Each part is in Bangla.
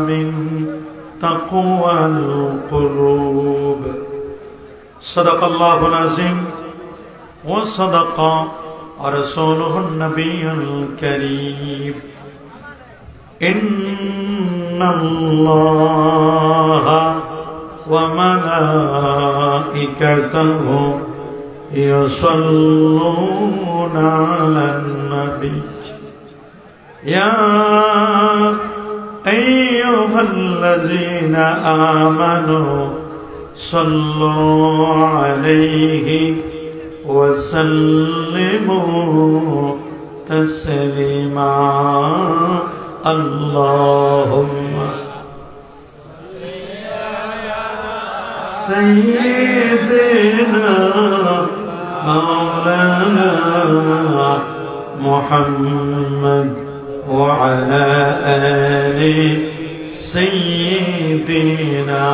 من تقوى القلوب. صدق الله العظيم وصدق رسوله النبي الكريم. إن الله وملائكته يصلون على النبي يا أيها الذين آمنوا صلوا عليه وسلموا تسليما. اللهم سيدنا مولانا محمد وعلى آل سيدنا.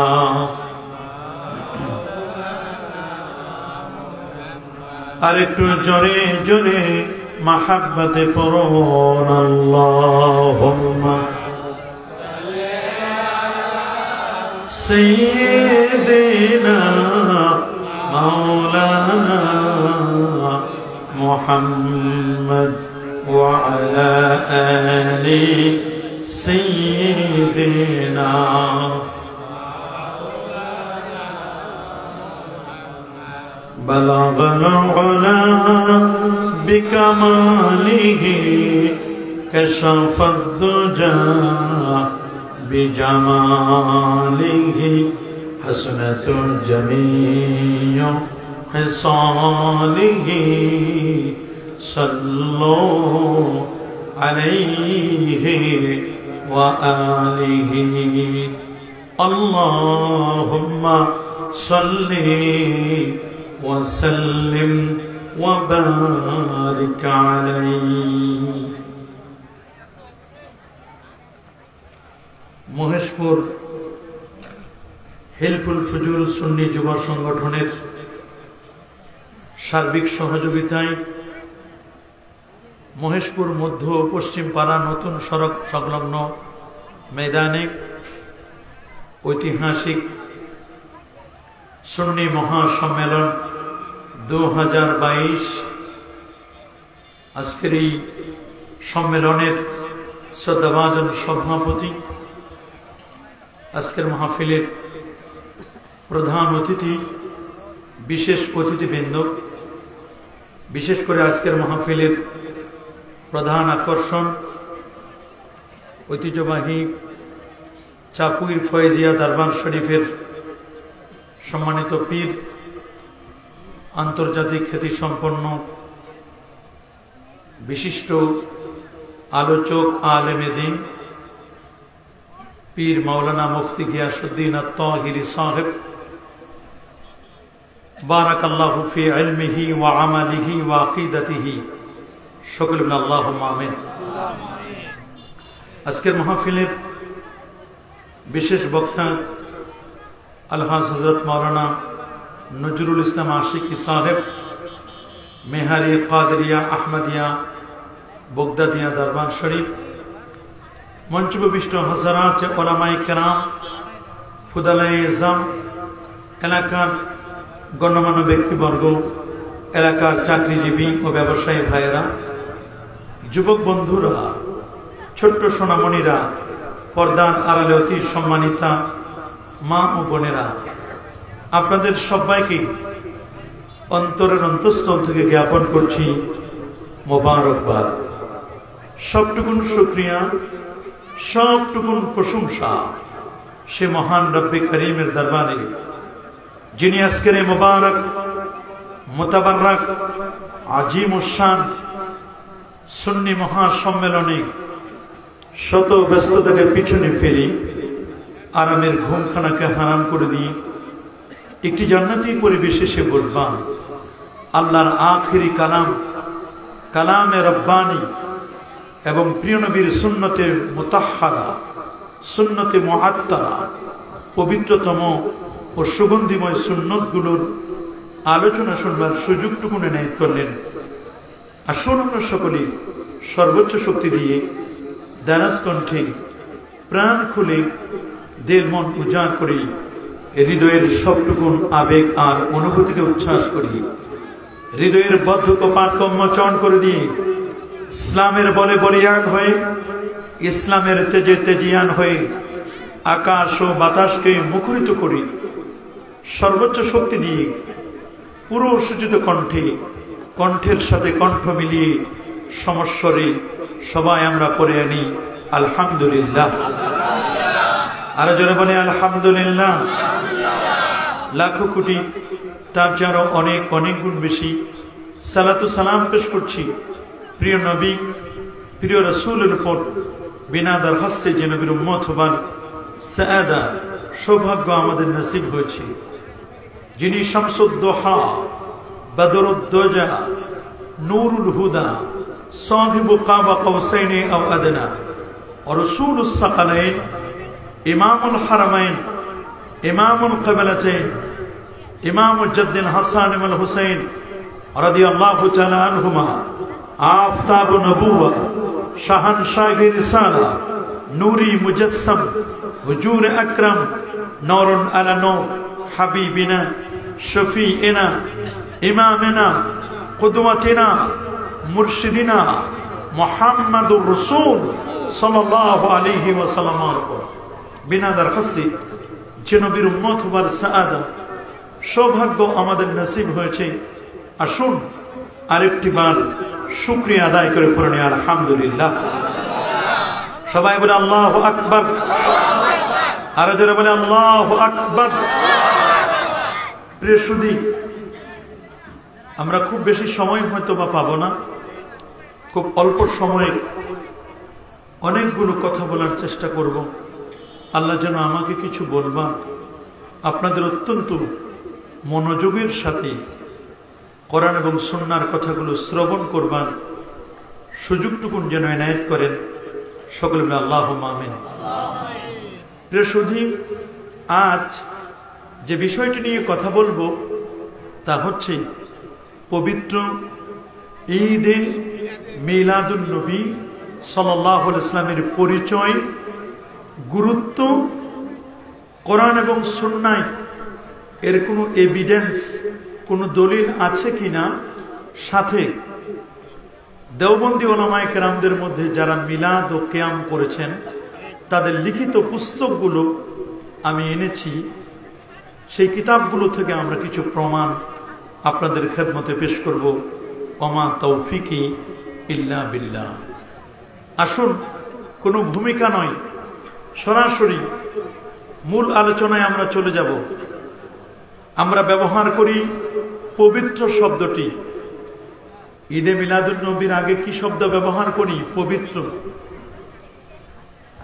আরেকটু জোরে জোরে মাহাব্বতে পড়ুন আল্লাহুম্মা সাইয়্যিদিনা মাওলানা মুহাম্মদ ওয়া আলা আলি সাইয়্যিদিনা. بلغ العلا بكماله كشف الدجى بجماله حسنة جميع خصاله صلوا عليه وآله. اللهم صل وسلم وبارك عليه. মহেশপুর হেলফুল ফুজুল সুন্নি যুব সংগঠনের সার্বিক সহযোগিতায় মহেশপুর মধ্য পশ্চিম পাড়া নতুন সড়ক সংলগ্ন ময়দানে ঐতিহাসিক সুন্নি মহাসম্মেলন 2022 আজকের এই সম্মেলনের শ্রদ্ধাভাজন সভাপতি, আজকের মাহফিলের প্রধান অতিথি, বিশেষ অতিথিবৃন্দ, বিশেষ করে আজকের মাহফিলের প্রধান আকর্ষণ ঐতিহ্যবাহী চাপুইর ফয়েজিয়া দরবার শরীফের সম্মানিত পীর, আন্তর্জাতিক খ্যাতিসম্পন্ন বিশিষ্ট আলোচক আলেমে দ্বীন পীর মাওলানা মুফতি গিয়াসউদ্দিন আত-তাহিরি সাহেব, বারাকাল্লাহু ফি ইলমিহি ওয়া আমালিহি ওয়া আকিদাতিহি, সকলে বলেন আল্লাহুম্মা আমিন। আজকের মাহফিলের বিশেষ বক্তা আলহাজ হযরত মাওলানা নজরুল ইসলাম আশিকি সাহেব, মেহারি কাদেরিয়া আহমদিয়া বগদাদিয়া দরবার শরীফ, মঞ্চবিষ্ট হযরত উলামায়ে কেরাম, ফুদালায়ে ইজম, এলাকার গণ্যমান্য ব্যক্তিবর্গ, এলাকার চাকরিজীবী ও ব্যবসায়ী ভাইয়েরা, যুবক বন্ধুরা, ছোট্ট সোনামণিরা, পর্দার আড়ালে অতি সম্মানিতা মা ও বোনেরা, আপনাদের সবাইকে অন্তরের অন্তঃস্থল থেকে জ্ঞাপন করছি মোবারকবাদ। সবটুকুন শুকরিয়া, সবটুকুন প্রশংসা সে মহান রব্বে করিমের দরবারে, যিনি আজকের এই মোবারক মুতাবাররক আজিম উশান সুন্নি মহাসম্মেলনে শত ব্যস্ততাকে পিছনে ফেলে আরামের ঘুমখানাকে হারাম করে দিয়ে একটি জান্নাতি পরিবেশে সে বসবান। আল্লাহর আখিরি কালাম, কালামে রব্বানি এবং প্রিয় নবীর সুন্নতে মুতাহহারা, সুন্নতে মুআত্তারা, পবিত্রতম ও সুগন্ধিময় সুন্নতগুলোর আলোচনা শুনবার সুযোগটুকু এনায়েত করলেন। আসুন আমরা সকলে সর্বোচ্চ শক্তি দিয়ে দারাজ কণ্ঠে প্রাণ খুলে দিল মন উজাড় করি, হৃদয়ের সবটুকুন আবেগ আর অনুভূতিকে উচ্ছ্বাস করি, হৃদয়ের বদ্ধ কপাট উন্মোচন করে দিয়ে ইসলামের বলে বলিয়ান হয়ে, ইসলামের তেজে তেজিয়ান হয়ে আকাশ ও বাতাসকে মুখরিত করি। সর্বোচ্চ শক্তি দিয়ে পুরো সূচিত কণ্ঠে, কণ্ঠের সাথে কণ্ঠ মিলিয়ে সমস্বরে সবাই আমরা পড়ে আনি আলহামদুলিল্লাহ। আরো জোরে বলে আলহামদুলিল্লাহ। লাখো কোটি তার যারও অনেক অনেক গুণ বেশি সালাতু সালাম পেশ করছি প্রিয় নবী, প্রিয় রাসূলের উপর। বিনা দরখাস্তে যে নবীর উম্মত হবার সাআদা সৌভাগ্য আমাদের নসিব হয়েছে, যিনি শামসুদ্দোহা, বদরুদ্দোজা, নূরুল হুদা, সাহিবু কাবা কৌসাইনি আও আদনা, রাসূলুস সাকালাইন, ইমামুল হারামাইন, ইমামুল কিবলাতাইন, ইমামুল জাদ্দিন হাসান ওয়াল হুসাইন রাদিয়াল্লাহু তাআলা আনহুমা, আফতাব নবুওয়া, শাহানশাহ রিসালা, নূরি মুজাসসাম, হুজুর আকরাম, নূরুন আলা নূর, হাবিবিনা, শফিইনা, ইমামিনা, কুদওয়াতিনা, মুরশিদিনা মুহাম্মাদুর রাসূল সাল্লাল্লাহু আলাইহি ওয়াসাল্লামের উপর বিনা দরখাস্তে যে নবীর উম্মত হবার সাআদা সৌভাগ্য আমাদের নসিব হয়েছে। আসুন আরেকটি বার শুকরিয়া আদায় করে পড়ে নিই আলহামদুলিল্লাহ। সবাই বলে আল্লাহু আকবার। আরো জোরে বলে আল্লাহু আকবার। প্রিয় সুধী, আমরা খুব বেশি সময় হয়তো বা পাবো না, খুব অল্প সময়ে অনেকগুলো কথা বলার চেষ্টা করব। আল্লাহ যেন আমাকে কিছু বলবার, আপনাদের অত্যন্ত মনোযোগের সাথে কোরআন এবং সুন্নাহর কথাগুলো শ্রবণ করবার সুযোগটুকুন যেন এনায়েত করেন। সকলে বলে আল্লাহুম্মা আমিন। প্রিয় সুধী, আজ যে বিষয়টি নিয়ে কথা বলবো তা হচ্ছে পবিত্র ঈদে মিলাদুন নবী সাল্লাল্লাহু আলাইহি ওয়াসাল্লামের পরিচয়, গুরুত্ব, কোরআন এবং সুন্নাহ এর কোনো এভিডেন্স, কোনো দলিল আছে কিনা, সাথে দেওবন্দি ওলামায়ে কেরামদের মধ্যে যারা মিলাদ ও কিয়াম করেছেন তাদের লিখিত পুস্তকগুলো আমি এনেছি। সেই কিতাবগুলো থেকে আমরা কিছু প্রমাণ আপনাদের খেদমতে পেশ করব। ওমা তৌফিকি ইল্লা বিল্লাহ। আসুন, কোনো ভূমিকা নয়, সরাসরি মূল আলোচনায় আমরা চলে যাব। আমরা ব্যবহার করি পবিত্র শব্দটি। ঈদে মিলাদুন নবীর আগে কি শব্দ ব্যবহার করি? পবিত্র।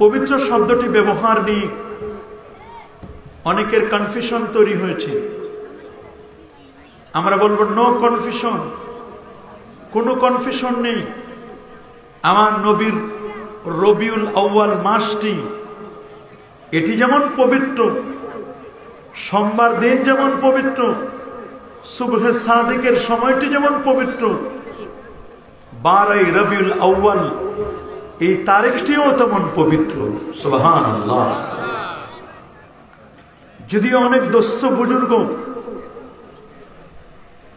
পবিত্র শব্দটি ব্যবহার নিয়ে অনেকের কনফিউশন তৈরি হয়েছে। আমরা বলবো নো কনফিউশন, কোনো কনফিউশন নেই। আমার নবীর রবিউল আউয়াল মাসটি, এটি যেমন পবিত্র, সোমবার দিন যেমন পবিত্র, সুবহে সাদিকের সময়টি যেমন পবিত্র, 12 রবিউল আউয়াল এই তারিখটিও তেমন পবিত্র। সুবহানাল্লাহ। যদিও অনেক দোস্ত বুজুর্গ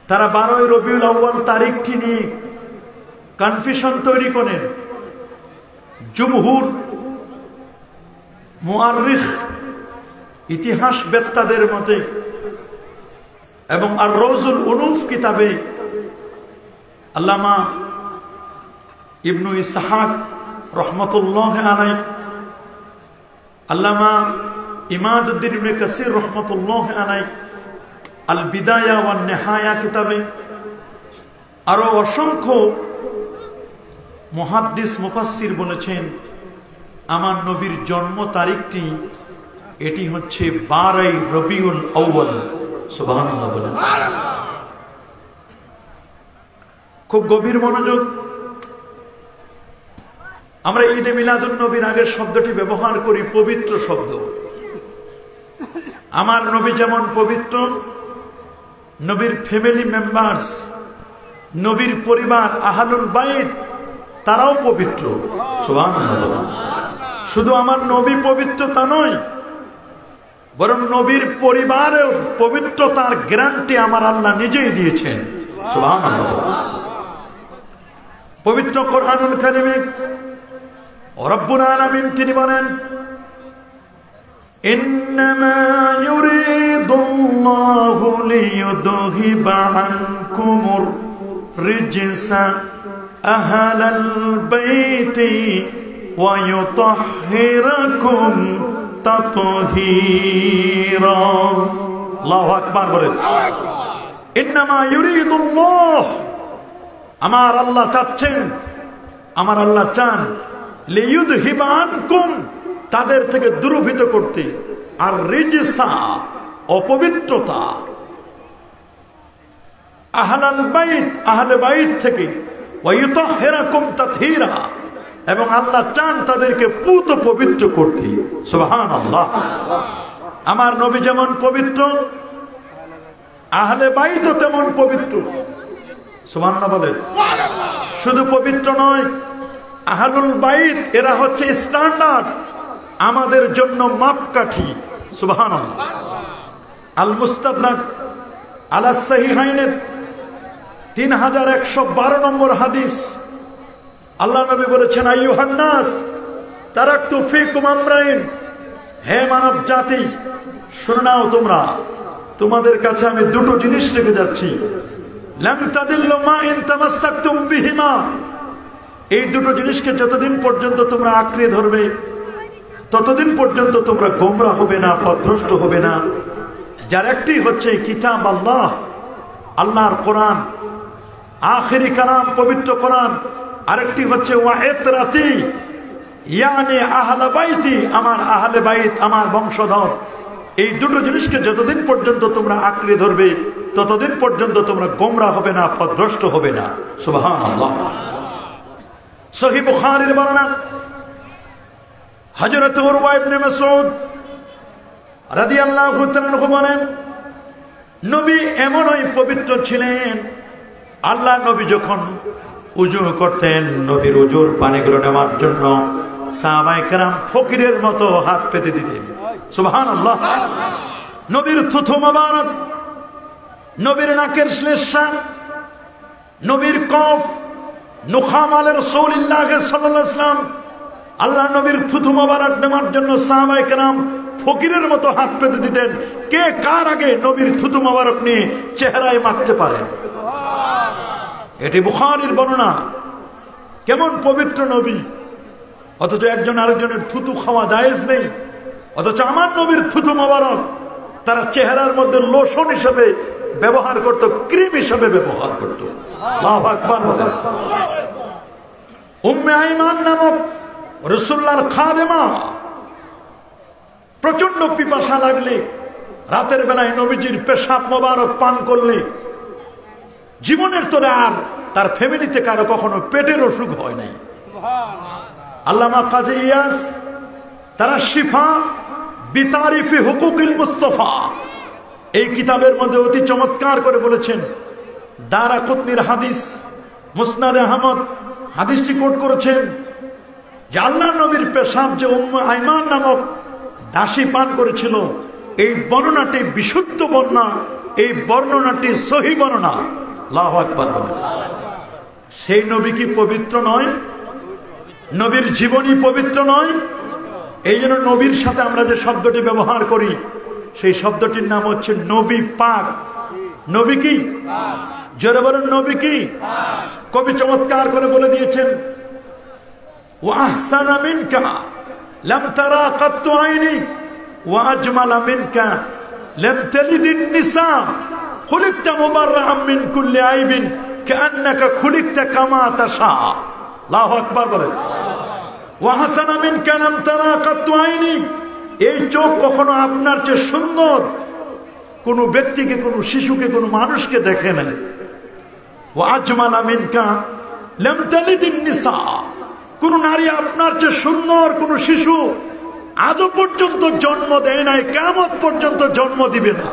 তারা 12 রবিউল আউয়াল তারিখটি নিয়ে কনফিউশন তৈরি করেন। জুমহুর মুআররিখ, ইতিহাস বেত্তাদের মতে, এবং আর রওজুল উনুফ কিতাবে আল্লামা ইবনু ইসহাক রহমতুল্লাহ আলাইহি, আল্লামা ইমাদউদ্দিন ইবনে কাসির রহমতুল্লাহ আলাইহি আল বিদায়া ওয়ান নিহায়া কিতাবে, আরো অসংখ্য মুহাদ্দিস মুফাসসির বলেছেন আমার নবীর জন্ম তারিখটি এটি হচ্ছে 12 রবিউল আউয়াল। সুবহানাল্লাহ বলেন। খুব গভীর মনোযোগ। আমরা ঈদে মিলাদুন নবীর আগের শব্দটি ব্যবহার করি পবিত্র শব্দ। আমার নবী যেমন পবিত্র, নবীর ফ্যামিলি মেম্বার্স, নবীর পরিবার, আহলুল বাইত তারাও পবিত্র। সুবহানাল্লাহ। শুধু আমার নবী পবিত্র তা নয়, বরং নবীর পরিবারেও পবিত্রতার গ্যারান্টি আমার আল্লাহ নিজেই দিয়েছেন। সুবহানাল্লাহ। পবিত্র কোরআনুল কারীমে রব্বুল আলামিন তিনি বলেন, ইন্নামা ইউরিদুল্লাহু লিইউযহিবা আনকুমুর রিজসা আহলাল বাইতি ওয়া ইউতাহহিরাকুম তাতহীরা। আল্লাহু আকবার বলেন। ইন্নামা ইউরিদুল্লাহ, আমার আল্লাহ চাচ্ছেন, আমার আল্লাহ চান, লিইউযহিবা আনকুম, তাদের থেকে দূরীভূত করতে, আর রিজসা, অপবিত্রতা, আহলাল বাইত, আহলে বাইত থেকে, ওয়া ইউতাহহিরাকুম তাতহীরা, এবং আল্লাহ চান তাদেরকে পুত পবিত্র করতে। সুবহানাল্লাহ। আমার নবী যেমন পবিত্র, আহলে বাইতও তেমন পবিত্র। সুবহানাল্লাহ বলেন। শুধু পবিত্র নয়, আহলুল বাইত এরা হচ্ছে স্ট্যান্ডার্ড, আমাদের জন্য মাপকাঠি। সুবহানাল্লাহ। আল মুস্তাদরাক আলা সাহিহাইনের 3112 নম্বর হাদিস, আল্লাহ নবী বলেছেন, আইয়ুহান নাস তারাকতু ফীকুম আমরাইন, হে মানব জাতি শুনে নাও, তোমরা, তোমাদের কাছে আমি দুটো জিনিস রেখে যাচ্ছি। লাম তাদিল্লু মা ইন তামাসসাকতুম বিহিমা, এই দুটো জিনিসকে যতদিন পর্যন্ত তোমরা আঁকড়ে ধরবে ততদিন পর্যন্ত তোমরা গোমরা হবে না, পথভ্রষ্ট হবে না। যার একটি হচ্ছে কিতাব আল্লাহ, আল্লাহর কোরআন, আখিরি কালাম পবিত্র কোরআন। আরেকটি হচ্ছে ওয়া ইতরাতি, ইয়ানি আহলে বাইতি, আমার আহলে বাইত, আমার বংশধর। এই দুটো জিনিসকে যতদিন পর্যন্ত তোমরা আঁকড়ে ধরবে ততদিন পর্যন্ত তোমরা গোমরা হবে না, পথভ্রষ্ট হবে না। সুবহানাল্লাহ। সহিহ বুখারীর বর্ণনা, হযরত উরওয়া ইবনে মাসউদ রাদিয়াল্লাহু তাআলা আনহু বলেন, নবী এমনই পবিত্র ছিলেন, আল্লাহ নবী যখন উযু করতেন, নবীর উযুর পানিগুলো নেওয়ার জন্য সাহাবায়ে কেরাম ফকিরের মতো হাত পেতে দিতেন। সুবহানাল্লাহ। নবীর থুথু মোবারক, নবীর নাকের শ্লেষ্মা, নবীর কফ, নুখামালে রাসূলুল্লাহ সাল্লাল্লাহু আলাইহি ওয়াসাল্লাম, আল্লাহ নবীর থুথু মোবারক নেওয়ার জন্য সাহাবায়ে কেরাম ফকিরের মতো হাত পেতে দিতেন। কে কার আগে নবীর থুথু মোবারক নিয়ে চেহারায় মাখতে পারে? এটি বুখারীর বর্ণনা। কেমন পবিত্র নবী, অথচ একজন আরেকজনের থুতু খাওয়া জায়েজ নেই। অথচ আমার নবীর থুতু মোবারক তারা চেহারার মধ্যে লোশন হিসেবে ব্যবহার করত, ক্রিম হিসেবে ব্যবহার করত। আল্লাহু আকবার বলেন। উম্মে আইমান নামক রাসূলুল্লাহর খাদেমা প্রচন্ড পিপাসা লাগলে রাতের বেলায় নবীজির পেশাব মোবারক পান করলে জীবনের তোরে আর তার ফ্যামিলিতে কারো কখনো পেটের অসুখ হয় নাই। আল্লামা কাজী ইয়াস তারা শিফা বিতারিফি হুকুকিল মুস্তাফা এই কিতাবের মধ্যে অতি চমৎকার করে বলেছেন, দারাকুতনির হাদিস, মুসনাদে আহমদ হাদিসটি কোট করেছেন যে আল্লাহ নবীর পেশাব যে উম্মে আইমান নামক দাসী পান করেছিল, এই বর্ণনাটি বিশুদ্ধ বর্ণনা, এই বর্ণনাটি সহিহ বর্ণনা। আল্লাহু আকবার বলেন। সেই নবী কি পবিত্র নয়? নবীর জীবনী পবিত্র নয়? এই জন্য নবীর সাথে আমরা যে শব্দটি ব্যবহার করি সেই শব্দটির নাম হচ্ছে নবী পাক। নবী কি? জোরে বলেন, নবী কি? কবি চমৎকার করে বলে দিয়েছেন, ওয়া আহসানা মিনকা লাম তারা কাত্তু আইনি ওয়া আজমালা মিনকা লাম তালিদিন নিসা খুলিকতা মুবাররাআম মিন কুল্লি আইবিন কাআন্নাকা খুলিকতা কামা তাশা। আল্লাহু আকবার বলেন। ওয়া হাসানা মিনকা লাম তারা কাত্তু আইনি, এই চোখ কখনো আপনার চেয়ে সুন্দর কোন ব্যক্তিকে, কোন শিশুকে, কোন মানুষকে দেখে নাই। ওয়া আজমালা মিনকা লাম তালিদিন নিসা, কোন নারী আপনার চেয়ে সুন্দর কোন শিশু আজও পর্যন্ত জন্ম দেয় নাই, কিয়ামত পর্যন্ত জন্ম দিবে না।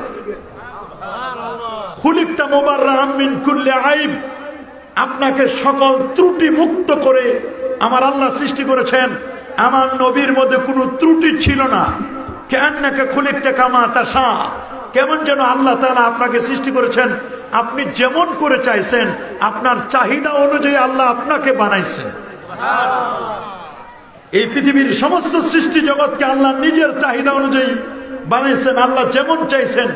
খুলিকতা মুবাররাআম মিন কুল্লি আইব, আপনাকে সকল ত্রুটি মুক্ত করে আমার আল্লাহ সৃষ্টি করেছেন। আমার নবীর মধ্যে কোনো ত্রুটি ছিল না। কান্নাকা খুলিকতা কামা তাশা, কেমন যেন আল্লাহ তাআলা আপনাকে সৃষ্টি করেছেন, আপনি যেমন করে চাইছেন, আপনার চাহিদা অনুযায়ী আল্লাহ আপনাকে বানাইছেন। এই পৃথিবীর সমস্ত সৃষ্টি জগৎকে আল্লাহ নিজের চাহিদা অনুযায়ী বানাইছেন। আল্লাহ যেমন চাইছেন,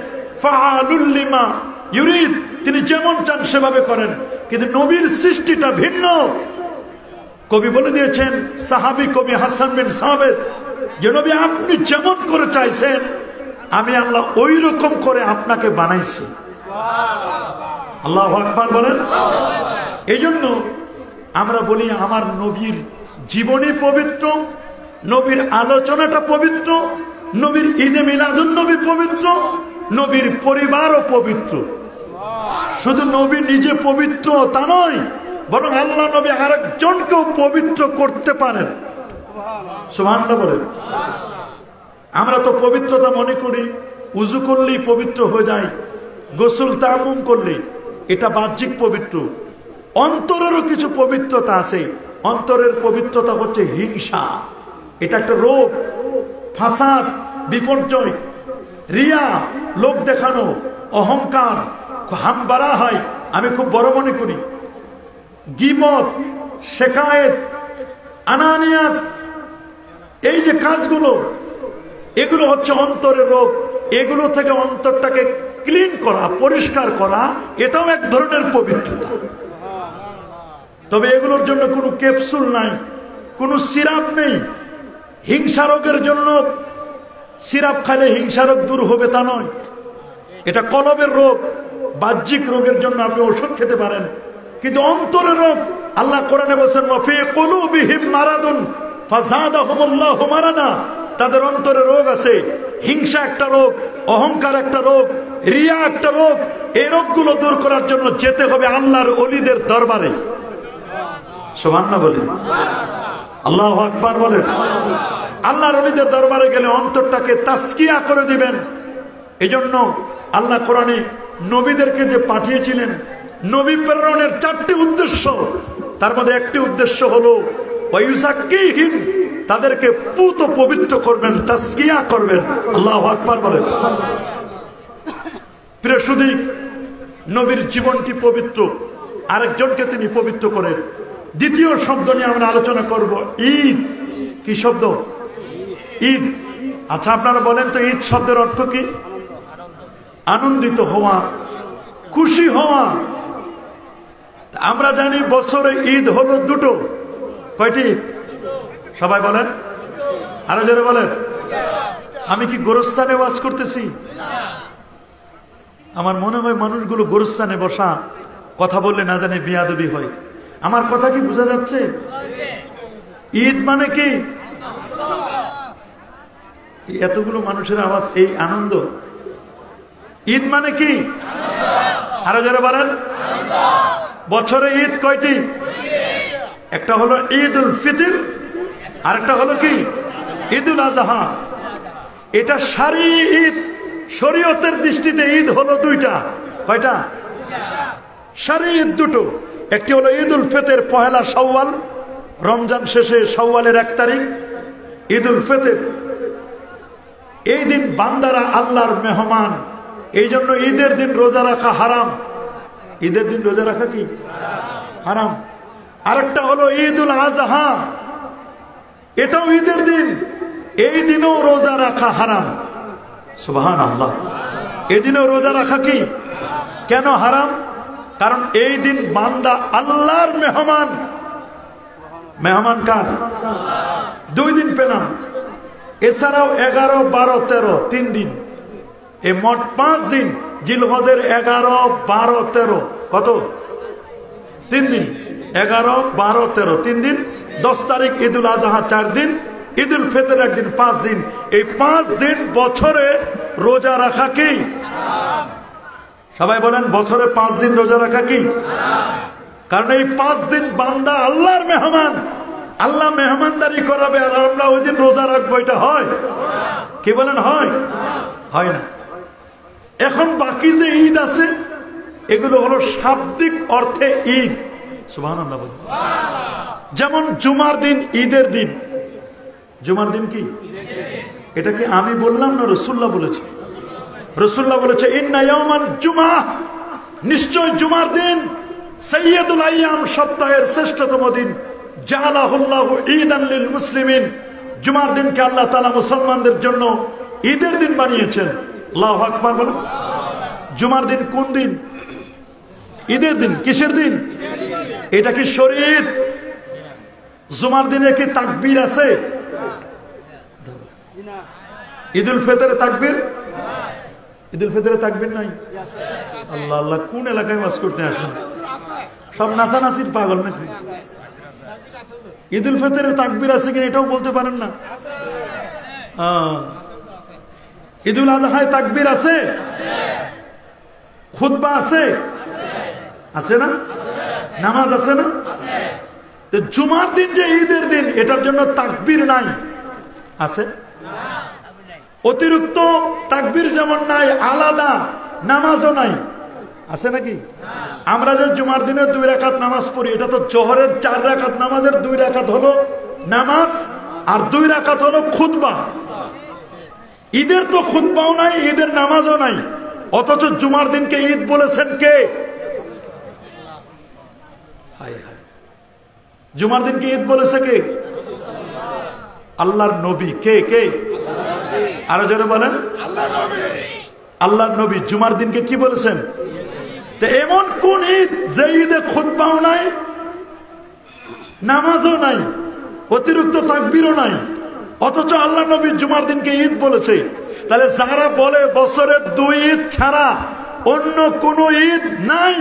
ফাআলুল লিমা ইউরিদ, তিনি যেমন চান সেভাবে করেন। কিন্তু নবীর সৃষ্টিটা ভিন্ন। কবি বলে দিয়েছেন, সাহাবী কবি হাসান বিন সাবিত, যে নবী আপনি যেমন করে চাইছেন, আমি আল্লাহ ওই রকম করে আপনাকে বানাইছি। আল্লাহু আকবার বলেন। এই জন্য আমরা বলি আমার নবীর জীবনী পবিত্র, নবীর আলোচনাটা পবিত্র, নবীর ঈদে মিলাদুন নবী পবিত্র, নবীর পরিবারও পবিত্র। শুধু নবী নিজে পবিত্র তা নয়, বরং আল্লাহ নবী আরেকজনকেও পবিত্র করতে পারেন। সুবহানাল্লাহ বলেন। আমরা তো পবিত্রতা মনে করি উযু করলেই পবিত্র হয়ে যায়, গোসল তায়াম্মুম করলেই, এটা বাহ্যিক পবিত্র। অন্তরেরও কিছু পবিত্রতা আছে। অন্তরের পবিত্রতা হচ্ছে হিংসা, এটা একটা রোগ। ফাসাদ, বিপর্যয়, রিয়া, লোক দেখানো, অহংকার, হাম বাড়া হয়, আমি খুব বড় মনে করি, গীবত, শিকায়েত, আনানিয়াত, এই যে কাজগুলো, এগুলো হচ্ছে অন্তরের রোগ। এগুলো থেকে অন্তরটাকে ক্লিন করা, পরিষ্কার করা, এটাও এক ধরনের পবিত্রতা। তবে এগুলোর জন্য কোনো ক্যাপসুল নাই, কোনো সিরাপ নেই। হিংসা রোগের জন্য সিরাপ খাইলে হিংসা রোগ দূর হবে তা নয়, এটা কলবের রোগ। বাহ্যিক রোগের জন্য আপনি ওষুধ খেতে পারেন, কিন্তু অন্তরের রোগ আল্লাহ কোরআনে বলেছেন, ওয়াফি কুলুবিহিম মারাদুন ফাযাদাহুমুল্লাহু মারাদা, তাদের অন্তরে রোগ আছে। হিংসা একটা রোগ, অহংকার একটা রোগ, রিয়া একটা রোগ। এই রোগগুলো দূর করার জন্য যেতে হবে আল্লাহর ওলিদের দরবারে। সুবহানাল্লাহ বলেন, আল্লাহু আকবার বলেন। আল্লাহর ওলিদের দরবারে গেলে অন্তরটাকে তাসকিয়া করে দিবেন। এজন্য আল্লাহ কোরআনে নবীদেরকে যে পাঠিয়েছিলেন, নবী প্রেরণের 4টি উদ্দেশ্য, তার মধ্যে একটি উদ্দেশ্য হলো ওয়ায়ুযাক্কিহিম, তাদেরকে পুত পবিত্র করবেন, তাসকিয়া করবেন। আল্লাহু আকবার বলেন। প্রিয় সুধী, নবীর জীবনটি পবিত্র, আরেকজনকে তিনি পবিত্র করেন। দ্বিতীয় শব্দ নিয়ে আমরা আলোচনা করব, ঈদ। কি শব্দ? ঈদ। আচ্ছা, আপনারা বলেন তো ঈদ শব্দের অর্থ কি? আনন্দিত হওয়া, খুশি হওয়া। আমরা জানি বছরে ঈদ হলো দুটো। কয়টি? সবাই বলেন, আরো জোরে বলেন। আমি কি গোরস্থানে ওয়াজ করতেছি? আমার মনে হয় মানুষগুলো গোরস্থানে বসা কথা বললে না জানে বিয়াদবি হয়। আমার কথা কি বোঝা যাচ্ছে? ঈদ মানে কি? এতগুলো মানুষের আওয়াজ, এই আনন্দ। ঈদ মানে কি? আরো যারা বলেন। বছরে ঈদ কয়টি? একটা হলো ঈদ উল ফিতর, আরেকটা হলো কি? ঈদ উল আযহা। এটা সারি ঈদ। শরীয়তের দৃষ্টিতে ঈদ হলো দুইটা। কয়টা? সারি ঈদ দুটো। একটি হলো ঈদ উল ফিতর, পহেলা শাওয়াল, রমজান শেষে শাওয়ালের 1 তারিখ ঈদ উল ফিতর। এই দিন বান্দারা আল্লাহর মেহমান, এই জন্য ঈদের দিন রোজা রাখা হারাম। ঈদের দিন রোজা রাখা কি? হারাম। আরেকটা হলো ঈদ উল আযহা, এটাও ঈদের দিন, এই দিনও রোজা রাখা হারাম। সুবহানাল্লাহ। এই দিনও রোজা রাখা কি? কেন হারাম? কারণ এই দিন বান্দা আল্লাহর মেহমান। মেহমান কার? 2 দিন পেলাম, এছাড়াও 11, 12, 13, 3 দিন, এই মোট 5 দিন। জিলহজের 11, 12, 13, কত? 3 দিন। 11, 12, 13, 3 দিন। 10 তারিখ ঈদ উল আযহা 4 দিন, ঈদ উল ফিতর 1 দিন, 5 দিন। এই 5 দিন বছরে রোজা রাখা কি? সবাই বলেন, বছরে 5 দিন রোজা রাখা কি? কারণ এই 5 দিন বান্দা আল্লাহর মেহমান, আল্লাহ মেহমানদারি করাবে, আর আমরা ওই দিন রোজা রাখবো। এটা হয়? কি বলেন, হয়? হয় না। এখন বাকি যে ঈদ আছে, এগুলো হলো শাব্দিক অর্থে ঈদ। সুবহানাল্লাহ। যেমন জুমার দিন ঈদের দিন, জুমার দিন কি? এটা কি আমি বললাম না রাসূলুল্লাহ বলেছে? রাসূলুল্লাহ বলেছে ইন্না ইয়াউমাল জুমআহ, নিশ্চয় জুমার দিন সাইয়্যিদুল আইয়াম, সপ্তাহের শ্রেষ্ঠতম দিন। জাআলাহুল্লাহু ঈদান লিল মুসলিমিন, জুমার দিনকে আল্লাহ তাআলা মুসলমানদের জন্য ঈদের দিন বানিয়েছেন। আল্লাহু আকবার বলেন। জুমার দিন কোন দিন? ঈদের দিন। কিসের দিন? এটা কি শরীয়ত? জুমার দিনে কি তাকবীর আছে? ঈদুল ফিতরে তাকবীর? ঈদুল ফিতরে তাকবীর নাই? আল্লাহ আল্লাহ, কোন এলাকায় ওয়াজ করতে আসেন? সব নাচানাচির পাগল নাকি? ঈদুল ফিতরের তাকবীর আছে কিনা এটাও বলতে পারেন না? ঈদুল আজহায় তাকবীর আছে? খুতবা আছে? আছে না? নামাজ আছে না? জুমার দিন যে ঈদের দিন, এটার জন্য তাকবীর নাই, আছে? অতিরিক্ত তাকবীর যেমন নাই, আলাদা নামাজও নাই, আছে নাকি? আমরা যে জুমার দিনের 2 রাকাত নামাজ পড়ি, এটা তো জোহরের 4 রাকাত নামাজের 2 রাকাত হলো নামাজ, আর 2 রাকাত হলো খুতবা। ঈদের তো খুতবাও নাই, ঈদের নামাজও নাই, অথচ জুমার দিনকে ঈদ বলেছেন কে? জুমার দিনকে ঈদ বলেছে কে? আল্লাহর নবী। কে কে? আরো জোরে বলেন। আল্লাহর নবী জুমার দিনকে কি বলেছেন? তো এমন কোন ঈদ যে ঈদে খুতবাও নাই, নামাজও নাই, অতিরিক্ত তাকবীরও নাই, অথচ আল্লাহ নবী জুমার দিনকে ঈদ বলেছে? তাহলে যারা বলে বছরের 2 ঈদ ছাড়া অন্য কোন ঈদ নাই,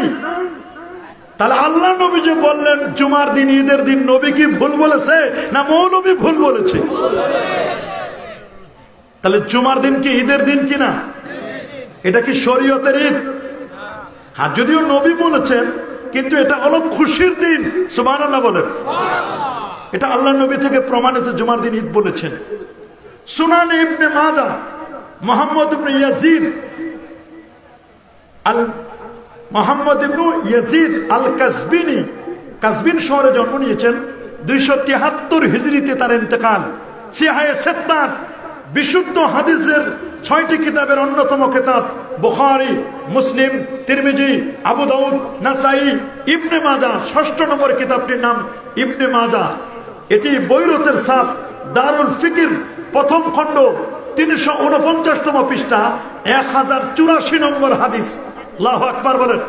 তাহলে আল্লাহ নবী যে বললেন জুমার দিন ঈদের দিন, নবী কি ভুল বলেছে না মৌলবী ভুল বলেছে? তাহলে জুমার দিন কি ঈদের দিন কিনা? এটা কি শরীয়তের ঈদ? হ্যাঁ, যদিও নবী বলেছেন, কিন্তু এটা হলো খুশির দিন। সুবহানাল্লাহ বলেন। এটা আল্লাহ নবী থেকে প্রমাণিত, জুমার দিন ঈদ বলেছেন। সুনান ইবনে মাজাহ, মুহাম্মদ ইবনে ইয়াজিদ আল কাসবিনী, কাসবিন শহরে জন্ম নিয়েছেন। 273 হিজরিতে তার ইন্তেকাল। সিহায়ে সিত্তাত, বিশুদ্ধ হাদিসের 6টি কিতাবের অন্যতম কিতাব বুখারী, মুসলিম, তিরমিজি, আবু দাউদ, নাসাই, ইবনে মাজাহ। 6 নম্বর কিতাবটির নাম ইবনে মাজাহ। এটি বৈরুতের ছাপ, দারুল ফিকির, প্রথম খণ্ড, 349তম পৃষ্ঠা, 1084 নম্বর হাদিস। আল্লাহু আকবার বলেন।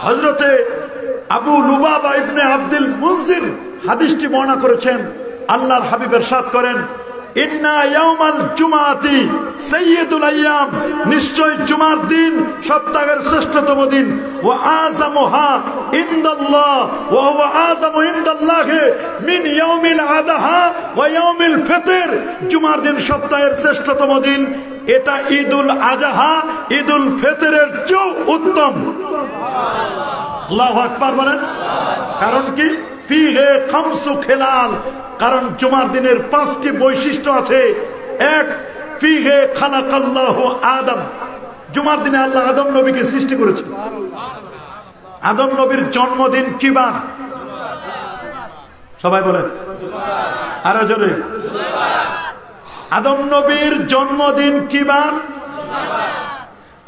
হযরতে আবু লুবাবা ইবনে আব্দুল মুনজির হাদিসটি বর্ণনা করেছেন। আল্লাহর হাবিব ইরশাদ করেন, ইন্না ইয়াউমাল জুমাআতি সাইয়্যিদুল আইয়াম, নিশ্চয় জুমার দিন সপ্তাহের শ্রেষ্ঠতম দিন। ওয়া আযামুহা ইনদাল্লাহ ওয়া হুয়া আযামু ইনদাল্লাহি মিন ইয়াউমিল আযহা ওয়া ইয়াউমিল ফিতর। জুমার দিন সপ্তাহের শ্রেষ্ঠতম দিন, এটা ঈদুল আযহা, ঈদুল ফিতরের চেয়েও উত্তম। আল্লাহু আকবার বলেন। কারণ কি? ফিহে খামসু খিলাল, কারণ জুমার দিনের 5টি বৈশিষ্ট্য আছে। 1, ফিহে খালাকাল্লাহু আদম, জুমার দিনে আল্লাহ আদম নবীকে সৃষ্টি করেছেন। আদম নবীর জন্মদিন কি বার? সবাই বলেন আরো জোরে। আদম নবীর জন্মদিন কি বার?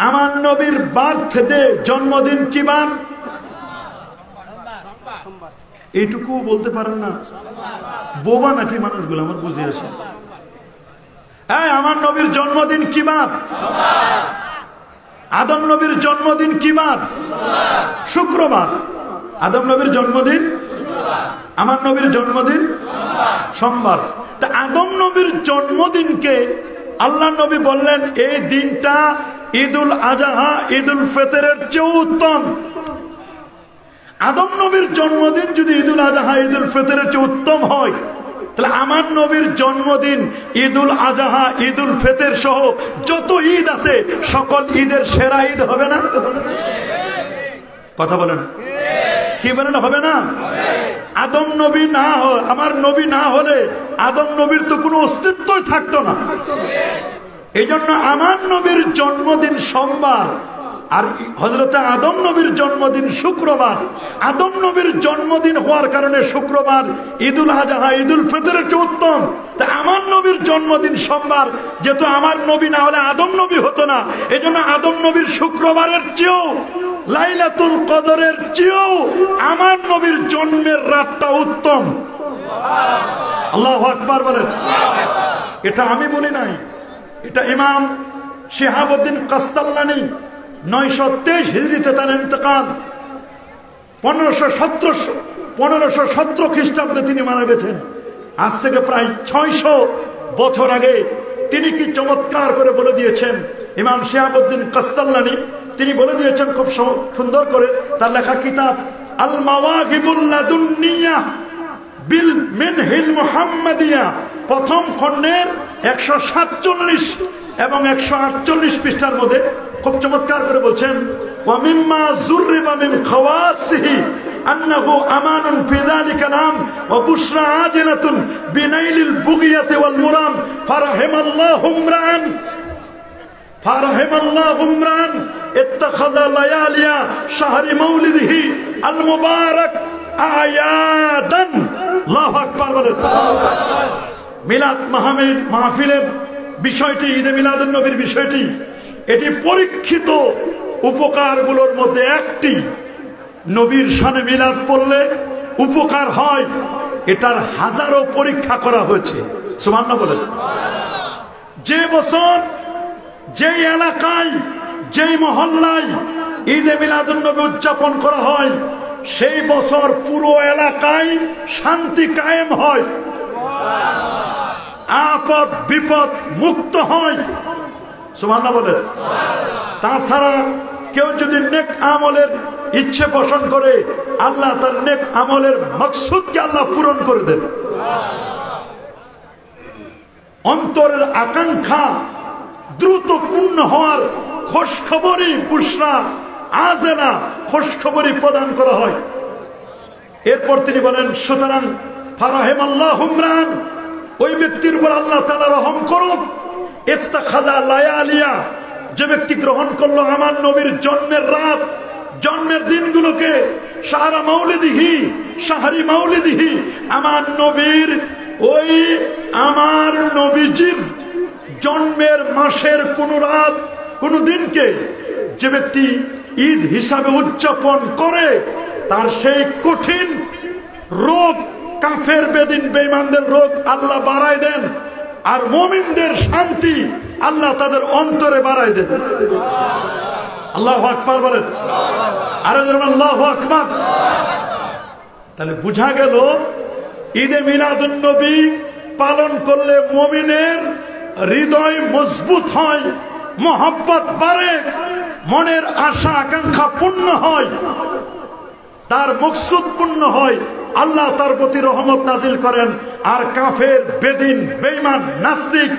আমার নবীর বার্থডে, জন্মদিন কি বার? এইটুকু বলতে পারেন না? বোবা নাকি মানুষগুলো? আমার বুঝে আসে। হ্যাঁ, আমার নবীর জন্মদিন কি বার? আদম নবীর জন্মদিন কি বার? শুক্রবার। আদম নবীর জন্মদিন, আমার নবীর জন্মদিন সোমবার। তা আদম নবীর জন্মদিনকে আল্লাহ নবী বললেন এই দিনটা ঈদুল আযহা, ঈদুল ফিতরের চেয়ে উত্তম। আদম নবীর জন্মদিন যদি ঈদুল আযহা, ঈদুল ফিতরের চেয়ে উত্তম হয়, তাহলে আমার নবীর জন্মদিন ঈদুল আযহা, ঈদুল ফিতর সহ যত ঈদ আছে সকল ঈদের সেরা ঈদ হবে না? কথা বলেন, কি বলেন? হবে না? আদম নবী না হলে, আমার নবী না হলে আদম নবীর তো কোনো অস্তিত্বই থাকতো না। এই জন্য আমার নবীর জন্মদিন সোমবার, আর হযরত আদম নবীর জন্মদিন শুক্রবার। আদম নবীর জন্মদিন হওয়ার কারণে শুক্রবার, ঈদুল আজহা ঈদুল ফিতরের চেয়ে উত্তম। তা আমার নবীর জন্মদিন সোমবার, যেহেতু আমার নবী না হলে আদম নবী হতো না, এজন্য আদম নবীর শুক্রবারের চেয়েও, লাইলাতুল কদরের চেয়েও আমার নবীর জন্মের রাতটা উত্তম। আল্লাহু আকবার বলেন। এটা আমি বলি নাই, এটা ইমাম শিহাবুদ্দিন কাস্তাল্লানি 923 হিজরিতে তার ইন্তেকাল। 1517 খ্রিস্টাব্দে তিনি মারা গেছেন। আজ থেকে প্রায় 600 বছর আগে তিনি কি চমৎকার করে বলে দিয়েছেন ইমাম শিহাবুদ্দিন কাস্তাল্লানি। তিনি বলে দিয়েছেন খুব সুন্দর করে, তার লেখা কিতাব আল মাওয়াহিবুল লাদুন্নিয়া বিল মিনহিল মুহাম্মাদিয়া প্রথম খণ্ডের 147 এবং 148 পৃষ্ঠার মধ্যে খুব চমৎকার করে বলছেন, ওয়া মিম্মা যুররিবা মিন খাওয়াসিহি আন্নাহু আমানুন ফি যালিকা নাম ওয়া বুশরা আজিলাতুন বিনাইলিল বুগিয়াতি ওয়াল মুরাম ফারাহিমাল্লাহু উমরান ইত্তাখাযা লায়ালিয়া শাহরি মাউলিদিহি আল মুবারাক আয়াদান। আল্লাহু আকবার বলেন। মিলাদ মাহফিলের বিষয়টি, ঈদে মিলাদুন নবীর বিষয়টি, এটি পরীক্ষিত উপকারগুলোর মধ্যে একটি। নবীর শানে মিলাদ পড়লে উপকার হয়, এটার হাজারো পরীক্ষা করা হয়েছে। সুবহানাল্লাহ বলেন। যে বছর, যেই এলাকায়, যেই মহল্লায় ঈদে মিলাদুন নবী উদযাপন করা হয়, সেই বছর পুরো এলাকায় শান্তি কায়েম হয়, আপদ বিপদ মুক্ত হয়। সুবহানাল্লাহ বলেন। তাছাড়া কেউ যদি নেক আমলের ইচ্ছে পোষণ করে, আল্লাহ তার নেক আমলের মকসুদকে আল্লাহ পূরণ করে দেন। অন্তরের আকাঙ্ক্ষা দ্রুত পূর্ণ হওয়ার খোঁজখবরই বুশরা আজেলা, খোঁজখবরই প্রদান করা হয়। এরপর তিনি বলেন, সুতরাং ফারাহিমাল্লাহু উমরান, ওই ব্যক্তির উপর আল্লাহ তাআলা রহম করুন। ইত্তাখাযা লায়ালিয়া, যে ব্যক্তি গ্রহণ করলো আমার নবীর জন্মের রাত, জন্মের দিনগুলোকে শাহরা মাউলিদিহি, শাহরি মাউলিদিহি, আমার নবীর, ওই আমার নবীজির জন্মের মাসের কোন রাত, কোন দিনকে যে ব্যক্তি ঈদ হিসাবে উদযাপন করে, তার সেই কঠিন রোগ, কাফের বেদিন বেঈমানদের রোগ আল্লাহ বাড়ায় দেন, আর মুমিনদের শান্তি আল্লাহ তাদের অন্তরে বাড়ায় দেন। আল্লাহু আকবার বলেন। আরে আল্লাহু আকবার। তাহলে বুঝা গেল ঈদে মিলাদুন নবী পালন করলে মুমিনের হৃদয় মজবুত হয়, মহব্বত বাড়ে, মনের আশা আকাঙ্ক্ষা পূর্ণ হয়, তার মকসুদ পূর্ণ হয়, আল্লাহ তার প্রতি রহমত নাজিল করেন। আর কাফের বেদিন বেঈমান নাস্তিক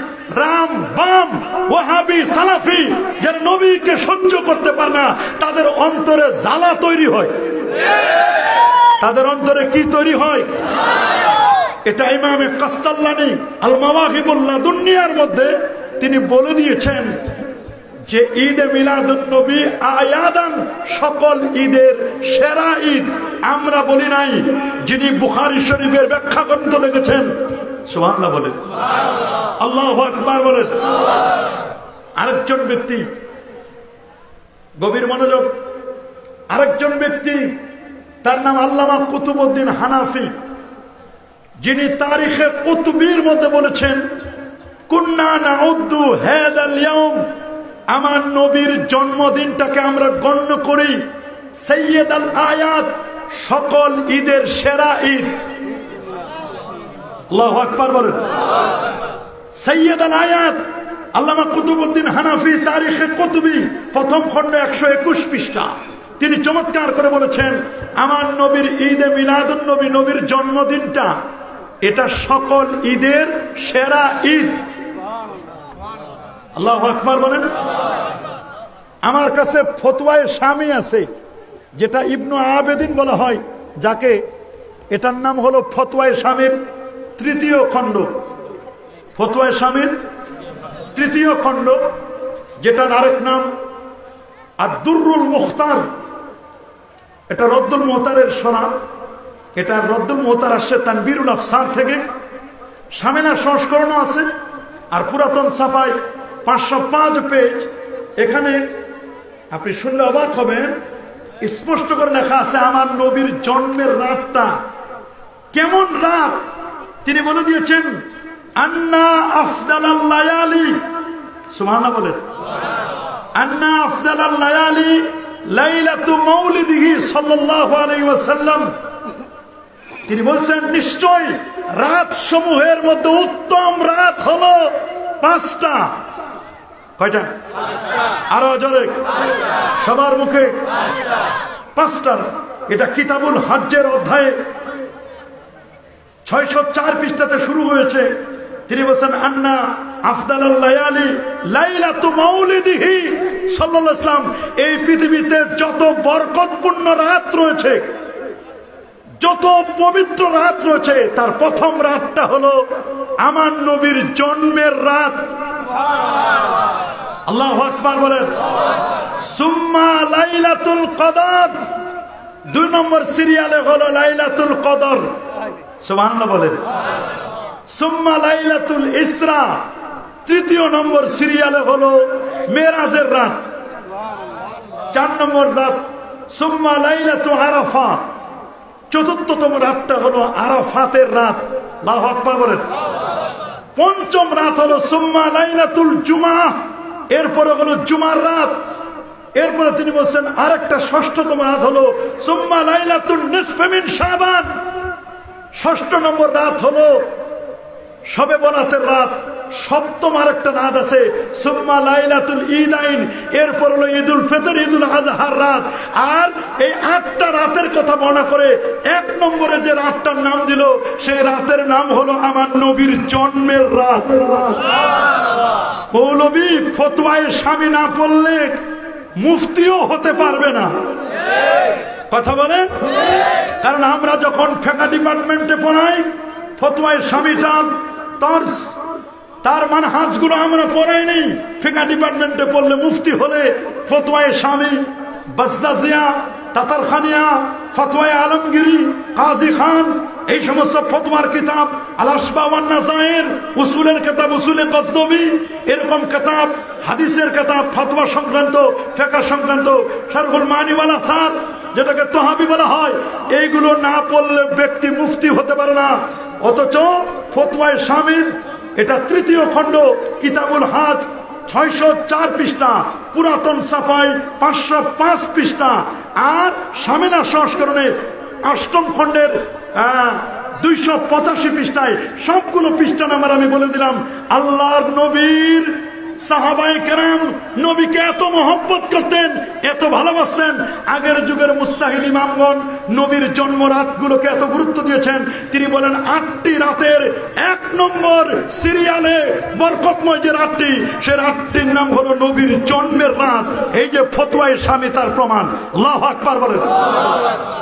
রাম বাম ওয়াহাবি সালাফি যারা নবীকে সহ্য করতে পারে না, তাদের অন্তরে জ্বালা তৈরি হয়। তাদের অন্তরে কি তৈরি হয়? এটা ইমামে কাস্তাল্লানি আল মাওয়াহিবুল লাদুন্নিয়ার মধ্যে তিনি বলে দিয়েছেন যে ঈদে মিলাদুন নবী আয়াদান, সকল ঈদের সেরা ঈদ। আমরা বলি নাই, যিনি বুখারী শরীফের ব্যাখ্যা গ্রন্থ লিখেছেন, সুবহানাল্লাহ বলেন, আল্লাহু আকবার বলেন। আরেকজন ব্যক্তি, গভীর মনোযোগ, আরেকজন ব্যক্তি, তার নাম আল্লামা কুতুবউদ্দিন হানাফি, যিনি তারিখে কুতুবীর মধ্যে বলেছেন, কুন্না নাউদ্দু হাদাল ইয়াউম, আমার নবীর জন্মদিনটাকে আমরা গণ্য করি সাইয়্যিদুল আয়াত, সকল ঈদের সেরা ঈদ। আল্লাহু আকবার বলেন। সাইয়্যিদুল আয়াত, আল্লামা কুতুবউদ্দিন হানাফি তারিখে কুতুবী প্রথম খণ্ড 121 পৃষ্ঠা, তিনি চমৎকার করে বলেছেন, আমার নবীর ঈদে মিলাদুন নবী, নবীর জন্মদিনটা, এটা সকল ঈদের সেরা ঈদ। আল্লাহু আকবার বলেন। আমার কাছে ফতোয়ায়ে শামি আছে, যেটা ইবনু আবেদিন বলা হয়, যাকে, এটার নাম হলো ফতোয়ায়ে শামির 3য় খণ্ড। ফতোয়ায়ে শামির 3য় খণ্ড, যেটার আরেক নাম আদ-দুররুল মুখতার, এটা রদ্দুল মুহতারের শোনা। এটা রদ্দুল মুহতার আসছে তানবীরুল আফসার থেকে, শামিলা সংস্করণও আছে, আর পুরাতন ছাপায় 505 পেজ। এখানে আপনি শুনলে অবাক হবেন, স্পষ্ট করে লেখা আছে আমার নবীর জন্মের রাতটা কেমন রাত তিনি বলে দিয়েছেন। আন্না আফদালাল লায়ালি, সুবহানাল্লাহ বলেন, আন্না আফদালাল লায়ালি লাইলাতু মাউলিদিহি সাল্লাল্লাহু আলাইহি ওয়াসাল্লাম। তিনি বলছেন নিশ্চয় রাত সমূহের মধ্যে উত্তম রাত হলো 5টা। কয়টা? আরো জোরে, সবার মুখে 5টা। এটা কিতাবুল হজ্জের অধ্যায়ে 604 পৃষ্ঠাতে শুরু হয়েছে। তিনি বলছেন আন্না আফদালাল লায়ালি লাইলাতু মাউলিদিহি সাল্লাল্লাহু আলাইহি ওয়াসাল্লাম। এই পৃথিবীতে যত বরকতপূর্ণ রাত রয়েছে, যত পবিত্র রাত রয়েছে, তার প্রথম রাতটা হলো আমার নবীর জন্মের রাত। আল্লাহু আকবার বলেন। সুম্মা লাইলাতুল কদর, 2 নম্বর সিরিয়ালে হলো লাইলাতুল কদর, সুবহানাল্লাহ বলেন। সুম্মা লাইলাতুল ইসরা, 3 নম্বর সিরিয়ালে হলো মেরাজের রাত। 4 নম্বর রাত সুম্মা লাইলাতু আরাফা, 4র্থতম রাতটা হলো আরাফাতের রাত। আল্লাহু আকবার বলেন। 5ম রাত হলো সুম্মা লাইলাতুল জুমআ, এরপরে হলো জুমার রাত। এরপরে তিনি বলছেন আরেকটা 6ঠতম রাত হলো সুম্মা লাইলাতুন নিসফি মিন শাবান। 6ষ্ঠ নম্বর রাত হলো শবে বরাতের রাত। 7ম আরেকটা রাত আছে সুম্মা লাইলাতুল ঈদাইন, এরপর হলো ঈদুল ফিতর, ঈদুল আজহার রাত। আর এই 8টা রাতের কথা বর্ণনা করে 1 নম্বরে যে রাতটার নাম দিল, সেই রাতের নাম হলো আমার নবীর জন্মের রাত। মৌলবী ফতোয়ায় স্বামী না পড়লে মুফতিও হতে পারবে না। কথা বলেন। কারণ আমরা যখন ফিকহ ডিপার্টমেন্টে পড়াই, ফতোয়ায় স্বামীটা তার মানহাজগুলো আমরা পড়াইনি। ফিকহ ডিপার্টমেন্টে পড়লে মুফতি হলে ফতোয়ায় স্বামী, বাজ্জাজিয়া, তাতারখানিয়া, ফতোয়ায় আলমগিরি, কাজী খান, এই সমস্ত ফতোয়ার কিতাব, আল আসবা ওয়ান নাযায়ের, উসুলের কিতাব উসুলে কসদবি, এরকম কিতাব, হাদিসের কিতাব, ফতোয়া সংক্রান্ত, ফিকহ সংক্রান্ত, শারহুল মানি ওয়াল আসার, যেটাকে তহাবি বলা হয়, এইগুলো না পড়লে ব্যক্তি মুফতি হতে পারে না। অথচ ফতোয়ায় স্বামীর এটা 3য় খণ্ড, কিতাবুল হজ, 604 পৃষ্ঠা, পুরাতন ছাপায় 505 পৃষ্ঠা, আর শামিলা সংস্করণে 8ম খণ্ডের 285 পৃষ্ঠায়। সবগুলো পৃষ্ঠা নাম্বার আমি বলে দিলাম। আল্লাহর নবীর সাহাবায়ে কেরাম নবীকে এত মহব্বত করতেন, এত ভালোবাসতেন। আগের যুগের মুস্তাহিদ ইমামগণ নবীর জন্ম রাতগুলোকে এত গুরুত্ব দিয়েছেন। তিনি বলেন 8টি রাতের 1 নম্বর সিরিয়ালে বরকতময় যে রাতটি, সে রাতটির নাম হলো নবীর জন্মের রাত। এই যে ফতোয়ায়ে স্বামী তার প্রমাণ। আল্লাহু আকবার বলেন।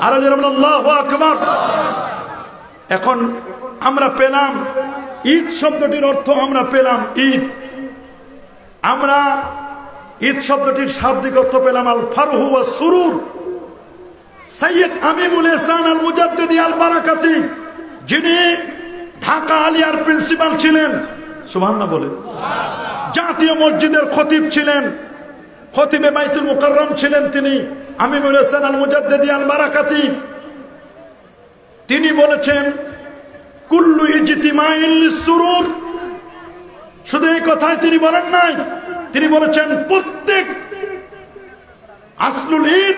আর আল্লাহু আকবার। এখন আমরা পেলাম ঈদ শব্দটির অর্থ, আমরা পেলাম ঈদ। আমরা ঈদ শব্দটির শাব্দিক অর্থ পেলাম আল ফারহু ওয়াস সুরুর। সৈয়দ আমিমুল ইহসান আল মুজাদ্দিদি আল বারাকাতি, যিনি ঢাকা আলিয়ার প্রিন্সিপাল ছিলেন, সুবহানাল্লাহ বলেন, জাতীয় মসজিদের খতিব ছিলেন, খতিবে বাইতুল মুকাররম ছিলেন তিনি, আমিমুল ইহসান আল মুজাদ্দিদি আল বারাকাতি। তিনি বলেছেন কুল্লু ইজতিমাইন লিসসুরুর। শুধু এই কথাই তিনি বলেন নাই, তিনি বলেছেন প্রত্যেক আসলুল ঈদ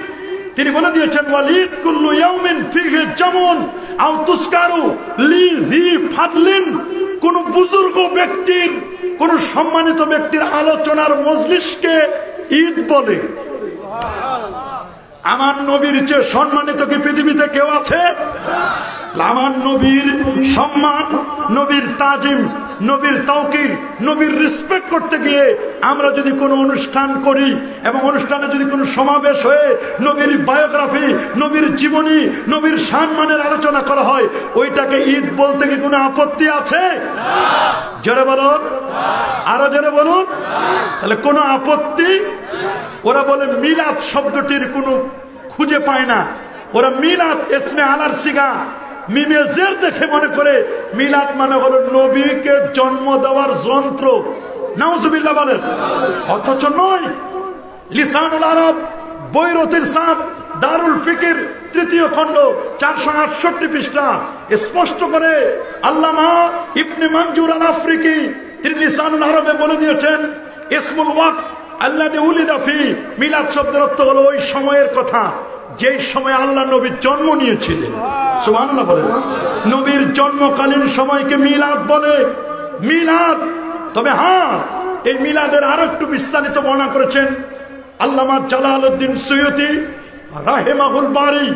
তিনি বলে দিয়েছেন ওয়ালিদ কুল্লু ইয়াউমিন ফিহি জামুন আও তুসকারু লিযি ফাদলিন। কোন বুজুর্গ ব্যক্তির, কোন সম্মানিত ব্যক্তির আলোচনার মজলিসকে ঈদ বলে। আমার নবীর চেয়ে সম্মানিত কি পৃথিবীতে কেউ আছে? আমার নবীর সম্মান, নবীর তাজিম, নবীর তাওকির, নবীর রেসপেক্ট করতে গিয়ে আমরা যদি কোনো অনুষ্ঠান করি এবং অনুষ্ঠানে যদি কোনো সমাবেশ হয়ে নবীর বায়োগ্রাফি, নবীর জীবনী, নবীর সম্মানের আলোচনা করা হয়, ওইটাকে ঈদ বলতে কি কোনো আপত্তি আছে? জোরে বলুন, আরো জোরে বলুন। তাহলে কোনো আপত্তি ওরা বলে মিলাদ শব্দটির কোনো খুঁজে পায় না। ওরা মিলাদ ইসমে আলার সিগা মিমে জের দেখে মনে করে মিলাদ মানে হলো নবীকে জন্ম দেওয়ার যন্ত্র। নাউজুবিল্লাহ বলেন। অথচ নয়। লিসানুল আরব বৈরতির সাপ দারুল ফিকির 3য় খণ্ড 468 পৃষ্ঠা স্পষ্ট করে আল্লামা ইবনে মঞ্জুর আল আফ্রিকি তিনি লিসানুল আরবে বলে দিয়েছেন, ইসমুল ওয়াক্ত আল্লাযী উলিদা ফি, মিলাদ শব্দের অর্থ হলো ওই সময়ের কথা যেই সময় আল্লাহ নবীর জন্ম নিয়েছিলেন। সুবহানাল্লাহ বলেন। নবীর জন্মকালীন সময়কে মিলাদ বলে। মিলাদ। তবে হ্যাঁ, এই মিলাদের আরো একটু বিস্তারিত বর্ণনা করেছেন আল্লামা জালালউদ্দিন সুয়ুতি রাহিমাহুল বারি,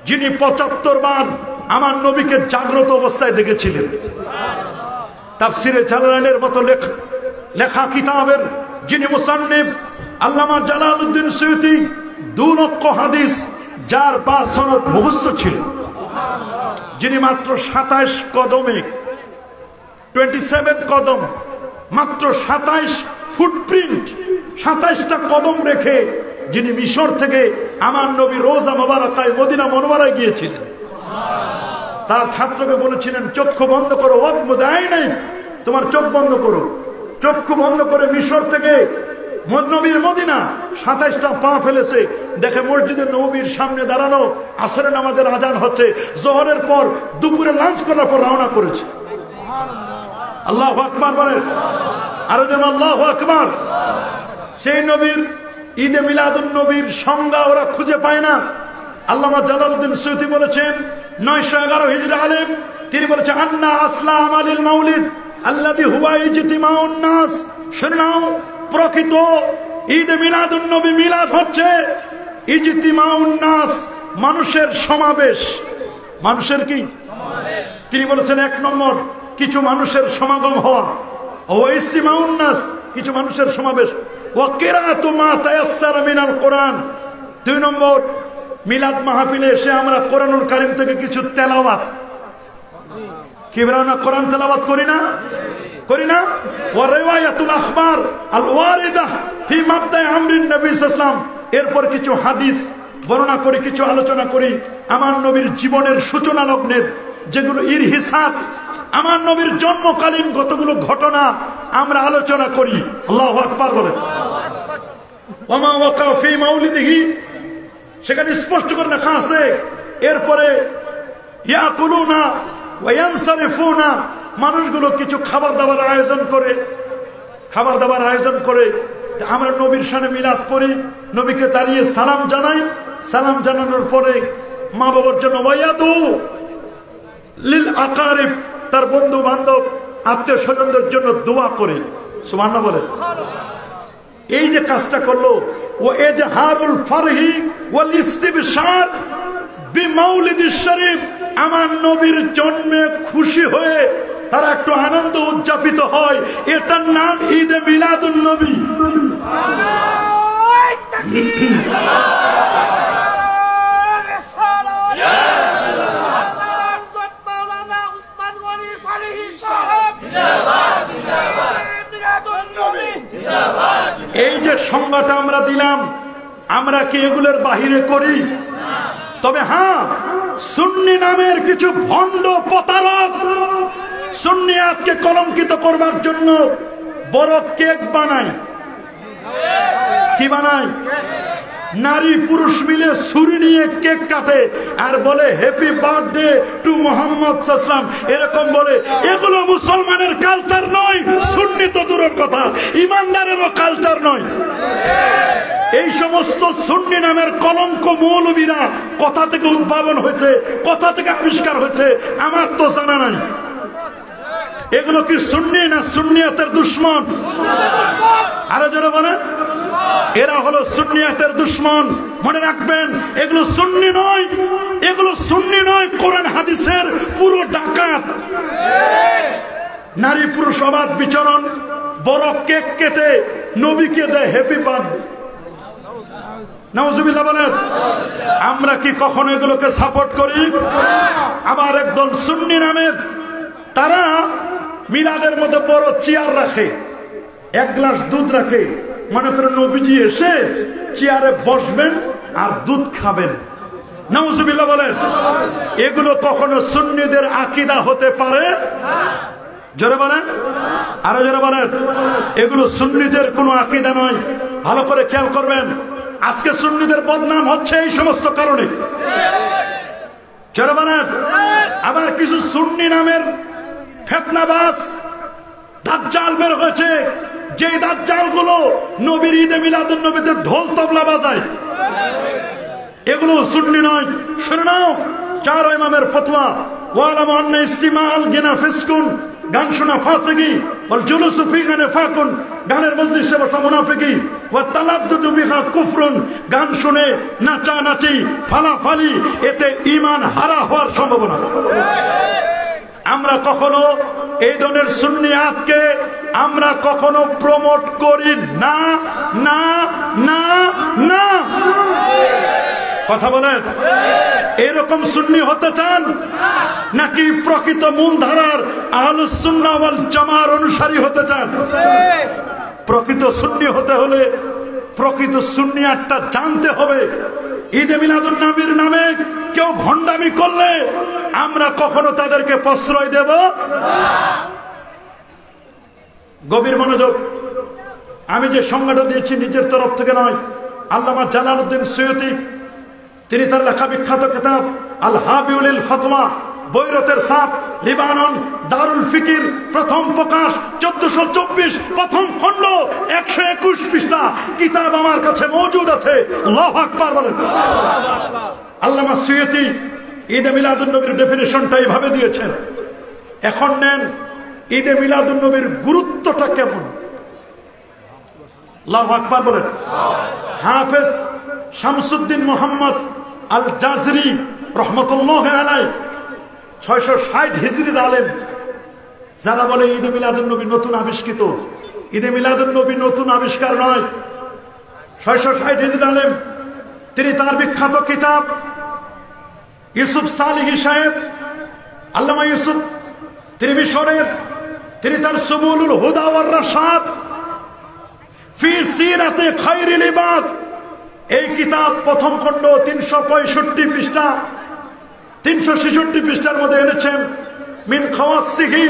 যিনি 75 বার আমার নবীকে জাগ্রত অবস্থায় দেখেছিলেন। তাফসিরে জালালাইনের মতো লেখা কিতাবের যিনি মুসান্নিফ আল্লামা জালালউদ্দিন সুয়ুতি 2 লক্ষ হাদিস যার 5 সনদ মুখস্থ ছিল, যিনি মাত্র 27 কদমে 27 কদম মাত্র 27 ফুটপ্রিন্ট 27টা কদম রেখে যিনি মিশর থেকে আমার নবী রোজা মুবারাকায় মদিনা মুনওয়ারায় গিয়েছিলেন, তার ছাত্রকে বলেছিলেন চক্ষু বন্ধ করো, ওয়াকমুদাই নাই, তোমার চোখ বন্ধ করো। চক্ষু বন্ধ করে মিশর থেকে নবীর মদিনা 27টা পা ফেলেছে, দেখে মসজিদে নবীর সামনে দাঁড়ানো, আসরের নামাজের আজান হচ্ছে, জোহরের পর দুপুরে লাঞ্চ করার পর রওনা করেছে। আল্লাহু আকবার বলেন। আর যেন আল্লাহু আকবার। সেই নবীর ঈদে মিলাদুন নবীর সংজ্ঞা ওরা খুঁজে পায় না। আল্লামা জালালউদ্দিন সুয়ুতি বলেছেন 911 হিজরি আলেম, তিনি বলেছেন আন্না আসলাম আলিল মাউলিদ আল্লাযী হুয়া ইজতিমাউন নাস। শুনে নাও, প্রকৃত ঈদে মিলাদুন নবী মিলাদ হচ্ছে ইজতিমাউন নাস, মানুষের সমাবেশ। মানুষের কি সমাবেশ? তিনি বলেছেন 1 নম্বর কিছু মানুষের সমাগম হওয়া, ও ইজতিমাউন নাস কিছু মানুষের সমাবেশ, ওয়া কিরাআতু মা তায়াসসারা মিনাল কোরআন। 2 নম্বর মিলাদ মাহফিলে এসে আমরা কোরআনুল কারীম থেকে কিছু তেলাওয়াত কি আমরা কোরআন তেলাওয়াত করি না? করি না? ওয়া রিওয়ায়াতুল আখবার আল ওয়ারিদা ফি মাবদা'i আমরিন নবী সাল্লাল্লাহু আলাইহি ওয়াসাল্লাম, এরপর কিছু হাদিস বর্ণনা করি, কিছু আলোচনা করি আমার নবীর জীবনের সূচনা লগ্নের যেগুলো ইরহিসাত, আমার নবীর জন্মকালীন কতগুলো ঘটনা আমরা আলোচনা করি। আল্লাহু আকবার বলেন। ওয়া মা ওয়াকা ফি মাউলিদিহি, সেখানে স্পষ্ট করে লেখা আছে। এরপরে ইয়াকুলুনা ওয়া ইয়ানসারিফুনা, মানুষগুলো কিছু খাবার দাবার আয়োজন করে আমরা নবীর শানে মিলাদ পড়ি, নবীকে দাঁড়িয়ে সালাম জানাই, সালাম জানানোর পরে মা বাবার জন্য ওয়ায়াদু লিল আকারিব, তার বন্ধু বান্ধব আত্মীয় স্বজনদের জন্য দোয়া করে। সুবহানাল্লাহ বলেন। এই যে কাজটা করলো, ও ইজহারুল ফারহি ওয়াল ইস্তিবশার বিমাউলিদিশ শরীফ, আমার নবীর জন্মে খুশি হয়ে তারা একটু আনন্দ উদযাপিত হয়, এটার নাম ঈদে মিলাদুন নবী। এই যে সংজ্ঞাটা আমরা দিলাম, আমরা কি এগুলোর বাহিরে করি? তবে হ্যাঁ, সুন্নি নামের কিছু ভণ্ড প্রতারক সুন্নিয়াতকে কলঙ্কিত করবার জন্য বড় কেক বানায়। কি বানায়? নারী পুরুষ মিলে ছুরি নিয়ে কেক কাটে আর বলে হ্যাপি বার্থডে টু মুহাম্মদ সাল্লাল্লাহু আলাইহি ওয়াসাল্লাম, এরকম বলে। এগুলো মুসলমানের কালচার নয়, সুন্নি তো দূরের কথা, ইমানদারেরও কালচার নয়। এই সমস্ত সুন্নি নামের কলঙ্ক মৌলবীরা কোথা থেকে উদ্ভাবন হয়েছে, কোথা থেকে আবিষ্কার হয়েছে আমার তো জানা নাই। এগুলো কি সুন্নি না সুন্নিয়াতের দুশ্মন? আরো যারা বলে এরা হলো সুন্নিয়াতের দুশ্মন। মনে রাখবেন, এগুলো সুন্নি নয়, এগুলো সুন্নি নয়, কোরআন হাদিসের পুরো ডাকাত। নারী পুরুষ অবাধ বিচরণ, বড় কেক কেটে নবীকে দেয় হ্যাপি বার্থডে। নাউজুবিল্লাহ বলেন। আমরা কি কখনো এগুলোকে সাপোর্ট করি? আবার একদল সুন্নি নামের, তারা মিলাদের মধ্যে বড় চেয়ার রাখে, 1 গ্লাস দুধ রাখে, মনে করেন নবীজি এসে চেয়ারে বসবেন আর দুধ খাবেন, নাউজুবিল্লাহ বলেন। এগুলো কখনো সুন্নিদের আকীদা হতে পারে? জোরে বলেন, আরো জোরে বলেন। এগুলো সুন্নিদের কোনো আকীদা নয়। ভালো করে খেয়াল করবেন, আজকে সুন্নিদের বদনাম হচ্ছে এই সমস্ত কারণে। জোরে বলেন। আবার কিছু সুন্নি নামের ফিতনাবাজ দাজ্জাল বের হয়েছে, যে দাজ্জাল গুলো নবীর ঈদে মিলাদুন নবীতে ঢোল তবলা বাজায়, এগুলো সুন্নি নয়। শুনে নাও, চার ইমামের ফতোয়া, ওয়ালামু আন্না ইস্তিমাআল গিনা ফিসকুন, গান শোনা ফাসিকি, ওয়াল জুলুসু ফিহা নিফাকুন, গানের মজলিসে বসা মুনাফিকি, ওয়া তালাদ্দুদু বিহা কুফরুন, গান শুনে নাচানাচি ফালাফালি, এতে ঈমান হারা হওয়ার সম্ভাবনা। আমরা কখনো এই ধরনের সুন্নিয়াতকে আমরা কখনো প্রমোট করি না, না, না, না। কথা বলেন, এরকম সুন্নি হতে চান নাকি প্রকৃত মূলধারার আহলুস সুন্নাহ ওয়াল জামার অনুসারী হতে চান? প্রকৃত সুন্নি হতে হলে প্রকৃত সুন্নিয়াতটা জানতে হবে। ঈদে মিলাদুন নবীর নামে কেউ ভণ্ডামি করলে আমরা কখনো তাদেরকে প্রশ্রয় দেব না। গভীর মনোযোগ। আমি যে সংজ্ঞাটা দিয়েছি নিজের তরফ থেকে নয়, আল্লামা জালালউদ্দিন সুয়ুতী তিনি তার লেখা বিখ্যাত কিতাব আল হাবিউল ফাতওয়া, বৈরতের সাপ, লিবানন, দারুল ফিকির, প্রথম প্রকাশ 1424, প্রথম খণ্ড, 121 পৃষ্ঠা কিতাব আমার কাছে মজুদ আছে। আল্লাহু আকবার বলেন। আল্লামা সুয়ুতী ঈদে মিলাদুন নবীর ডেফিনিশনটা এইভাবে দিয়েছেন। এখন নেন ঈদে মিলাদুন নবীর গুরুত্বটা কেমন। আল্লাহু আকবার বলেন। হাফেজ শামসুদ্দিন মোহাম্মদ আল জাজরি রহমতুল্লাহ আলাইহি 660 হিজরির আলেম। যারা বলে ঈদে মিলাদুন নবী নতুন আবিষ্কৃত, ঈদে মিলাদুন নবী নতুন আবিষ্কার নয়। 660 হিজরির আলেম তিনি তার বিখ্যাত কিতাব ইউসুফ সালিহি সাহেব, আল্লামা ইউসুফ, তিনি মিশরের, তিনি তার সুবুলুল হুদা ওয়ার রাশাদ ফি সিরাতে খায়রিল ইবাদ, এই কিতাব প্রথম খণ্ড 365 পৃষ্ঠা, 366 পৃষ্ঠার মধ্যে এনেছেন মিন খাওয়াসিহি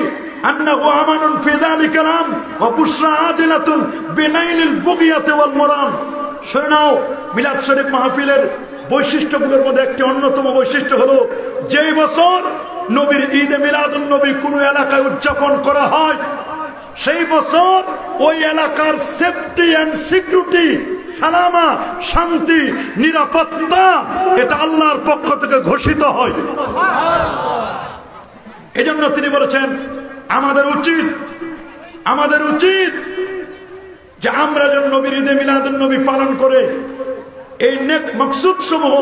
আন্নাহু আমানুন ফি যালিকাল আম ওয়া বুশরা আজিলাতুন বিনাইলিল বুগিয়াতি ওয়াল মুরাম। শুনে নাও, মিলাদ শরীফ মাহফিলের বৈশিষ্ট্যগুলোর মধ্যে একটি অন্যতম বৈশিষ্ট্য হলো, যেই বছর নবীর ঈদে মিলাদুন নবী কোনো এলাকায় উদযাপন করা হয়, সেই বছর ওই এলাকার সেফটি এন্ড সিকিউরিটি, সালামা, শান্তি, নিরাপত্তা, এটা আল্লাহর পক্ষ থেকে ঘোষিত হয়। এজন্য তিনি বলেছেন আমাদের উচিত যে আমরা যেন নবীর ঈদে মিলাদুন নবী পালন করে এই নেক মাকসুদ সমূহ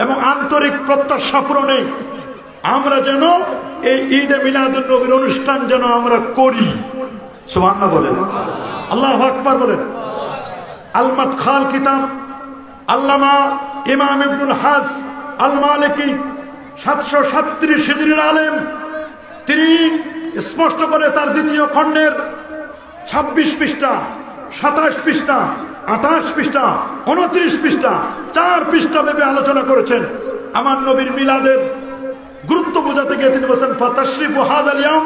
এবং আন্তরিক প্রত্যাশা পূরণে আমরা যেন এই ঈদে মিলাদুন নবীর অনুষ্ঠান যেন আমরা করি। সুবহানাল্লাহ বলেন, আল্লাহু আকবার বলেন। আল মাদখাল কিতাব, আল্লামা ইমাম ইবনুল হাজ আল মালিকি 737 হিজরির আলেম, তিনি স্পষ্ট করে তার দ্বিতীয় খণ্ডের 26 পৃষ্ঠা, 27 পৃষ্ঠা, 28 পৃষ্ঠা, 29 পৃষ্ঠা, 4 পৃষ্ঠা ভেবে আলোচনা করেছেন আমার নবীর মিলাদের গুরুত্ব বোঝাতে গিয়ে তিনি বলেছেন ফাতাশরিফু হাযাল ইয়াউম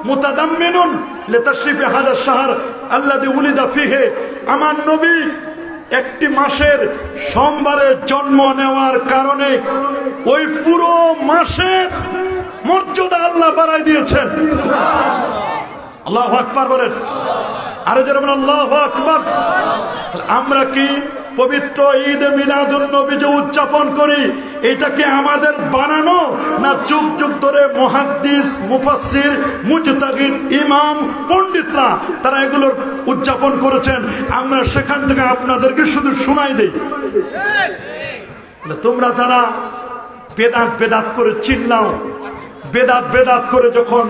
মুতাদাম্মিনুন লিতাশরিফি হাযাল শাহর আল্লাযী উলিদা ফীহি। আমার নবী একটি মাসের সোমবারে জন্ম নেওয়ার কারণে ওই পুরো মাসের মর্যাদা আল্লাহ বাড়াই দিয়েছেন। আল্লাহু আকবার বলেন, আরো জোরে বলেন আল্লাহু আকবার। আমরা কি পবিত্র ঈদে মিলাদুন নবী যে উদযাপন করি, এটা কি আমাদের বানানো, না যুগ যুগ ধরে মুহাদ্দিস, মুফাসসির, মুজতাহিদ, ইমাম, পণ্ডিতরা তারা এগুলোর উদযাপন করেছেন, আমরা সেখান থেকে আপনাদেরকে শুধু শোনাই দেই। তোমরা যারা বেদাত করে চিল্লাও, বেদাত করে যখন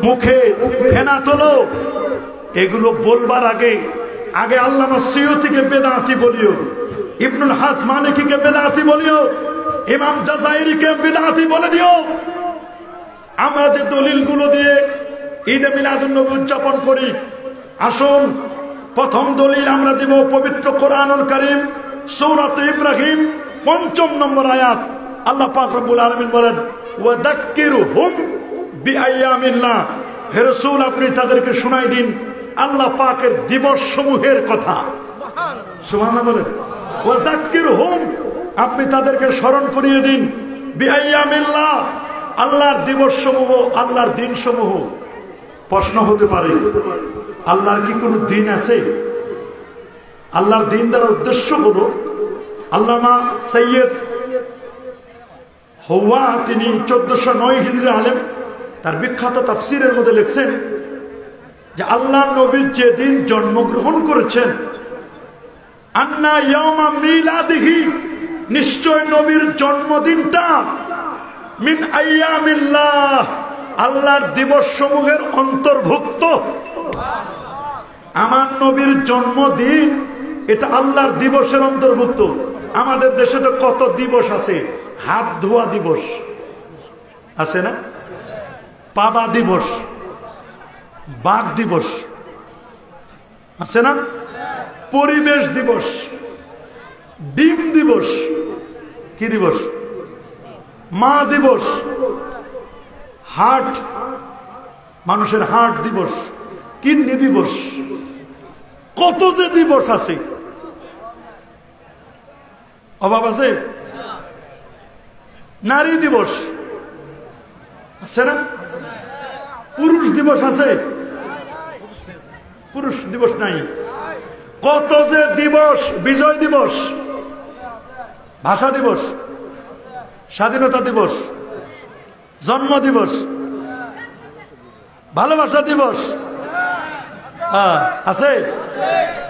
মুখে ফেনা তোলো, এগুলো বলবার আগে আল্লামা সুয়ুতীকে বেদাতি বলিও, ইবনুল হাজ মালিকিকে বেদাতি বলিও, ইমাম জাযাইরিকে বেদাতি বলে দিও। আমরা যে দলিলগুলো দিয়ে ঈদে মিলাদুন নবী উদযাপন করি, আসুন প্রথম দলিল আমরা দিব পবিত্র কোরআনুল কারীম সূরা ইব্রাহিম ৫ নম্বর আয়াত। আল্লাহ পাক রব্বুল আলামিন বলেন, ওয়াদাক্কিরহুম বিআইয়ামিল্লাহ, হে রাসূল আপনি তাদেরকে শোনাই দিন আল্লাহ পাকের দিবস সমূহের কথা। সুবহানাল্লাহ বলেন। ওয়াদাক্কিরহুম, আপনি তাদেরকে স্মরণ করিয়ে দিন বিআইয়ামিল্লাহ, আল্লাহর দিবস সমূহ, আল্লাহর দিন সমূহ। প্রশ্ন হতে পারে, আল্লাহর কি কোনো দিন আছে? আল্লাহর দিন দ্বারা উদ্দেশ্য হলো, আল্লামা সৈয়দ হওয়া তিনি 1409 হিজরি আলেম, তার বিখ্যাত তাফসীরের মধ্যে লিখছেন যে আল্লাহ নবী যেদিন জন্মগ্রহণ করেছেন, আন্না ইয়াউমা মিলাদিহি, নিশ্চয় নবীর জন্মদিনটা মিন আইয়ামিল্লাহ, আল্লাহর দিবস সমূহের অন্তর্ভুক্ত। আমার নবীর জন্মদিন এটা আল্লাহর দিবসের অন্তর্ভুক্ত। আমাদের দেশে তো কত দিবস আছে, হাত ধোয়া দিবস আছে না, পাবা দিবস, বাঘ দিবস আছে না, পরিবেশ দিবস, ডিম দিবস, কি দিবস, মা দিবস, হার্ট, মানুষের হার্ট দিবস, কিডনি দিবস, কত যে দিবস আছে, অভাব আছে? নারী দিবস আছে না, পুরুষ দিবস আছে, পুরুষ দিবস নাই, কত যে দিবস, বিজয় দিবস, ভাষা দিবস, স্বাধীনতা দিবস, জন্ম দিবস, ভালোবাসা দিবস আছে,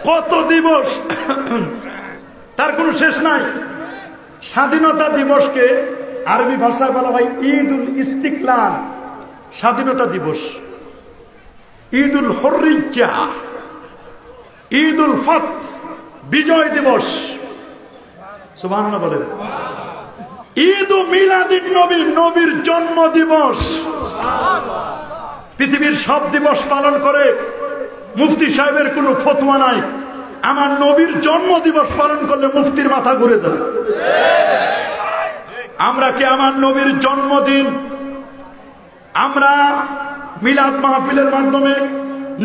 কত দিবস, তার কোনো শেষ নাই। স্বাধীনতা দিবসকে আরবি ভাষায় বলা হয় ঈদুল ইস্তিকলাল, স্বাধীনতা দিবস, ঈদুল হুররিয়া, ঈদুল ফাত, বিজয় দিবস। সুবহানাল্লাহ বলেন। ঈদ মিলাদিন নবী, নবীর জন্ম দিবস। পৃথিবীর সব দিবস পালন করে, মুফতি সাহেবের কোনো ফতোয়া নাই। আমার নবীর জন্ম দিবস পালন করলে মুফতির মাথা ঘুরে যায়। আমরা কি আমার নবীর জন্মদিন আমরা মিলাদ মাহফিলের মাধ্যমে,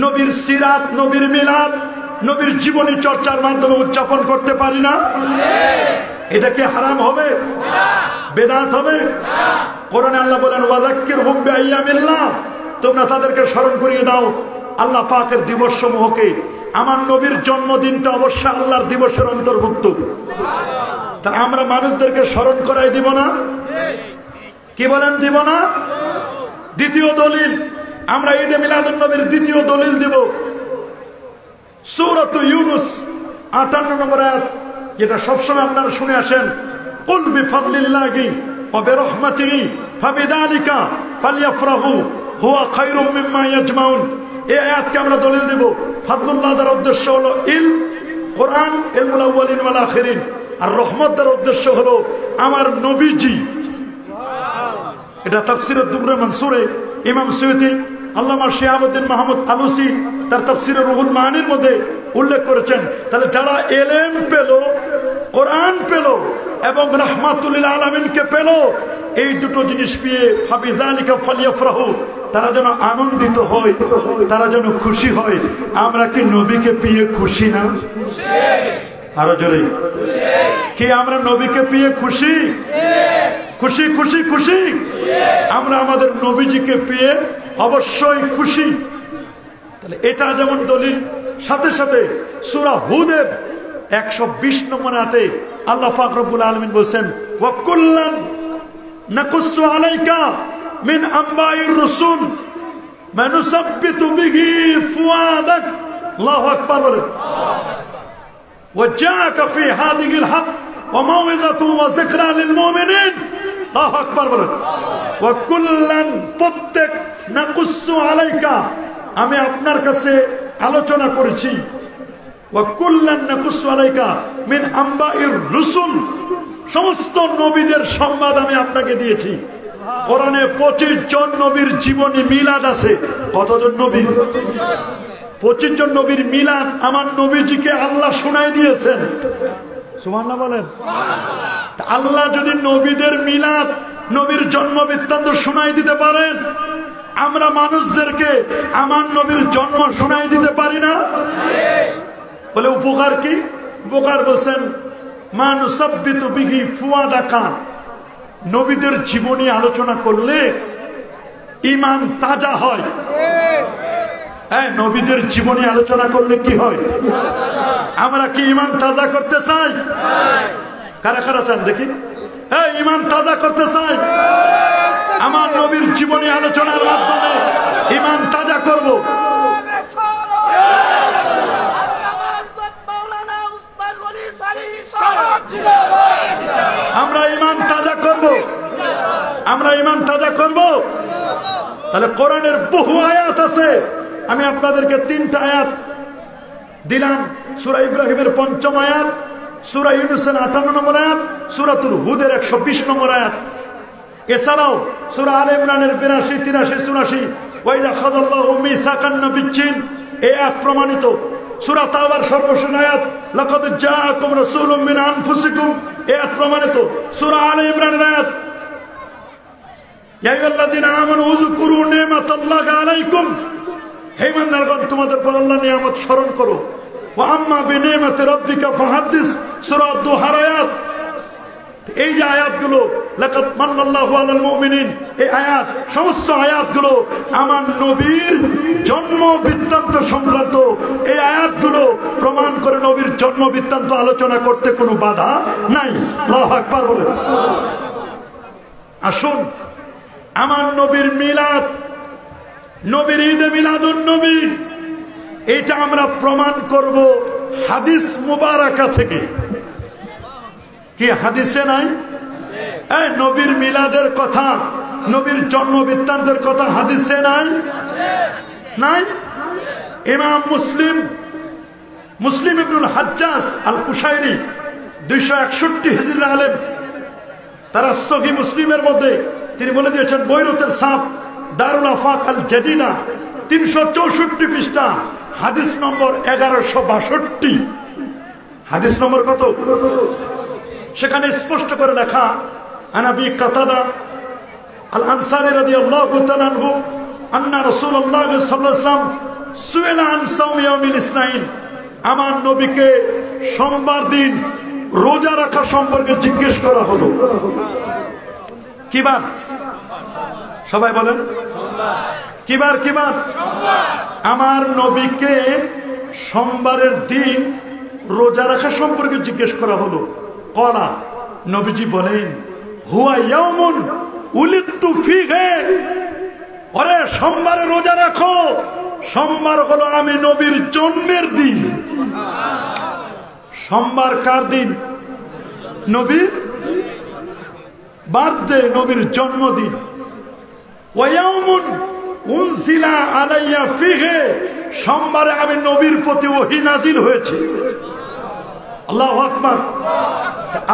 নবীর সিরাত, নবীর মিলাদ, নবীর জীবনী চর্চার মাধ্যমে উদযাপন করতে পারি না? এটা কি হারাম হবে? বেদাত হবে? কোরআনে আল্লাহ বলেন, ওয়াযাক্কিরহুম বিআইয়ামিল্লাহ, তোমরা তাদেরকে স্মরণ করিয়ে দাও আল্লাহ পাকের দিবস সমূহকে। আমার নবীর জন্মদিনটা অবশ্যই আল্লাহর দিবসের অন্তর্ভুক্ত। তা আমরা মানুষদেরকে স্মরণ করাই দিব না? কি বলেন, দিব না? দ্বিতীয় দলিল, আমরা ঈদে মিলাদুন নবীর দ্বিতীয় দলিল দিব সূরা ইউনূস ৫৮ নম্বর আয়াত, যেটা সবসময় আপনারা শুনে আসেন, কুল বিফাদলিল্লাহি ওয়া বিরহমাতিহি ফাবিযালিকা ফালইফরাহু হুয়া খায়রুম মিম্মা ইয়াজমাউন। এই আয়াতকে আমরা দলিল দেব। ফাদলুল্লাহ দ্বারা উদ্দেশ্য হলো ইলম, কোরআন, ইলমুল আউয়ালিন ওয়াল আখিরিন। আর রহমত দ্বারা উদ্দেশ্য হলো আমার নবীজি। এটা তাফসীরে দুররে মনসুরে ইমাম সুয়ুতি, আল্লামা শিহাবুদ্দিন মাহমুদ আলুসি তার তাফসীরে রুহুল মানির মধ্যে উল্লেখ করেছেন। তাহলে যারা ইলম পেল, কোরআন পেল এবং রাহমাতুল লিল আলামিনকে পেল, এই দুটো জিনিস পেয়ে ফাবিযালিকা ফালইফরাহু, তারা যেন আনন্দিত হয়, তারা যেন খুশি হয়। আমরা কি নবীকে পেয়ে খুশি না? আরো জোরে, কি আমরা নবীকে পেয়ে খুশি? খুশি খুশি খুশি। আমরা আমাদের নবীজিকে পেয়ে অবশ্যই খুশি। তাহলে এটা যেমন দলিল, সাথে সাথে সূরা হুদের ১২০ নম্বর আয়াতে আল্লাহ পাক রব্বুল আলামিন বলেন, ওয়া কুল্লান নাকুসু আলাইকা মিন আম্বাইর রাসূল মা নুসাব্বিতু বিহি ফুয়াদাক। আল্লাহু আকবার বলেন। ওয়া জাআকা ফি হাদিহিল হক ওয়া মাউইযাতু ওয়া যিকরা লিল মুমিনিন। আল্লাহু আকবার বলেন। ওয়া কুল্লান, প্রত্যেক, নাকুসু আলাইকা, আমি আপনার কাছে আলোচনা করেছি, ওয়া কুল্লান নাকুসু আলাইকা মিন আম্বাইর রাসূল, সমস্ত নবীদের সংবাদ আমি আপনাকে দিয়েছি। কোরআনে 25 জন নবীর জীবনী মিলাদ আছে। কতজন নবী? 25 জন নবীর মিলাদ আমার নবীজিকে আল্লাহ শোনাই দিয়েছেন। সুবহানাল্লাহ বলেন। আল্লাহ যদি নবীদের মিলাদ, নবীর জন্ম বৃত্তান্ত শোনাই দিতে পারেন, আমরা মানুষদেরকে আমার নবীর জন্ম শোনাই দিতে পারি না? বলে উপকার কি? উপকার বলছেন মা নুসাব্বিতু বিহি ফুয়াদাকা, নবীদের জীবনী আলোচনা করলে ঈমান তাজা হয়। হ্যাঁ, নবীদের জীবনী আলোচনা করলে কি হয়? আমরা কি ঈমান তাজা করতে চাই? কারা কারা চান দেখি? হ্যাঁ, ঈমান তাজা করতে চাই। আমার নবীর জীবনী আলোচনার মাধ্যমে ঈমান তাজা করব। আমরা ঈমান তাজা করব, আমরা ঈমান তাজা করব। তাহলে কোরআনের বহু আয়াত আছে, আমি আপনাদেরকে 3টা আয়াত দিলাম। সূরা ইব্রাহিমের 5ম আয়াত, সূরা ইউনূসের 58 নম্বর আয়াত, সূরাতুল হুদের 120 নম্বর আয়াত। এছাড়াও সূরা আলে ইমরানের 82, 83, 84 ওয়াইযা খাযাল্লাহু মিসাকান নাবিয়্যিন, এই আয়াত প্রমাণিত। সূরা তাওবার সর্বশেষ আয়াত লাকাদ জাআকুম রাসূলুম মিন আনফুসিকুম, এই আয়াত প্রমাণিত। সূরা আলে ইমরানের আয়াত ইয়া আইয়ুহাল্লাযীনা আমানু উযকুরু নি'মাতাল্লাহি আলাইকুম, হে ইমানদারগণ তোমাদের উপর আল্লাহর নিয়ামত স্মরণ করো। ওয়া আম্মা বিনি'মাতি রাব্বিকা ফাহাদ্দিস, সূরা দুহার আয়াত। এই যে আয়াতগুলো লাকাদ মান্নাল্লাহু আলাল মুমিনিন, এই আয়াত, সমস্ত আয়াতগুলো আমার নবীর জন্ম বৃত্তান্ত সংক্রান্ত। এই আয়াতগুলো প্রমাণ করে নবীর জন্ম বৃত্তান্ত আলোচনা করতে কোনো বাধা নাই। আল্লাহু আকবার বলেন। আসুন আমার নবীর মিলাদ, নবীর ঈদে মিলাদুন নবী, এটা আমরা প্রমাণ করব হাদিস মুবারাকা থেকে। কি হাদিসে নাই? এই নবীর মিলাদের কথা, নবীর জন্ম বৃত্তান্তের কথা হাদিসে নাই? নাই? ইমাম মুসলিম ইবনুল হাজ্জাজ আল কুশাইরি 261 হিজরি আলেম, তারা সহিহ মুসলিমের মধ্যে তিনি বলে দিয়েছেন, বৈরুতের ছাপ দারুল আফাক আল জাদিদা 364 পৃষ্ঠা, হাদিস নম্বর 1162। হাদিস নম্বর কত? সেখানে স্পষ্ট করে লেখা, আনাবি কাতাদা আল আনসারী রাদিয়াল্লাহু তাআলা আনহু আন্না রাসূলুল্লাহ সাল্লাল্লাহু আলাইহি ওয়াসাল্লাম সুইলা আন সাওম ইয়াউমিল ইসনাইন, আমার নবীকে সোমবার দিন রোজা রাখা সম্পর্কে জিজ্ঞেস করা হলো। কিবার? সবাই বলেন কিবার? কিবার? আমার নবীকে সোমবারের দিন রোজা রাখা সম্পর্কে জিজ্ঞেস করা হলো। কলা, নবীজি বলেন, হুয়া ইয়াউমুন উলিদতু ফীহি, ওরে সোমবারে রোজা রাখো, সোমবার হলো আমি নবীর জন্মের দিন। সোমবার কার দিন? নবীর বার্থডে, নবীর জন্মদিন। ওয়া ইয়াউমুন উনজিলা আলাইয়া ফীহি, সোমবারে আমি নবীর প্রতি ওহী নাজিল হয়েছে। আল্লাহু আকবার।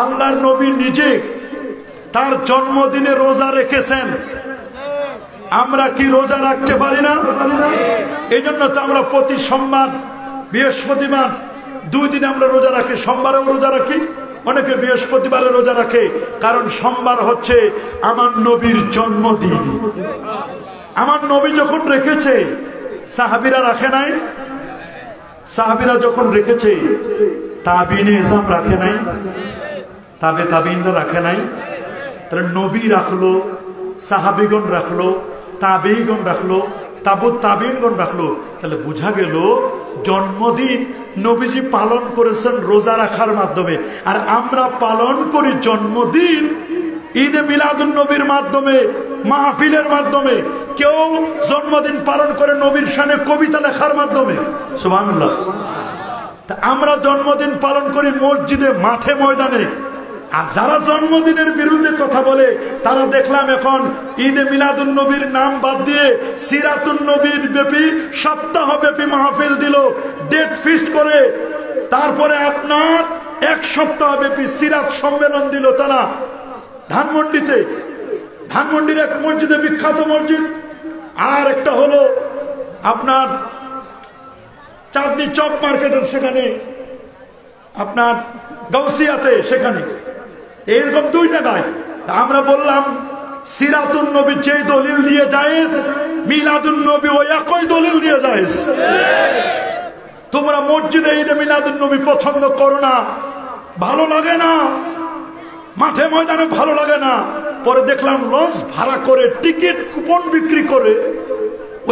আল্লাহর নবী নিজে তার জন্মদিনে রোজা রেখেছেন, আমরা কি রোজা রাখতে পারি না? এই জন্য তো আমরা প্রতি সোমবার, বৃহস্পতিবার 2 দিন আমরা রোজা রাখি। সোমবারেও রোজা রাখি, অনেকে বৃহস্পতিবারে রোজা রাখে, কারণ সোমবার হচ্ছে আমার নবীর জন্মদিন। আমার নবী যখন রেখেছে, সাহাবীরা রাখে নাই? সাহাবীরা যখন রেখেছে, তাবিনে ইসলাম রাখে নাই? তাবিনরা রাখে নাই? তাহলে নবী রাখলো, সাহাবীগণ রাখলো, তাবিগণ রাখলো, তাবিনগণ রাখলো। তাহলে বোঝা গেল জন্মদিন নবীজি পালন করেছেন রোজা রাখার মাধ্যমে, আর আমরা পালন করি জন্মদিন ঈদে মিলাদুন নবীর মাধ্যমে, মাহফিলের মাধ্যমে। কেউ জন্মদিন পালন করে নবীর শানে কবিতা লেখার মাধ্যমে। সুবহানাল্লাহ। আমরা জন্মদিন পালন করি মসজিদে, মাঠে, ময়দানে। আর যারা জন্মদিনের বিরুদ্ধে কথা বলে, তারা দেখলাম এখন ঈদে মিলাদুন নবীর নাম বাদ দিয়ে সিরাতুন নবীর ব্যাপী, সপ্তাহ ব্যাপী মাহফিল দিল, ডেট ফিক্সড করে। তারপরে আপনার 1 সপ্তাহ ব্যাপী সিরাত সম্মেলন দিল তারা ধানমন্ডিতে। ধানমন্ডির এক মসজিদে, বিখ্যাত মসজিদ। আর একটা হলো আপনার চাঁদনি চক মার্কেটের সেখানে, আপনার গাউসিয়াতে সেখানে, এরকম 2 জায়গায়। আমরা বললাম সিরাতুন নবী যে দলিল দিয়ে জায়েজ, মিলাদুন নবী ওই একই দলিল দিয়ে জায়েজ। তোমরা মসজিদে ঈদে মিলাদুন নবী পছন্দ করো না, ভালো লাগে না, মাঠে ময়দানে ভালো লাগে না। পরে দেখলাম লঞ্চ ভাড়া করে টিকিট কুপন বিক্রি করে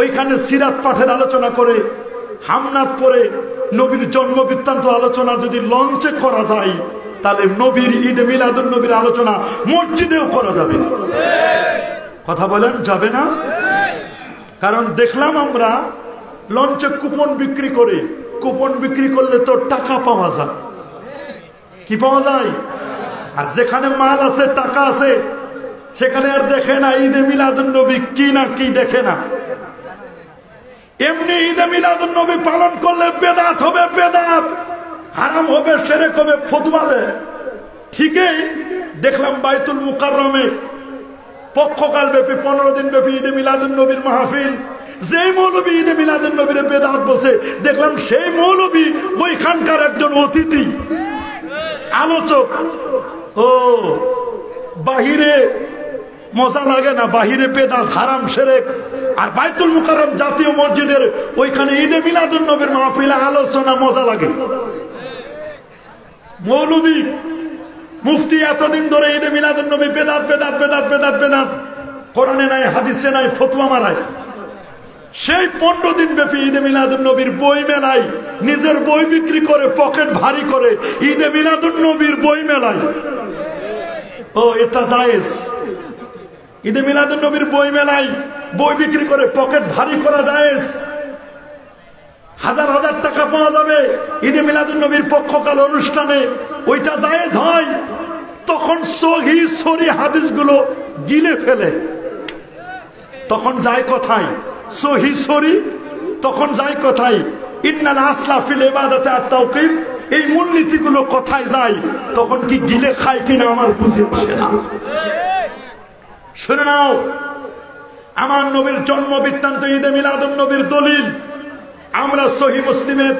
ওইখানে সিরাত পাঠের আলোচনা করে, হামনাত পরে নবীর জন্ম বৃত্তান্ত আলোচনা যদি লঞ্চে করা যায়, তাহলে নবীর ঈদে মিলাদুন নবীর আলোচনা মসজিদেও করা যাবে। কথা বলেন, যাবে না? কারণ দেখলাম আমরা লঞ্চে কুপন বিক্রি করে, কুপন বিক্রি করলে তো টাকা পাওয়া যায়। কি পাওয়া যায়? আর যেখানে মাল আছে, টাকা আছে, সেখানে আর দেখে না ঈদে মিলাদুন নবী কি না কি দেখে না। এমনি ঈদে মিলাদুন নবী পালন করলে বেদাত হবে, বেদাত হারাম হবে, শিরক হবে, ফতোয়া দেয়। ঠিকই দেখলাম বাইতুল মুকাররমে পক্ষকাল ব্যাপী 15 দিন ব্যাপী ঈদে মিলাদুন নবীর মাহফিল। যে মৌলবী ঈদে মিলাদুন নবীর বেদাত বলছে, দেখলাম সেই মৌলবী ওইখানকার একজন অতিথি আলোচক। ও বাহিরে মজা লাগে না, বাহিরে বেদাত হারাম শিরক, আর বাইতুল মুকাররম জাতীয় মসজিদের ওইখানে ঈদে মিলাদুন নবীর মাহফিলে আলোচনা মজা লাগে। মৌলবী মুফতি এতদিন ধরে ঈদে মিলাদুন নবী বেদাত বেদাত বেদাত বেদাত বেদাত, কোরআনে নাই, হাদিসে নাই, ফতোয়া মারায়। সেই 15 দিন ব্যাপী ঈদে মিলাদুন নবীর বই মেলায়, নিজের বই বিক্রি করে পকেট ভারী করে ঈদে মিলাদুন নবীর বই মেলায়। ও এটা জায়েজ? ঈদে মিলাদুন নবীর বই মেলায় বই বিক্রি করে পকেট ভারী করা জায়েজ। হাজার হাজার টাকা পাওয়া যাবে ঈদে মিলাদুন নবীর পক্ষকাল অনুষ্ঠানে, ওইটা জায়েজ হয়। তখন সহি সরি হাদিসগুলো গিলে ফেলে, তখন যায় কোথায়? সহি সরি তখন যায় কোথায়? ইন্নাল আসলা ফিল ইবাদাতি আত-তাওকিফ, এই মূলনীতিগুলো কোথায় যায়? তখন কি গিলে খায় কিনা আমার বুঝে আসে না। শুনে নাও, আমার নবীর জন্ম বৃত্তান্ত ঈদে মিলাদুন নবীর দলিল আমরা সহিহ মুসলিমের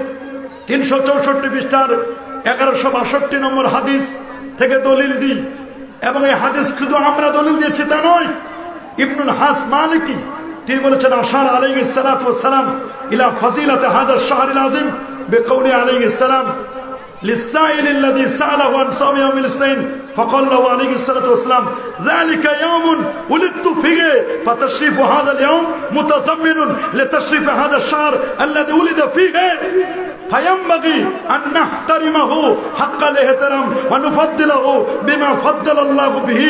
364 পৃষ্ঠার 1162 নম্বর হাদিস থেকে দলিল দিই। এবং এই হাদিস শুধু আমরা দলিল দিয়েছি তা নয়, ইবনুল হাস মালিকি তিনি বলেছেন, আশার আলাইহিস সালাতু ওয়াস সালাম ইলা ফাজিলাতি হাযাল শাহরিল আযীম বিকাউলি আলাইহিস সালাম লিসাইল الذي سأله عن صوم يوم الاثنين فقال له عليه الصلاة والسلام ذلك يوم ولدت فيه فتشريف هذا اليوم متضمن لتشريف هذا الشهر الذي ولد فيه فينبغي أن نحترمه حق الاحترام ونفضله بما فضل الله به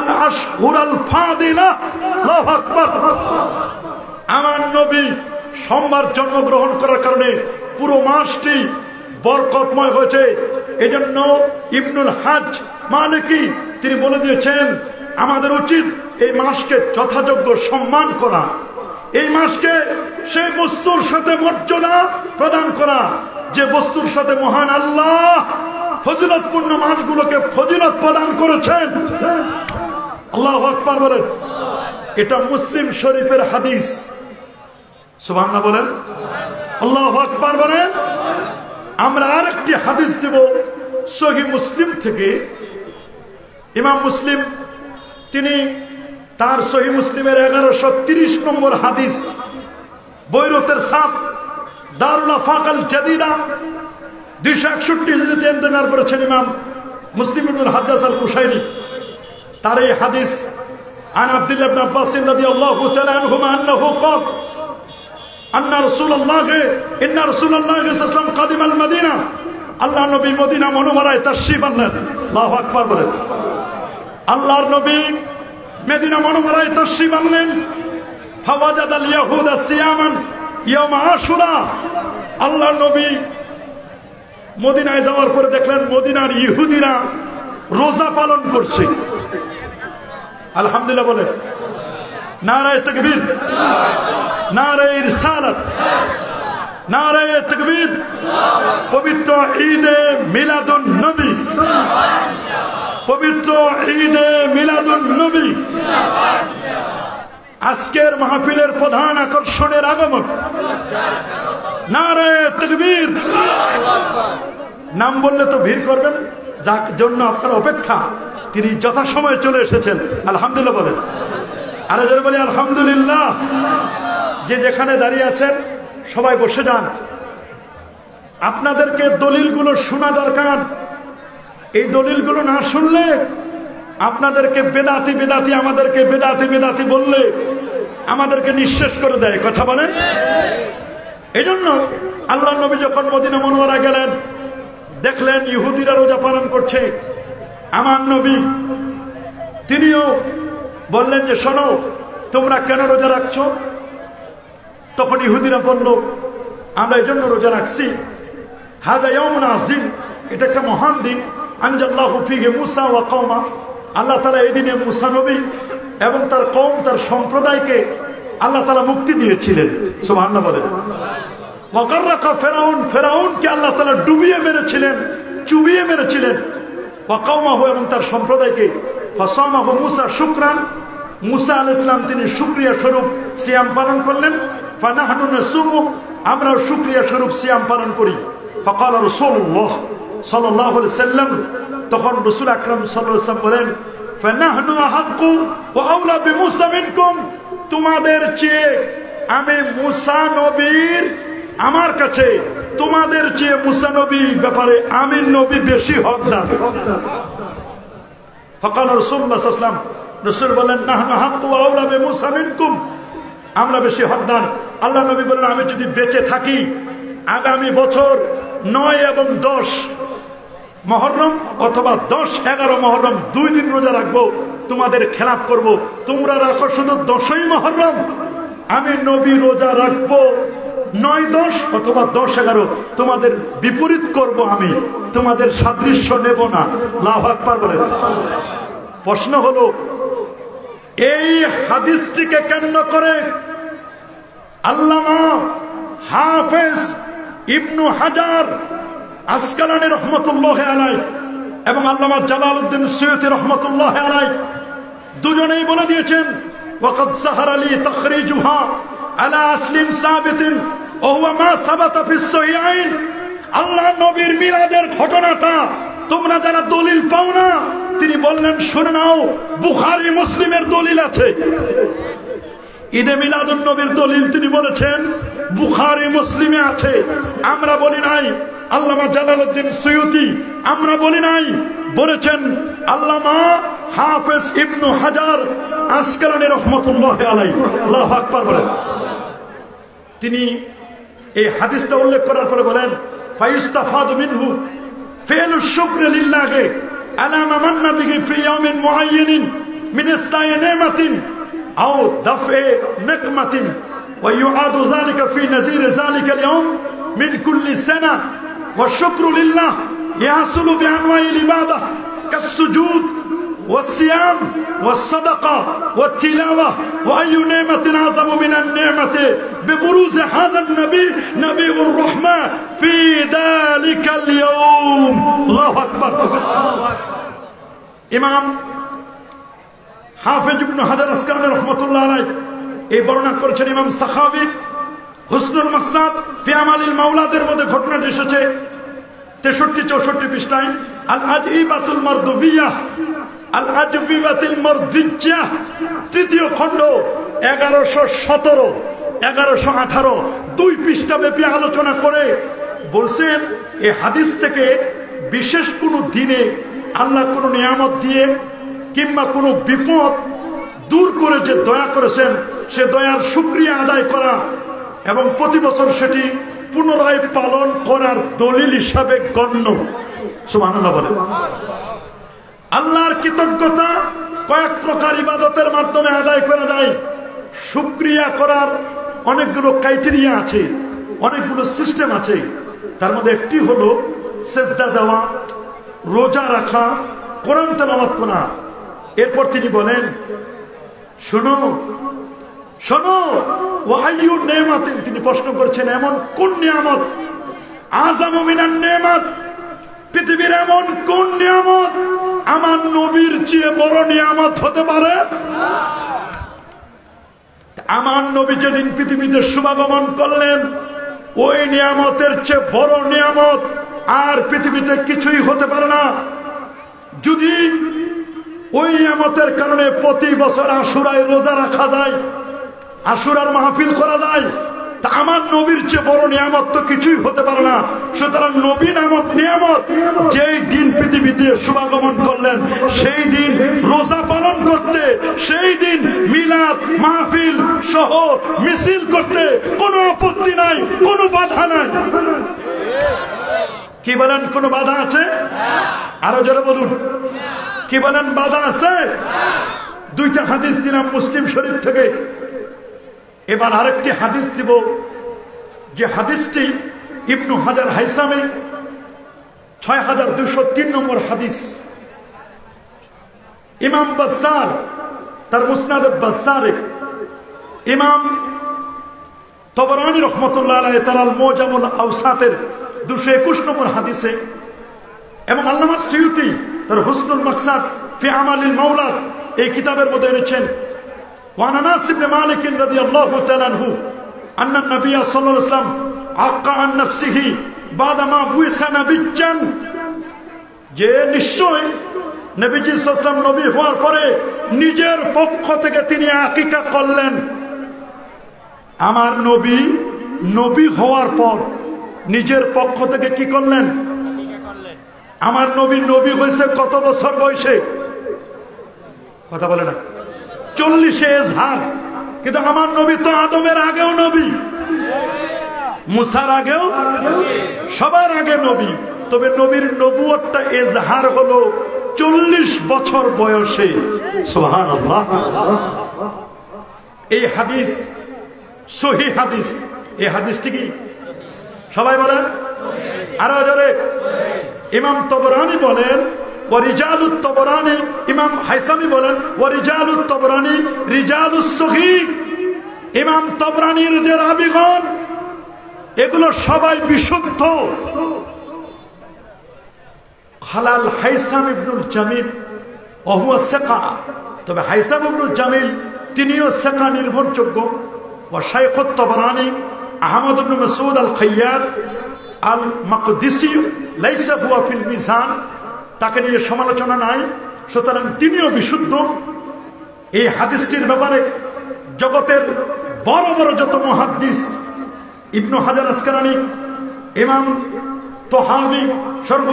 الأشهر الفاضلة. الله أكبر. আমার নবী সোমবার জন্মগ্রহণ করার কারণে পুরো মাসটি বরকতময় হয়েছে। এজন্য ইবনুল হাজ মালিকি তিনি বলে দিয়েছেন, আমাদের উচিত এই মাসকে যথাযোগ্য সম্মান করা, এই মাসকে সেই বস্তুর সাথে মর্যাদা প্রদান করা যে বস্তুর সাথে মহান আল্লাহ ফজিলতপূর্ণ মাসগুলোকে ফজিলত প্রদান করেছেন। আল্লাহু আকবার বলেন। এটা মুসলিম শরীফের হাদিস। সুবহানাল্লাহ বলেন, আল্লাহু আকবার বলেন। আমরা আরেকটি হাদিস দেব সহিহ মুসলিম থেকে। ইমাম মুসলিম তিনি তার সহিহ মুসলিমের 1130 নম্বর হাদিস, বৈরুতের সাপ দারুল আফাকাল জাদিদা 261 হিজরিতে ইন্তেকাল করেছেন ইমাম মুসলিম ইবনুল হাজ্জাজ আল কুশাইরি। তার এই হাদিস আন আব্দুল্লাহ ইবনে আব্বাস রাদিয়াল্লাহু তাআলা আনহুমা আন্নাহু ক্বাল أن رسول الله إن رسول الله صلى الله عليه وسلم قدم المدينة. الله نبي مدينة منورة تشريف الله. الله أكبر بره. الله نبي مدينة منورة تشريف الله. فوجد اليهود صياما يوم عاشوراء. الله نبي মদিনায় যাওয়ার পরে দেখলেন মদিনার ইহুদিরা রোজা পালন করছে। আলহামদুলিল্লাহ বলে, নারায়ে তাকবীর, নারায়ে রিসালাত, নারায়ে তাকবীর। পবিত্র ঈদে মিলাদুন নবী, পবিত্র ঈদে মিলাদুন নবী। আজকের মাহফিলের প্রধান আকর্ষণের আগমন নারে তাকবীর। নাম বললে তো ভিড় করবেন, যার জন্য আপনার অপেক্ষা, তিনি যথাসময়ে চলে এসেছেন। আলহামদুলিল্লাহ বলেন। আরো জোরে বলি আলহামদুলিল্লাহ। যে যেখানে দাঁড়িয়ে আছেন সবাই বসে যান। আপনাদেরকে দলিলগুলো শোনা দরকার। এই দলিলগুলো না শুনলে আপনাদেরকে বেদাতি বেদাতি, আমাদেরকে বেদাতি বেদাতি বললে আমাদেরকে নিঃশেষ করে দেয়। কথা বলেন। এই জন্য আল্লাহ নবী যখন মদিনা মুনওয়ারা গেলেন, দেখলেন ইহুদিরা রোজা পালন করছে। আমার নবী তিনিও বললেন যে শোনো, তোমরা কেন রোজা রাখছো? তখন ইহুদিরা বলল, আমরা এই জন্য রোজা রাখছি, হাযা ইয়াউমুন আযীম, এটা একটা মহান দিন, আনজাল্লাহু ফীহি মূসা ওয়া কওমা, আল্লাহ তাআলা এই দিনে মূসা নবী এবং তার কওম, তার সম্প্রদায়কে আল্লাহ তাআলা মুক্তি দিয়েছিলেন। সুবহানাল্লাহ বলেন। ওয়া গাররাকা ফিরআউন, ফিরআউনকে আল্লাহ তাআলা ডুবিয়ে মেরেছিলেন, চুবিয়ে মেরেছিলেন। ওয়া কওমাহু, এবং তার সম্প্রদায়কে। ফাসামাহু মূসা শুকরান, মূসা আলাইহিস সালাম তিনি শুকরিয়া স্বরূপ সিয়াম পালন করলেন। ফানাহনু নাসুমু, আমরা শুকরিয়া স্বরূপ সিয়াম পালন করি। ফাকাল রাসূলুল্লাহ সাল্লাল্লাহু আলাইহি ওয়াসাল্লাম, তখন রাসূল আকরাম সাল্লাল্লাহু আলাইহি ওয়াসাল্লাম বলেন, ফানাহনু আহাক্কু ওয়া আওলা বিমূসা মিনকুম, তোমাদের চেয়ে আমি মূসা নবীর, আমার কাছে তোমাদের চেয়ে মূসা নবীর ব্যাপারে আমি নবী বেশি হকদার। ফাকাল রাসূলুল্লাহ সাল্লাল্লাহু আলাইহি ওয়াসাল্লাম, রাসূল বলেন, নাহনু আহাক্কু ওয়া আওলা বিমূসা মিনকুম, আমরা বেশি হকদার। আল্লাহ নবী বলেন, আমি যদি বেঁচে থাকি আগামী বছর 9 এবং 10 মুহররম অথবা 10-11 মুহররম 2 দিন রোজা রাখবো, তোমাদের খেলাফ করব। তোমরা রাখো শুধু 10ই মুহররম, আমি নবী রোজা রাখবো 9-10 অথবা 10-11, তোমাদের বিপরীত করব, আমি তোমাদের সাদৃশ্য নেব না। আল্লাহু আকবার বলেন। প্রশ্ন হলো, এই হাদিসটিকে কেন্দ্র করে আল্লামা হাফেজ ইবনু হাজার আসকালানী রহমতুল্লাহ আলাইহি এবং আল্লামা জালালউদ্দিন সুয়ুতী রহমতুল্লাহ আলাইহি দুজনেই বলে দিয়েছেন, ওয়াকাদ সাহারা লি তাখরিজুহা আলা আসলিম সাবিতিন ওয়া হুয়া মা সাবাতা ফিস সহিহাইন। আল্লাহ নবীর মিলাদের ঘটনাটা তোমরা যারা দলিল পাও না, তিনি বললেন শুনে নাও, বুখারী মুসলিমের দলিল আছে। ঈদে মিলাদুন নবীর দলিল তিনি বলেছেন বুখারী মুসলিমে আছে। আমরা বলি নাই, আল্লামা জালালউদ্দিন সুয়ুতী আমরা বলি নাই, বলেছেন আল্লামা হাফেজ ইবনু হাজার আসকালানী রহমাতুল্লাহ আলাইহি। আল্লাহু আকবার বলেন। তিনি এই হাদিসটা উল্লেখ করার পরে বলেন, ফায়ুস্তাফাদু মিনহু ফি'লুশ শুকরি লিল্লাহি আলা মা মান্না বিহি ফি ইয়াউমিন মুআয়্যানিন মিন ইসলাহি নি'মাতিন আও দাফ'i নিকমাতিন ওয়া ইউআদু যালিকা ফি নাযীর যালিকা আল-ইয়াউম মিন কুল্লি সানা ওয়া শুকরু লিল্লাহ ইয়াহসুলু বিআনওয়াইল ইবাদাহ কাস-সুজুদ والصيام والصدقة والتلاوة وأي نعمة أعظم من النعمة ببروز هذا النبي نبي الرحمة في ذلك اليوم. الله أكبر. ইমাম হাফেজ ইবনে হাজার আসকালানী রাহমাতুল্লাহ আলাইহি এই বর্ণনা করেছেন ইমাম সাখাবী হুসনুল মাকসাদ ফি আমালিল মাওলাদের মধ্যে ঘটনাটি এসেছে 63-64 পৃষ্ঠায়। আল আজিবাতুল মারদুবিয়াহ, আল আজবিবাতুল মারদিজ্জাহ, তৃতীয় খণ্ড 1117 1118 2 পৃষ্ঠা ব্যাপী আলোচনা করে বলছেন, এই হাদিস থেকে বিশেষ কোনো দিনে আল্লাহ কোনো নিয়ামত দিয়ে কিংবা কোনো বিপদ দূর করে যে দয়া করেছেন, সে দয়ার শুকরিয়া আদায় করা এবং প্রতি বছর সেটি পুনরায় পালন করার দলিল হিসাবে গণ্য। সুবহানাল্লাহ বলেন। আল্লাহর কৃতজ্ঞতা কয়েক প্রকার ইবাদতের মাধ্যমে আদায় করা যায়। শুকরিয়া করার অনেকগুলো ক্রাইটেরিয়া আছে, অনেকগুলো সিস্টেম আছে। তার মধ্যে একটি হলো সেজদা দেওয়া, রোজা রাখা, কোরআন তেলাওয়াত করা। এরপর তিনি বলেন, শোনো শোনো, ওয়াইয়ু নেমাতিন, তিনি প্রশ্ন করছেন এমন কোন নিয়ামত, আযামু মিনান নেমাত, পৃথিবীর এমন কোন নিয়ামত আমার নবীর চেয়ে বড় নিয়ামত হতে পারে? আমার নবী যেদিন পৃথিবীতে শুভাগমন করলেন, ওই নিয়ামতের চেয়ে বড় নিয়ামত আর পৃথিবীতে কিছুই হতে পারে না। যদি ওই নিয়ামতের কারণে প্রতি বছর আশুরায় রোজা রাখা যায়, আশুরার মাহফিল করা যায়, তা আমার নবীর চেয়ে বড় নিয়ামত তো কিছুই হতে পারে না। সুতরাং নবী নামক নিয়ামত যেই দিন পৃথিবীতে শুভাগমন করলেন, সেই দিন রোজা পালন করতে, সেই দিন মিলাদ মাহফিল সহ মিছিল করতে কোনো আপত্তি নাই, কোনো বাধা নাই। কি বলেন, কোনো বাধা আছে? আরো জোরে বলুন, কি বলেন, বাধা আছে? দুইটা হাদিস দিলাম মুসলিম শরীফ থেকে। এবার আরেকটি হাদিস দিব, যে হাদিসটি ইবনু হাজার হাইসামে 6203 নম্বর হাদিস। ইমাম বাজ্জার তার মুসনাদে বাজ্জারে, ইমাম তবরানী রহমতুল্লাহ আলাইহি তার আল মুজামুল আওসাতের 221 নম্বর হাদিসে, এবং আল্লামা সুয়ুতি তার হুসনুল মাকসাদ ফি আমালিল মাওলা এই কিতাবের মধ্যে এনেছেন। وعن انس بن مالك رضي الله تعالى عنه ان النبي صلى الله عليه وسلم عق عن نفسه بعدما بعث نبيا, যে নিশ্চয় নবীজি সাল্লাল্লাহু আলাইহি ওয়াসাল্লাম নবী হওয়ার পরে নিজের পক্ষ থেকে তিনি আকিকা করলেন। আমার নবী নবী হওয়ার পর নিজের পক্ষ থেকে কি করলেন? আমার নবী নবী হয়েছে কত বছর বয়সে? কথা বলে না, 40 এজহার। কিন্তু আমার নবী তো আদমের আগেও নবী, মুসার আগেও, সবার আগে নবী। তবে নবীর নবুয়তটা এজহার হলো 40 বছর বয়সে। সুবহানাল্লাহ। এই হাদিস সহিহ হাদিস। এই হাদিসটি কি সবাই বলেন? আরো জোরে। ইমাম তবরানী বলেন ওয়ারিজালুত তবরানী, ইমাম হাইসামি বলেন ওয়ারিজালুত তবরানী রিজালুস সহিহ। ইমাম তবরানীর যে রাবীগণ এগুলো সবাই বিশুদ্ধ। খালাল হাইসাম ইবনুল জামিল ওয়া হুয়া সিকা, তবে হাইসাম ইবনুল জামিল তিনিও সিকা, নির্ভরযোগ্য। ওয়া শাইখুত তবরানী আহমদ ইবনে মাসউদ আল খাইয়াত আল মাকদিসি লাইসা হুয়া ফিল মিজান, তাকে নিয়ে সমালোচনা নাই, সুতরাং তিনিও বিশুদ্ধ। এই হাদিসটির ব্যাপারে জগতের বড় বড় যত মুহাদ্দিস, ইবনু হাজার আসকালানী, ইমাম তাহাবী সর্ব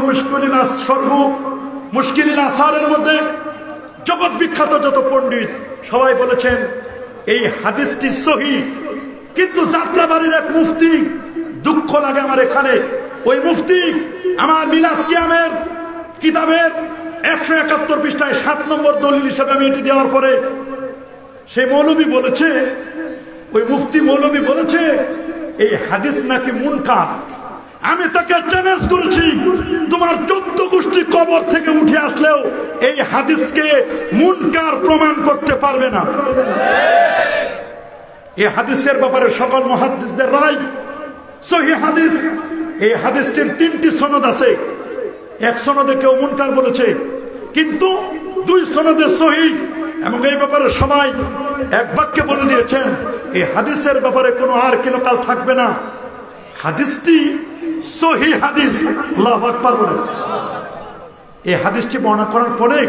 মুশকিলিল আসারের মধ্যে জগৎ বিখ্যাত যত পণ্ডিত সবাই বলেছেন এই হাদিসটি সহিহ। কিন্তু যাত্রাবাড়ির এক মুফতি, দুঃখ লাগে আমার এখানে, ওই মুফতি আমার মিলাদ কিয়ামের কিতাবের 171 পৃষ্ঠায় 7 নম্বর দলিল হিসেবে আমি এটি দেওয়ার পরে সেই মৌলবী বলেছে, ওই মুফতি মৌলবী বলেছে এই হাদিস নাকি মুনকার। আমি তাকে চ্যালেঞ্জ করেছি, তোমার 14 গোষ্ঠী কবর থেকে উঠে আসলেও এই হাদিসকে মুনকার প্রমাণ করতে পারবে না। এই হাদিসের ব্যাপারে সকল মুহাদ্দিসদের রায় সহিহ হাদিস। এই হাদিসটির 3টি সনদ আছে। এক সনদে কেউ মুনকার বলেছে, কিন্তু 2 সনদে সহিহ, এবং এই ব্যাপারে সবাই এক বাক্যে বলে দিয়েছেন এই হাদিসের ব্যাপারে কোনো আর কিলকাল থাকবে না, হাদিসটি সহিহ হাদিস। আল্লাহু আকবার বলেন। এই হাদিসটি বর্ণনা করার পরে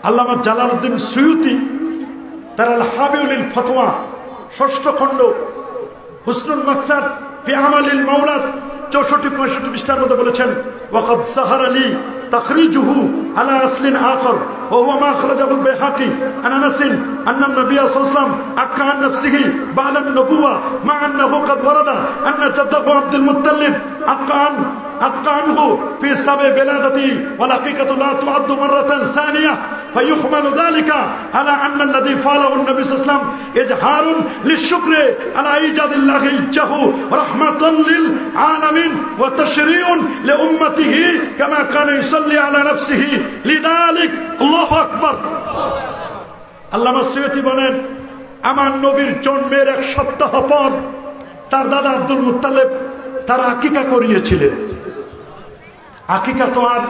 আল্লামা জালালউদ্দিন সুয়ুতি তার আল হাবিউলিল ফতোয়া 6ষ্ঠ খণ্ড হুসনুল মাকসাদ ফি আমালিল মাওলা 64-65 পৃষ্ঠার মধ্যে বলেছেন ওয়াকাদ সাহার আলী তাখরিজুহু আলা আসলিন আখর ওয়া হুয়া মা আখরাজাহু আল বাইহাকি আন আনাস আন্না নবী সাল্লাল্লাহু আলাইহি ওয়াসাল্লাম আক্কা আন নাফসিহি বা'দা আন-নবুওয়া মা আন্নাহু কাদ ওয়ারাদা আন্না জাদ্দাহু আব্দুল মুত্তালিব আক্কা আনহু ফি সাবে বিলাদাতি ওয়াল হাকিকাতু লা তু'আদ্দু মাররাতান সানিয়া فيحمل ذلك على أن الذي فعله النبي صلى الله عليه وسلم إظهار للشكر على إيجاد الله إجاه رحمة للعالمين وتشريع لأمته كما كان يصلي على نفسه لذلك الله أكبر। আল্লামা সুয়ুতি বলেন আমার নবীর জন্মের 1 সপ্তাহ পর তার দাদা আব্দুল মুত্তালিব তার আকিকা করিয়েছিলেন। আকিকা তো আর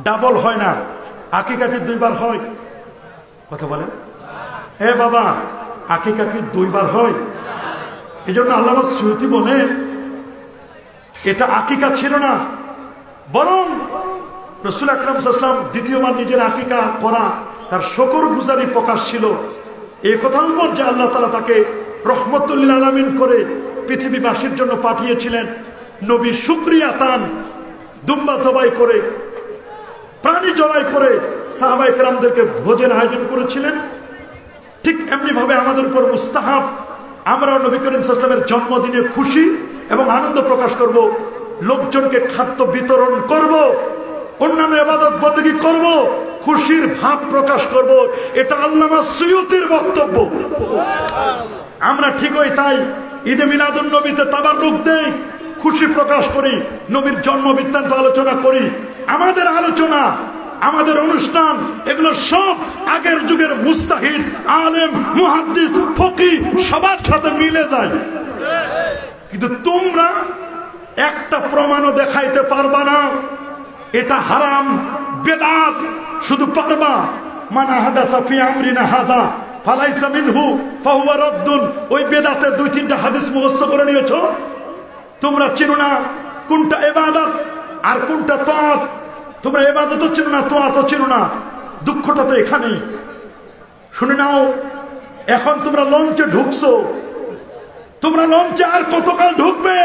ডাবল হয় না, আকিকা কি 2 বার হয়? কথা বলেন, হে বাবা, আকিকা কি 2 বার হয়? এই জন্য আল্লামা সুয়ুতি বলেন এটা আকিকা ছিল না, বরং রাসূল আকরাম সাল্লাল্লাহু আলাইহি ওয়াসাল্লাম দ্বিতীয়বার নিজের আকিকা করা তার শুকরগুজারি প্রকাশ ছিল এই কথার উপর যে আল্লাহ তাআলা তাকে রহমতুল লিল আলামিন করে পৃথিবীবাসীর জন্য পাঠিয়েছিলেন। নবী শুকরিয়া তান দুম্বা জবাই করে, প্রাণী জবাই করে সাহাবায়ে কেরামদেরকে ভোজের আয়োজন করেছিলেন। ঠিক এমনি ভাবে আমাদের উপর মুস্তাহাব, আমরা নবী করিম সাল্লাল্লাহু আলাইহি ওয়াসাল্লামের জন্মদিনে খুশি এবং আনন্দ প্রকাশ করব, লোকজনকে খাদ্য বিতরণ করব, অন্যান্য ইবাদত বন্দেগী করব, খুশির ভাব প্রকাশ করব। এটা আল্লামা সুয়ুতির বক্তব্য। আমরা ঠিকই তাই ঈদে মিলাদুন নবীতে তাবাররুক দেই, খুশি প্রকাশ করি, নবীর জন্ম বৃত্তান্ত আলোচনা করি। আমাদের আলোচনা, আমাদের অনুষ্ঠান এগুলো সব আগের যুগের মুস্তাহিদ, আলেম, মুহাদ্দিস, ফকিহ সবার সাথে মিলে যায়। কিন্তু তোমরা একটা প্রমাণও দেখাইতে পারবা না এটা হারাম, বেদাত। শুধু পারবা মান আহাদাসা ফি আমরিনা হাযা ফালাইসা মিনহু ফাহুয়া রাদ্দুন। ওই বেদাতের 2-3টা হাদিস মুখস্থ করে নিয়েছো। তোমরা চিনো না কোনটা ইবাদত আর কোনটা তাআত। তোমরা ইবাদতও চিনো না, তাআতও চিনো না। দুঃখটা তো এখানেই। শুনে নাও, এখন তোমরা লঞ্চে ঢুকছো, তোমরা লঞ্চে আর কতকাল ঢুকবে?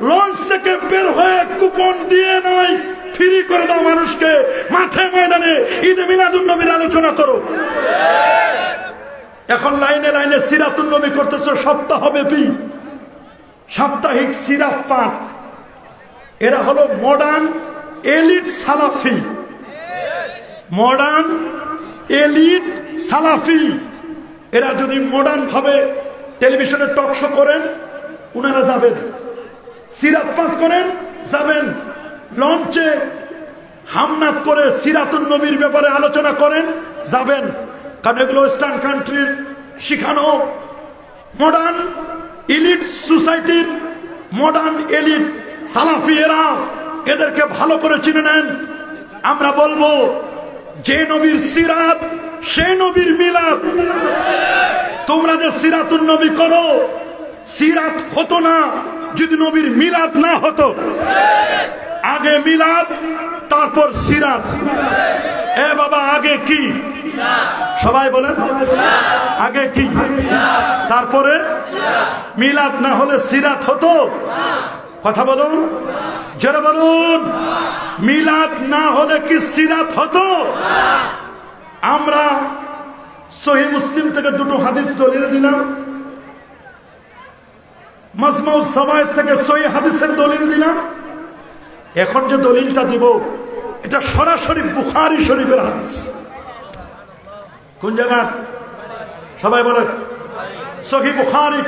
লঞ্চ থেকে বের হয়ে কুপন দিয়ে নাই, ফ্রি করে দাও মানুষকে। মাঠে ময়দানে ঈদে মিলাদুন নবীর আলোচনা করো। এখন লাইনে লাইনে সিরাতুন নবী করতেছো সপ্তাহব্যাপী, সাপ্তাহিক সিরাত পাঠ। এরা হলো মডার্ন এলিট সালাফি, মডার্ন এলিট সালাফি। এরা যদি মডার্ন ভাবে টেলিভিশনে টক শো করেন, উনারা যাবেন। সিরাত পাঠ করেন, যাবেন। লঞ্চে হামনাত করে সিরাতুন নবীর ব্যাপারে আলোচনা করেন, যাবেন। কারণ এগুলো ওয়েস্টার্ন কান্ট্রির শিখানো মডার্ন এলিট সোসাইটির মডার্ন এলিট সালাফি। এরা, এদেরকে ভালো করে চিনে নেন। আমরা বলবো যে নবীর সিরাত সে নবীর মিলাদ। তোমরা যে সিরাতুন নবী করো, সিরাত হতো না যদি নবীর মিলাদ না হতো। আগে মিলাদ, তারপর সিরাত। এ বাবা, আগে কি? সবাই বলেন আগে কি, তারপরে মিলাদ। না হলে সিরাত হতো? কথা বলুন, যারা বলুন, মিলাদ না হলে কি সিরাত হতো? আমরা সহিহ মুসলিম থেকে 2টো হাদিস দলিল দিলাম, মাজমাউস সাওয়ায়েদ থেকে সহিহ হাদিসের দলিল দিলাম। এখন যে দলিলটা দিব এটা সরাসরি বুখারী শরীফের হাদিস। কোন জায়গা? সবাই বলেন সহিহ বুখারী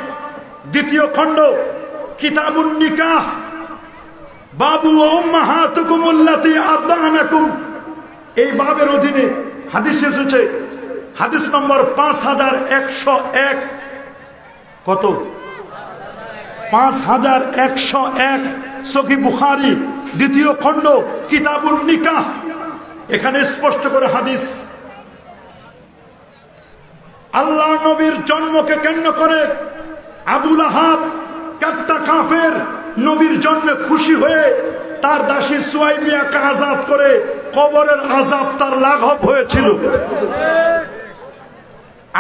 2য় খণ্ড, কিতাবুন নিকাহ, বাবু উম্মাহাতুকুম আল্লাতী আরদানাকুম। এই বাবের অধীনে হাদিস এসেছে। হাদিস নম্বর 5101। কত? 5101। সহিহ বুখারী 2য় খণ্ড, কিতাবুন নিকাহ। এখানে স্পষ্ট করে হাদিস। আল্লাহ নবীর জন্মকে কেন্দ্র করে আবু লাহাব কাট্টা কাফের, নবীর জন্মে খুশি হয়ে তার দাসী সুয়াইবিয়াকে আযাব করে কবরের আযাব তার লাঘব হয়েছিল।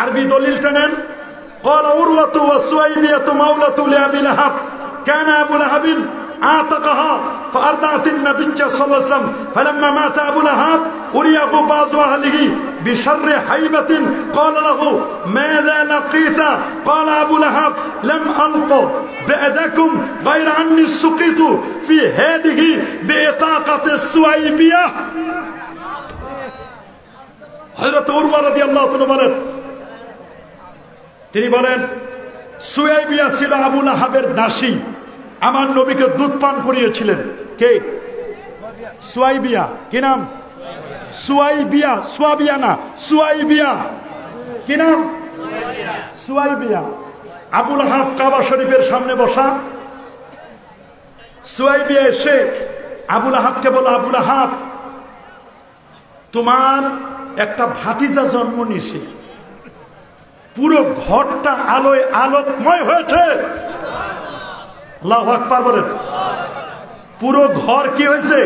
আরবি দলিলটা নেন। قال عروة وسويبية مولة لأبي لهب كان أبو لهب آتقها فأرضعت النبي صلى الله عليه وسلم فلما مات أبو لهب أريه بعض أهله بشر حيبة قال له ماذا لقيت؟ قال أبو لهب لم ألق بعدكم غير أني سقيت في هذه بإطاقة السويبية। হযরত উরওয়া রাদিয়াল্লাহু তাআলা বলেন, তিনি বলেন সুয়াইবিয়া ছিল আবু লাহাবের দাসী, আমার নবীকে দুধ পান করিয়েছিলেন। কে? সুয়াইবিয়া। কি নাম? সুয়াইবিয়া। সুয়াবিয়া না, সুয়াইবিয়া। কি নাম? সুয়াইবিয়া। আবু লাহাব কাবা শরীফের সামনে বসা। সুয়াইবিয়া এসে আবু লাহাবকে বলো, আবু লাহাব, তোমার একটা ভাতিজা জন্ম নিয়েছে, পুরো ঘরটা আলোয় আলোকময় হয়েছে। আল্লাহু আকবার বলেন। পুরো ঘর কি হয়েছে?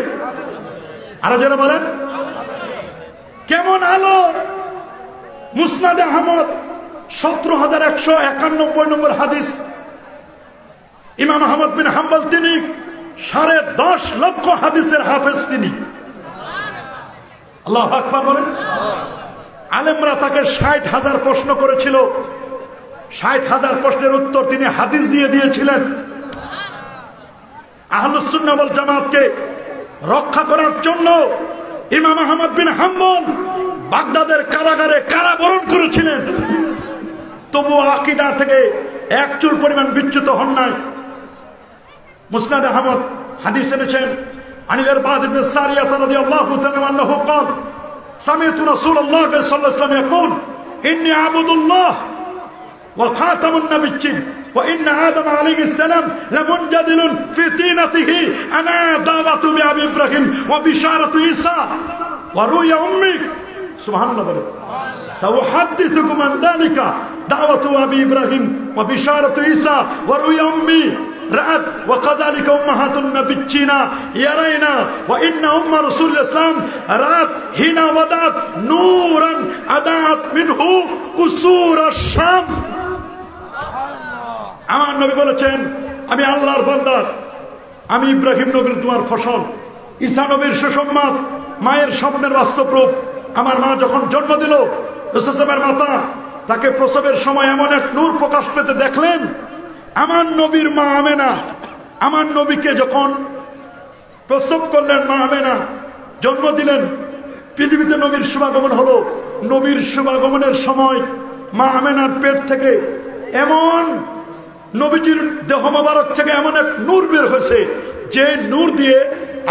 আরো যারা বলেন কেমন আলো? মুসনাদে আহমদ 17,191 নম্বর হাদিস। ইমাম আহমদ বিন হাম্বল তিনি 10.5 লক্ষ হাদিসের হাফেজ তিনি। আল্লাহু আকবার বলেন। আলেমরা তাকে 60,000 প্রশ্ন করেছিল, 60,000 প্রশ্নের উত্তর তিনি হাদিস দিয়ে দিয়েছিলেন। আহলুস সুন্নাহ ওয়াল জামাতকে রক্ষা করার জন্য ইমাম আহমদ বিন হাম্বল বাগদাদের কারাগারে কারাবরণ করেছিলেন, তবুও আকীদা থেকে এক চুল পরিমাণ বিচ্যুত হন নাই। মুসনাদ আহমদ হাদিস এনেছেন আনিল ইরবাদ ইবনে সারিয়াহ রাদিয়াল্লাহু তাআলা আনহু قال سمعت رسول الله صلى الله عليه وسلم يقول إني عبد الله وخاتم النبيين وإن آدم عليه السلام لمنجدل في طينته أنا دعوة بأبي إبراهيم وبشارة عيسى ورؤيا أمي سبحان الله بارك سأحدثكم عن ذلك دعوة أبي إبراهيم وبشارة عيسى ورؤيا أمي رأت وكذلك أمهات النبيين يرينا وإن أم رسول الإسلام رأت حين وضعت نورا أضاءت منه قصور الشام। আমার নবী বলেছেন আমি আল্লাহর বান্দা, আমি ইব্রাহিম নবীর তোমার ফসল, ঈসা নবীর সুসংবাদ, মায়ের স্বপ্নের বাস্তব রূপ। আমার মা যখন জন্ম দিল, ইউসুফের মাতা তাকে প্রসবের সময় এমন এক নূর প্রকাশ পেতে দেখলেন। আমার নবীর মা আমেনা, আমার নবীকে যখন প্রসব করলেন, মা আমেনা জন্ম দিলেন, পৃথিবীতে নবীর শুভাগমন হলো। নবীর শুভাগমনের সময় মা আমেনার পেট থেকে এমন নবীজির দেহ মোবারক থেকে এমন এক নূর বের হয়েছে, যে নূর দিয়ে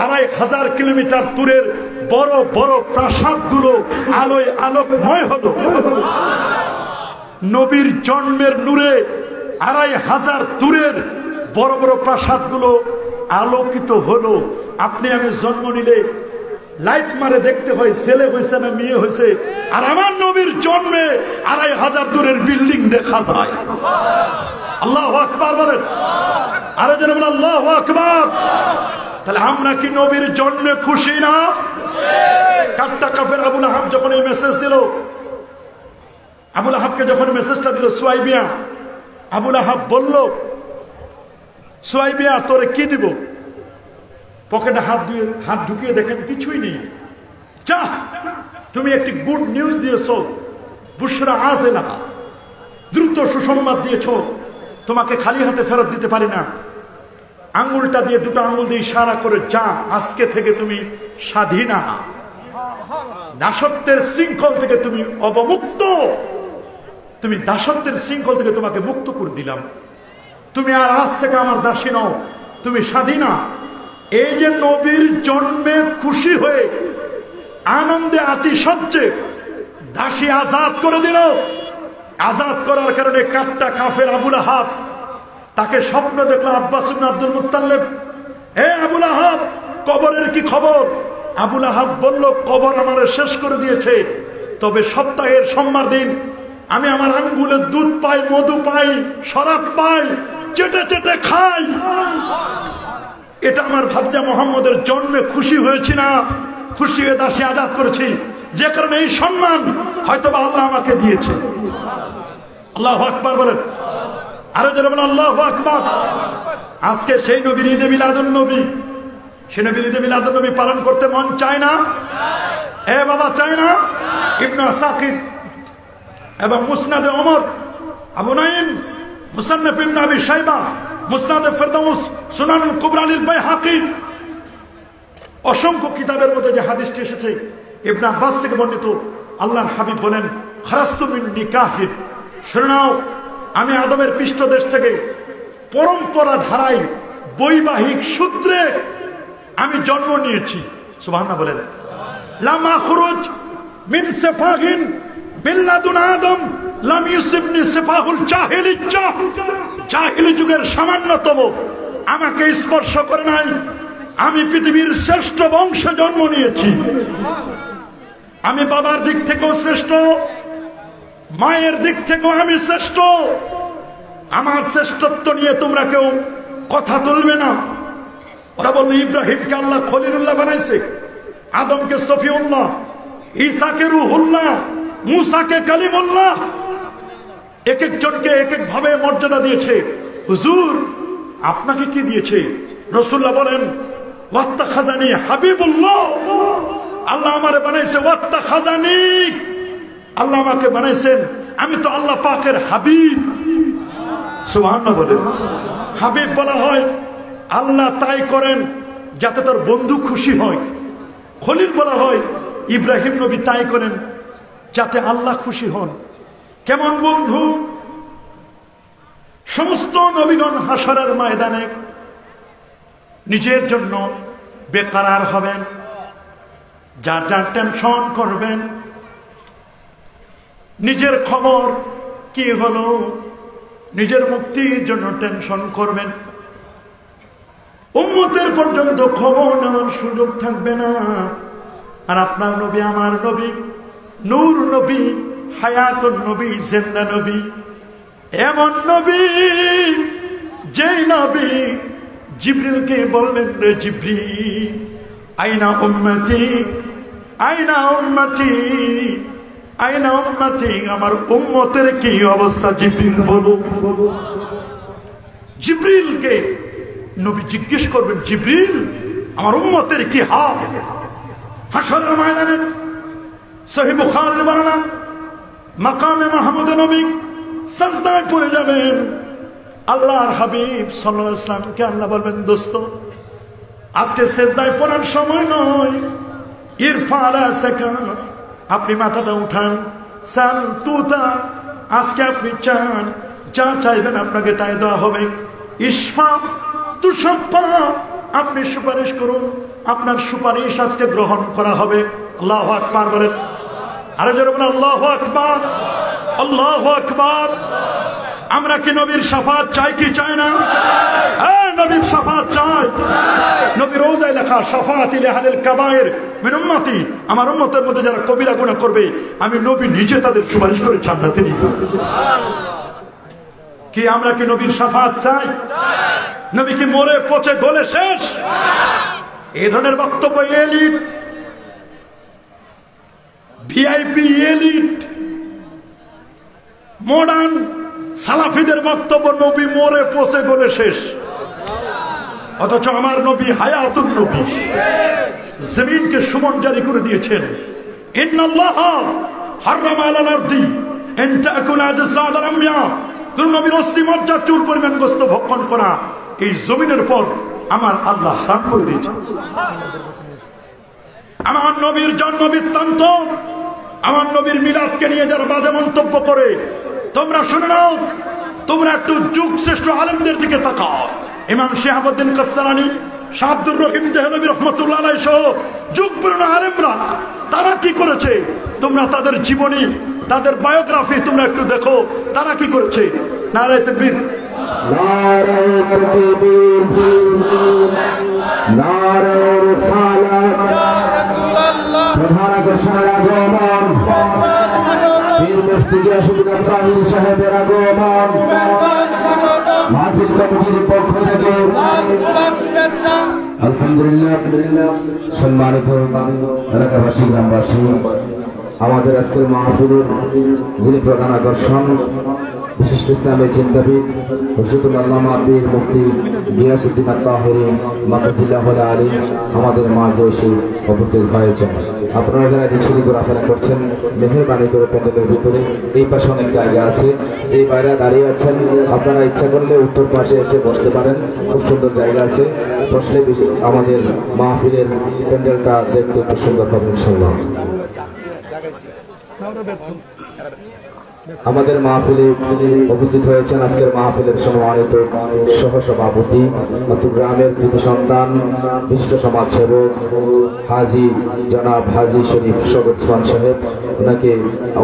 2,500 কিলোমিটার দূরের বড় বড় প্রাসাদগুলো আলোয় আলোকময় হলো। নবীর জন্মের নূরে 2,500 দূরের বড় বড় প্রাসাদগুলো আলোকিত হলো। আপনি আমি জন্ম নিলে লাইট মারে দেখতে হয় ছেলে হয়েছে না মেয়ে হয়েছে, আর আমার নবীর জন্মে 2,500 দূরের বিল্ডিং দেখা যায়। আল্লাহু আকবার বলেন, আরো যেন বলেন আল্লাহু আকবার। তাহলে আমরা কি নবীর জন্মে খুশি না? কাট্টা কাফের আবু লাহাব যখন এই মেসেজ দিল, আবু লাহাবকে যখন মেসেজটা দিল সুয়াইবিয়া, আবু লাহাব বলল সুয়াইবিয়া তোরে কি দিব? পকেটে হাত ঢুকিয়ে দেখেন কিছুই নেই। যা, তুমি একটি গুড নিউজ দিয়েছো, বুশরা আজিলা, দ্রুত সুসংবাদ দিয়েছো, তোমাকে খালি হাতে ফেরত দিতে পারি না। আঙ্গুলটা দিয়ে, দুটো আঙ্গুল দিয়ে ইশারা করে, যা, আজকে থেকে তুমি স্বাধীনা, দাসত্বের শৃঙ্খল থেকে তুমি অবমুক্ত, তুমি দাসত্বের শৃঙ্খল থেকে তোমাকে মুক্ত করে দিলাম, তুমি আর আজ থেকে আমার দাসী নও, তুমি স্বাধীনা। এই যে নবীর জন্মে খুশি হয়ে আনন্দে আতিশয্যে দাসী আজাদ করে দিল। আজাদ করার কারণে কাট্টা কাফের আবু লাহাব, তাকে স্বপ্ন দেখলো আব্বাস ইবনে আব্দুল মুত্তালিব, হে আবু লাহাব, কবরের কি খবর? আবু লাহাব বলল, কবর আমারে শেষ করে দিয়েছে, তবে সপ্তাহের সোমবার দিন আমি আমার আঙ্গুলে দুধ পাই, মধু পাই, শরাব পাই, চেটে চেটে খাই। এটা আমার ভাতিজা মুহাম্মদের জন্মে খুশি হয়েছি না, খুশি হয়ে দাসী আজাদ করেছি, যে কারণে এই সম্মান হয়তো আল্লাহ আমাকে দিয়েছে। আল্লাহু আকবার বলেন, আরো যারা বলেন আল্লাহু আকবার। আজকে সেই নবীর ঈদে মিলাদুন নবী, সেই নবীর ঈদে মিলাদুন নবী পালন করতে মন চায় না? এ বাবা, চায় না? ইবনে আসাকির এবং মুসনাদে ওমর, আবু নাঈম, মুসান্নাফ ইবনে আবি শাইবা, মুসনাদে ফেরদাউস, সুনানুল কুবরা লিল বাইহাকি, অসংখ্য কিতাবের মধ্যে যে হাদিসটি এসেছে ইবনে আব্বাস থেকে বর্ণিত, আল্লাহর হাবিব বলেন, খারাজতু মিন নিকাহিন, শুনে নাও, আমি আদমের পৃষ্ঠদেশ থেকে পরম্পরা ধারায় বৈবাহিক সূত্রে আমি জন্ম নিয়েছি। সুবহানাল্লাহ বলেন। লাম আখরুজ মিন সিফাহিন মিল্লাদুন আদম লাম ইউসিবনি সিফাহুল জাহিলিয়্যাহ, জাহিলি যুগের সামান্যতম আমাকে স্পর্শ করে নাই। আমি পৃথিবীর শ্রেষ্ঠ বংশে জন্ম নিয়েছি। আমি বাবার দিক থেকেও শ্রেষ্ঠ, মায়ের দিক থেকেও আমি শ্রেষ্ঠ। আমার শ্রেষ্ঠত্ব নিয়ে তোমরা কেউ কথা তুলবে না। ওরা বলল ইব্রাহিমকে আল্লাহ খলিলুল্লাহ বানাইছে, আদমকে সফিউল্লাহ, ঈসাকে রূহুল্লাহ, মুসাকে কালিমুল্লাহ। এক একজনকে এক এক ভাবে মর্যাদা দিয়েছে। হুজুর আপনাকে কি দিয়েছে? রাসূলুল্লাহ বলেন ওয়াত্তাখাযানি হাবিবুল্লাহ, আল্লাহ আমারে বানাইছে ওয়াত্তাখাযানি, আল্লাহ আমাকে বানাইছেন, আমি তো আল্লাহ পাকের হাবিব। সুবহানাল্লাহ বলেন। হাবিব বলা হয় আল্লাহ তাই করেন যাতে তার বন্ধু খুশি হয়। খলিল বলা হয় ইব্রাহিম নবী তাই করেন যাতে আল্লাহ খুশি হন। কেমন বন্ধু? সমস্ত নবীগণ হাসরের ময়দানে নিজের জন্য বেকারার হবেন, যার যার টেনশন করবেন, নিজের খবর কি হলো, নিজের মুক্তির জন্য টেনশন করবেন। উম্মতের পর্যন্ত খবর নেওয়ার সুযোগ থাকবে না। আর আপনার নবী, আমার নবী, নূর নবী, হায়াতুন নবী, জিন্দা নবী, এমন নবী যেই নবী জিবরিলকে বললেন, রে জিবরিল আইনা উম্মতি, আইনা উম্মতি, আইনা উম্মতি, আমার উম্মতের কি অবস্থা জিবরিল বলো। জিবরিলকে নবী জিজ্ঞেস করবেন, জিবরিল আমার উম্মতের কি হাল? হাসরের ময়দানে সহিহ বুখারীর বর্ণনা, মাকামে মাহমুদ নবী সাজদায় পড়ে যাবেন। আল্লাহর হাবিব সাল্লাল্লাহু আলাইহি ওয়াসাল্লামকে আল্লাহ বলবেন, দোস্ত আজকে সেজদায় পড়ার সময় নয়, ইরফা রাসাকা, আপনি মাথাটা উঠান, সাল তুতা, আজকে আপনি চান, যা চাইবেন আপনাকে তাই দেওয়া হবে। ইশফা তুশাফা, আপনি সুপারিশ করুন, আপনার সুপারিশ আজকে গ্রহণ করা হবে। আল্লাহু আকবার বলেন। আরো জোরে বলেন আল্লাহু আকবার, আল্লাহু আকবার। আমরা কি নবীর শাফাত চাই কি চাই না? হ্যাঁ, নবীর শাফাত চাই। নবীর রওজায় লেখা শাফাআতি লিআহলিল কাবায়ের মিন উম্মতি, আমার উম্মতের মধ্যে যারা কবিরা গুনাহ করবে আমি নবী নিজে তাদের সুপারিশ করে জান্নাতে নিব। কি আমরা কি নবীর শাফাত চাই? নবী কি মরে পচে গলে শেষ? এই ধরনের বক্তব্য এলিট, ভিআইপি এলিট, মডার্ন সালাফিদের বক্তব্য নবী মরে পচে গলে শেষ। অথচ আমার নবী হায়াতুন নবী, জমিনকে সুমন জারি করে দিয়েছেন। ইন্নাল্লাহ হারামা আলাল আরদি আন তাকুলা আজসাদ রামিয়া, কোন নবীর অস্থি মজ্জা চুল পরিমাণ গোশত ভক্ষণ করা এই জমিনের পর আমার আল্লাহ হারাম করে দিয়েছেন। আমার নবীর জন্ম বৃত্তান্ত, আমার নবীর মিলাদকে নিয়ে যারা বাজে মন্তব্য করে, তোমরা শুনে নাও, তোমরা একটু যুগ শ্রেষ্ঠ আলেমদের দিকে তাকাও। ইমাম শিহাবুদ্দিন কাসসালানী, শাহ আব্দুর রহিম দেহলভী রাহমাতুল্লাহ আলাইহি সহ যুগ পুরনো আলেমরা তারা কি করেছে, তোমরা তাদের জীবনী, তাদের বায়োগ্রাফি তোমরা একটু দেখো, তারা কি করেছে। নারে তাকবীর, নারে তাকবীর, নারে রিসালাত, ইয়া রাসূলুল্লাহ, প্রধান আকর্ষণের আগমন, পীর মুফতি গিয়াসউদ্দিন আবদুল সাহেবের আগমন, মাহফিল কমিটির পক্ষ থেকে আলহামদুলিল্লাহ। সম্মানিত এলাকাবাসী, গ্রামবাসী, আমাদের আজকের মাহফিলের যিনি প্রধান আকর্ষণ, বিশিষ্ট ইসলামী চিন্তাবিদ হুজুরুল আল্লামা পীর মুফতি গিয়াসউদ্দিন আত-তাহেরী মাকাসিল্লাহু আলী আমাদের মাঝে এসে উপস্থিত হয়েছেন। আপনারা যারা দিকশিলি ঘোরাফেরা করছেন, মেহেরবানি করে প্যান্ডেলের ভিতরে এই পাশে অনেক জায়গা আছে, যে বাইরে দাঁড়িয়ে আছেন আপনারা ইচ্ছা করলে উত্তর পাশে এসে বসতে পারেন, খুব সুন্দর জায়গা আছে, বসলে আমাদের মাহফিলের প্যান্ডেলটা দেখতে একটু সুন্দর হবে ইনশাআল্লাহ। আমাদের মাহফিলে উপস্থিত হয়েছেন আজকের মাহফিলের সম্মানিত সহসভাপতি, গ্রামের কৃতি সন্তান, বিশিষ্ট সমাজসেবক হাজী জনাব হাজী শরীফ শওকত ওসমান সাহেব, ওনাকে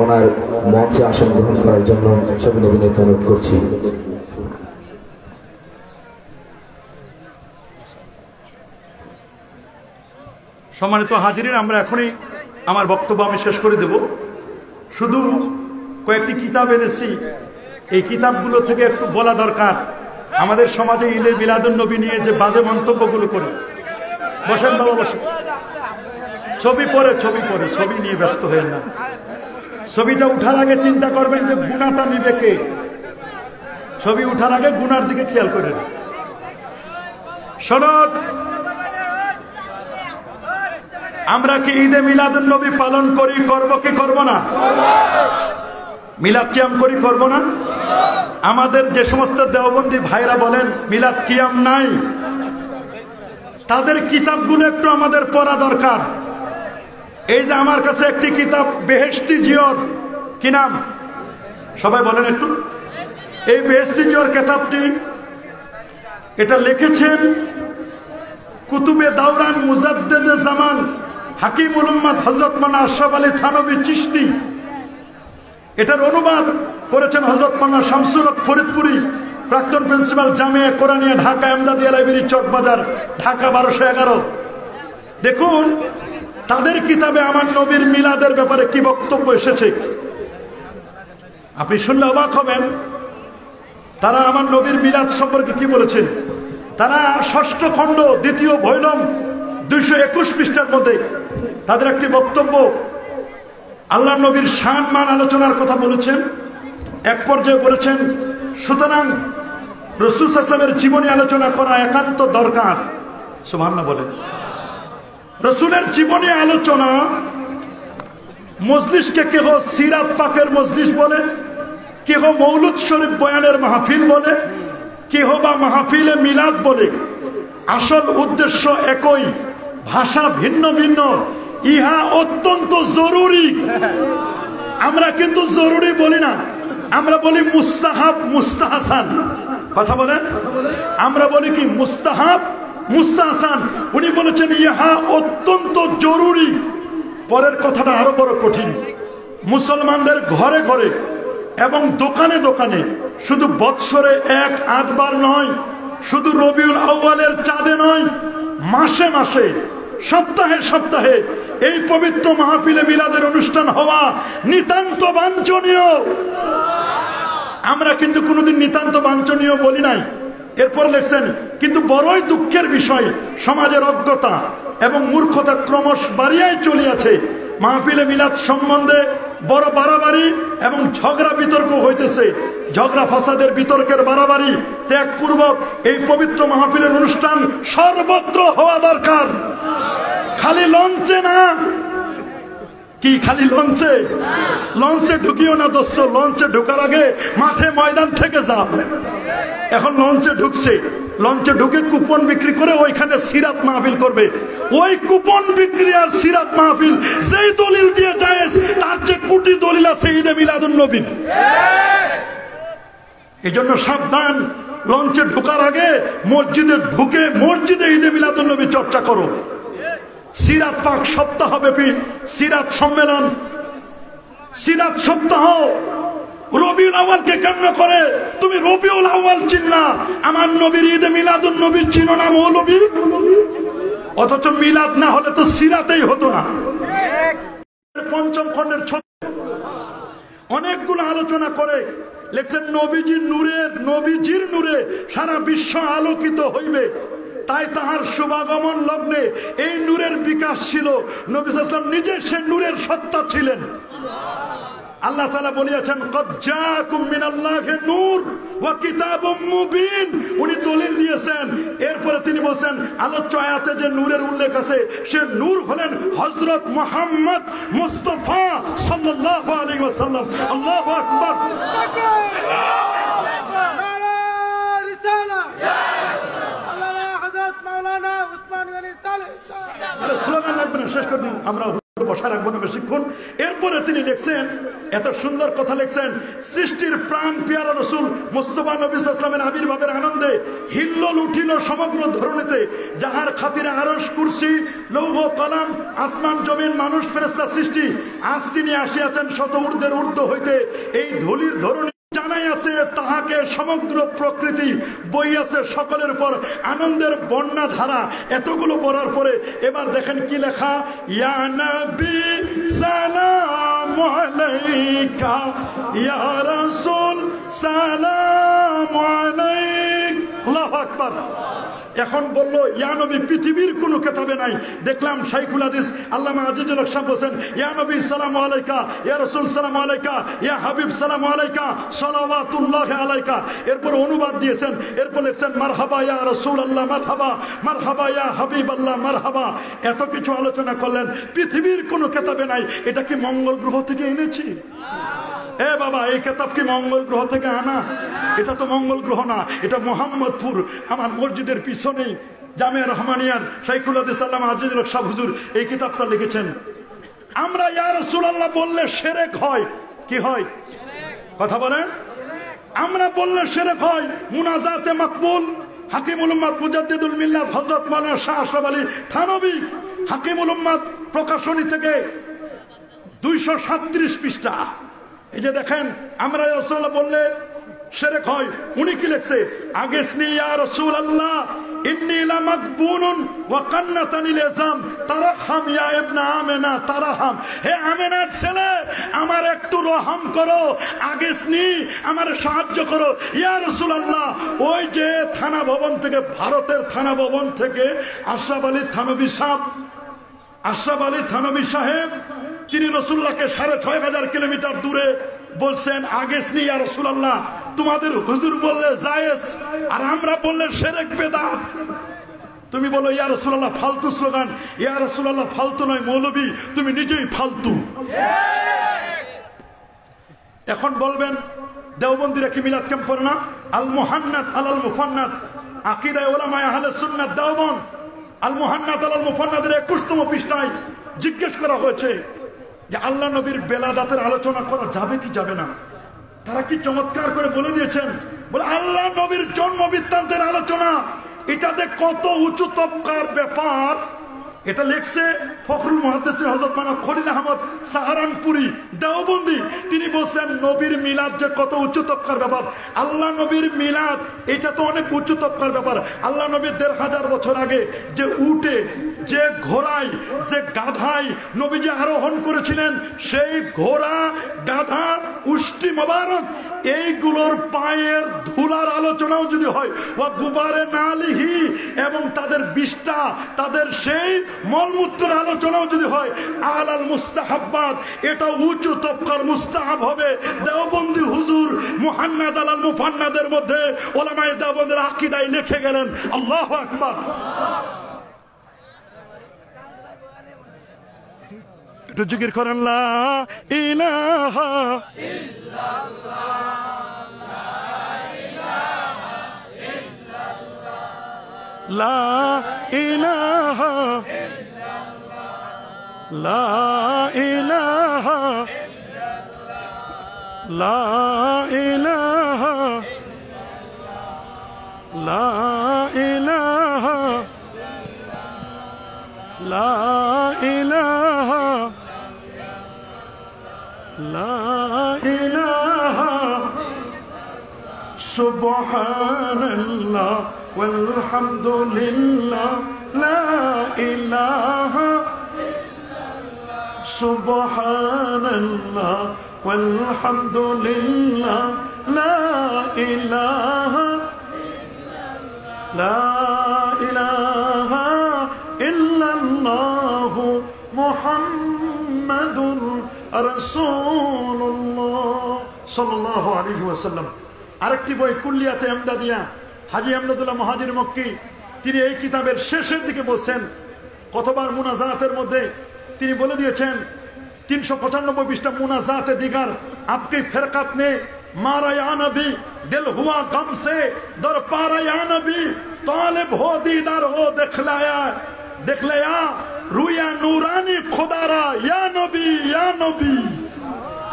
ওনার মঞ্চে আসন গ্রহণ করার জন্য সবিনয় বিনীত অনুরোধ করছি। সম্মানিত হাজিরিন, আমরা এখনই আমার বক্তব্য আমি শেষ করে দেব। শুধু কয়েকটি কিতাব এনেছি, এই কিতাবগুলো থেকে একটু বলা দরকার। আমাদের সমাজে ঈদে মিলাদুন নবী নিয়ে যে বাজে মন্তব্যগুলো করে। বসেন বাবা, বসেন। ছবি পরে ছবি নিয়ে ব্যস্ত হয়ে না। ছবিটা উঠার আগে চিন্তা করবেন যে গুনাহটা নিবে কে। ছবি উঠার আগে গুনার দিকে খেয়াল করেন। শোনন, আমরা কি ঈদে মিলাদুন নবী পালন করি, করব কি করব না? মিলাদ কিয়াম করি, করব না? আমাদের যে সমস্ত দেওবন্দি ভাইরা বলেন মিলাদ কিয়াম নাই, তাদের কিতাবগুলো একটু আমাদের পড়া দরকার। এই যে আমার কাছে একটি কিতাব বেহেশতি জিয়র, কি নাম সবাই বলেন একটু? এই বেহেশতি জিয়র কিতাবটি এটা লিখেছেন কুতুবে দাওরান মুজাদ্দেদে জামান হাকিমুল উম্মাত হযরত মাওলানা আশরাফ আলী থানভী চিশতি। এটার অনুবাদ করেছেন হযরত মাওলানা শামসুল হক ফরিদপুরি, প্রাক্তন প্রিন্সিপাল জামিয়া কোরআনিয়া ঢাকা, এমদাদিয়া লাইব্রেরি, চকবাজার, ঢাকা 1211। দেখুন তাদের কিতাবে আমার নবীর মিলাদের ব্যাপারে কি বক্তব্য এসেছে, আপনি শুনলে অবাক হবেন। তারা আমার নবীর মিলাদ সম্পর্কে কি বলেছেন। তারা 6ষ্ঠ খণ্ড 2য় ভৈলম 221 পৃষ্ঠার মধ্যে তাদের একটি বক্তব্য আল্লাহ নবীর শান মান আলোচনার কথা বলেছেন। এক পর্যায়ে বলেছেন সুতরাং রাসূল সাল্লাল্লাহু আলাইহি ওয়াসাল্লামের জীবনী আলোচনা করা একান্ত দরকার। সুবহানাল্লাহ বলেন। রাসূলের জীবনী আলোচনা মজলিসকে কেহ সিরাত পাকের মজলিস বলে, কেহ মৌলুদ শরীফ বয়ানের মাহফিল বলে, কেহ বা মাহফিলে মিলাদ বলে। আসল উদ্দেশ্য একই, ভাষা ভিন্ন ভিন্ন। ইহা অত্যন্ত জরুরি। আমরা কিন্তু জরুরি বলি না, আমরা বলি মুস্তাহাব, মুস্তাহসান। কথা বলেন, আমরা বলি কি মুস্তাহাব, মুস্তাহসান। উনি বলেছেন ইহা অত্যন্ত জরুরি। পরের কথাটা আরো বড় কঠিন। মুসলমানদের ঘরে ঘরে এবং দোকানে দোকানে শুধু বৎসরে 1-8 বার নয়, শুধু রবিউল আউয়ালের চাঁদে নয়, মাসে মাসে, সপ্তাহে সপ্তাহে এই পবিত্র মাহফিলে মিলাদের অনুষ্ঠান হওয়া নিতান্ত বাঞ্ছনীয়। আমরা কিন্তু কোনোদিন নিতান্ত বাঞ্ছনীয় বলি নাই। এরপর লেখছেন কিন্তু বড়ই দুঃখের বিষয়, সমাজের অজ্ঞতা এবং মূর্খতা ক্রমশ বাড়িয়াই চলিয়াছে। মাহফিলে মিলাদ সম্বন্ধে বড় বাড়াবাড়ি এবং ঝগড়া বিতর্ক হইতেছে। ঝগড়া ফাসাদের বিতর্কের বাড়াবাড়ি ত্যাগপূর্বক এই পবিত্র মাহফিলের অনুষ্ঠান সর্বত্র হওয়া দরকার। খালি লঞ্চে না। কি খালি লঞ্চে? লঞ্চে ঢুকিও না দোস্ত। লঞ্চে ঢুকার আগে মাঠে ময়দান থেকে যাও। এখন লঞ্চে ঢুকছে, লঞ্চে ঢুকে কুপন বিক্রি করে ওইখানে সিরাত মাহফিল করবে। ওই কুপন বিক্রি আর সিরাত মাহফিল যেই দলিল দিয়ে যায় তার যে কোটি দলিল আছে ঈদে মিলাদুন নবী। এই জন্য সাবধান, লঞ্চে ঢোকার আগে মসজিদে ঢুকে মসজিদে ঈদে মিলাদুন নবী চর্চা করো। সিরাত পাক সপ্তাহব্যাপী সিরাত সম্মেলন, সিরাত সপ্তাহ। রবিউল আউয়ালকে কেন্দ্র করে তুমি রবিউল আউয়াল চিনলা, আমার নবীর ঈদে মিলাদুন নবীর চিনো না মৌলবী। অথচ মিলাদ না হলে তো সিরাতেই হতো না। 5ম খণ্ডের অনেকগুলো আলোচনা করে লেখছেন নবীজির নূরে সারা বিশ্ব আলোকিত হইবে। তাই তাহার শুভাগমন লগ্নে এই নূরের বিকাশ ছিল। নবী সাল্লাল্লাহু আলাইহি ওয়াসাল্লাম নিজে সে নূরের সত্তা ছিলেন। আল্লাহ তাআলা বলেছেন কদ জাআকুম মিনাল্লাহি নূর ওয়া কিতাবুম মুবিন। উনি দলিল দিয়েছেন। এরপরে তিনি বলেন আলোচ্য আয়াতে যে নূরের উল্লেখ আছে সে নূর হলেন হযরত মুহাম্মদ মুস্তাফা সাল্লাল্লাহু আলাইহি ওয়াসাল্লাম। আল্লাহু আকবার। নারা রিসালা আল্লাহ হযরত মাওলানা উসমান গনি সালেহ স্লোগান লাগবে না, শেষ করে দিন। আমরা বসা রাখবো না বেশিক্ষণ। এরপরে তিনি লিখছেন এত সুন্দর কথা লিখছেন, সৃষ্টির প্রাণ পিয়ারা রাসূল মুস্তাফা নবী সাল্লাল্লাহু আলাইহি ওয়াসাল্লামের আবির্ভাবের আনন্দে হিল্লোল উঠিল সমগ্র ধরণীতে। যাহার খাতিরে আরশ, কুরসি, লৌহ কলম, আসমান জমিন, মানুষ ফেরেশতা সৃষ্টি, আজ তিনি আসিয়াছেন শত ঊর্ধ্বের ঊর্ধ্ব হইতে। এই ধূলির ধরণী জানাই আছে তাহাকে সমগ্র প্রকৃতি, বইয়াছে সকলের উপর আনন্দের বন্যা ধারা। এতগুলো পড়ার পরে এবার দেখেন কি লেখা, ইয়া নবী সালামু আলাইকা, ইয়া রাসূল সালামু আলাইক, আল্লাহু আকবার। এখন বলল ইয়া নবী পৃথিবীর কোনো কিতাবে নাই। দেখলাম শাইখুল হাদিস আল্লামা আজিজুল হক সাহেব বলেন ইয়া নবী সালামু আলাইকা, ইয়া রাসূল সালামু আলাইকা, ইয়া হাবিব সালামু আলাইকা, সালাওয়াতুল্লাহি আলাইকা। এরপর অনুবাদ দিয়েছেন, এরপর লিখছেন মারহাবা ইয়া রাসূলুল্লাহ, মারহাবা মারহাবা ইয়া হাবিবাল্লাহ, মারহাবা। এত কিছু আলোচনা করলেন, পৃথিবীর কোনো কিতাবে নাই। এটা কি মঙ্গল গ্রহ থেকে এনেছি? এ বাবা, এই কিতাব কি মঙ্গল গ্রহ থেকে আনা? এটা তো মঙ্গল গ্রহ না, এটা মোহাম্মদপুর আমার মসজিদের পিছনে জামিয়া রহমানিয়ার শাইখুল হাদিস আল্লামা আজিজুল হক সাহেব হুজুর এই কিতাবটা লিখেছেন। আমরা ইয়া রাসূলুল্লাহ বললে শিরক হয়। কি হয়? কথা বলেন। আমরা বললে শিরক হয়। মুনাজাতে মাকবুল, হাকিমুল উম্মাত মুজাদ্দিদুল মিল্লাত হযরত মাওলানা শাহ আশরাফ আলী থানভী, হাকিমুল উম্মাত প্রকাশনী থেকে 237 পৃষ্ঠা। এই যে দেখেন, আমরা রাসূলুল্লাহ বললে শিরক হয়। উনি কি লিখছে? আগেসনি ইয়া রাসূলুল্লাহ ইন্নী লামাকবুনুন ওয়া কান্নাতানিল ইজাম তারহাম ইয়া ইবনা আমেনা তারহাম। হে আমেনার ছেলে, আমার একটু রহম করো। আগেসনি, আমার সাহায্য করো। ইয়া রাসূলুল্লাহ, ওই যে থানা ভবন থেকে, ভারতের থানা ভবন থেকে আশরাফ আলী থানভী সাহেব, আশরাফ আলী থানভী সাহেব তিনি রাসূলুল্লাহকে 6500 কিলোমিটার দূরে বলছেন আগেসনি ইয়া রাসূলুল্লাহ, তোমাদের হুজুর বললে জায়েজ আর আমরা বললে শিরক বেদাত। তুমি বলো ইয়া রাসূলুল্লাহ ফালতু স্লোগান। ইয়া রাসূলুল্লাহ ফালতু নয় মৌলবী, তুমি নিজেই ফালতু। এখন বলবেন দেওবন্দিরা কি মিলাদ ক্যাম্প করে না? আল মুহান্নাদ আলাল মুফান্নাদ, আকীদা উলামায়ে আহলে সুন্নাত দেওবন্দ, আল মুহান্নাদ আলাল মুফান্নাদের 21তম পৃষ্ঠায় জিজ্ঞেস করা হয়েছে যে আল্লাহ নবীর বেলাদাতের আলোচনা করা যাবে কি যাবে না। তারা কি চমৎকার করে বলে দিয়েছেন, বলে আল্লাহ নবীর জন্ম বৃত্তান্তের আলোচনা এটাতে কত উঁচু তবকার ব্যাপার। এটা লিখছে ফখরুল মুহাদ্দিসিন হযরত মাওলানা খলিল আহমদ সাহারানপুরি দেওবন্দি। তিনি বলছেন নবীর মিলাদ যে কত উঁচু তবকার ব্যাপার। আল্লাহ নবীর মিলাদ এটা তো অনেক উঁচু তবকার ব্যাপার। আল্লাহ নবীর 1500 বছর আগে যে উটে, যে ঘোড়ায়, যে গাধায় নবীজি আরোহণ করেছিলেন, সেই ঘোড়া, গাধা, উষ্টি মোবারক এইগুলোর পায়ের ধুলার আলোচনাও যদি হয়, ওয়া গুবারে নালিহি, এবং তাদের বিষ্ঠা, তাদের সেই মলমূত্রের আলোচনাও যদি হয়, আলাল মুস্তাহাব্বাত, এটা উঁচু তবকার মুস্তাহাব হবে। দেওবন্দি হুজুর মুহান্নাদ আলাল মুফান্নাদের মধ্যে ওলামায়ে দেওবন্দের আকীদায় লিখে গেলেন। আল্লাহু আকবার। একটু জিকির করেন লা ইলাহা ইল্লাল্লাহ, লা ইলাহা ইল্লাল্লাহ, লা ইলাহা ইল্লাল্লাহ, লা ইলাহা ইল্লাল্লাহ, লা ইলাহা ইল্লাল্লাহ, লা ইলাহা লা ইলাহা সুবহানাল্লাহ ওয়ালহামদুলিল্লাহ, লা ইলাহা সুবহানাল্লাহ ওয়ালহামদুলিল্লাহ, লা ইলাহা লা ইলাহা ইল্লাল্লাহ মুহাম্মাদুর রাসূলুল্লাহ সাল্লাল্লাহু আলাইহি ওয়াসাল্লাম। আরেকটি বই কুল্লিয়াতে আমদাদিয়া, হাজী আমদাদুল্লাহ মুহাজির মক্কি, তিনি এই কিতাবের শেষের দিকে বলছেন, কতবার মুনাজাতের মধ্যে তিনি বলে দিয়েছেন 395 পৃষ্ঠা মুনাজাতে দিগার, আপকি ফিরকাত নে मारा या नबी दिल हुआ गम से दर पारा या नबी तालिब हो दीदार हो दिखलाया रुया नूरानी खुदारा या नबी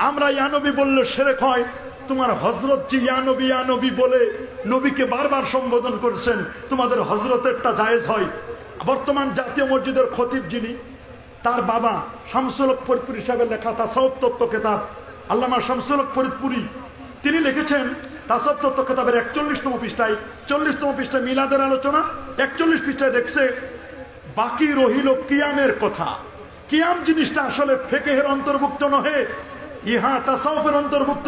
আমরা ইয়া নবী বললে শিরক হয়। তোমার হযরত জি ইয়া নবী বলে নবীকে বারবার সম্বোধন করেছেন, তোমাদের হযরতেরটা জায়েজ হয়। বর্তমান জাতীয় মসজিদের খতিব যিনি, তার বাবা শামসুল হক ফরিদপুরি সাহেবের লেখা তাসাউফ তত্ত্ব কিতাব, আল্লামা শামসুল হক ফরিদপুরি, তিনি লিখেছেন তাসাউফ তত্ত্ব কিতাবের 41তম পৃষ্ঠায়, 40তম পৃষ্ঠায় মিলাদের আলোচনা, 41 পৃষ্ঠায় দেখছে বাকি রহিল কিয়ামের কথা। কিয়াম জিনিসটা আসলে ফিকহের অন্তর্ভুক্ত নহে, ইহা তাসাউফের অন্তর্ভুক্ত।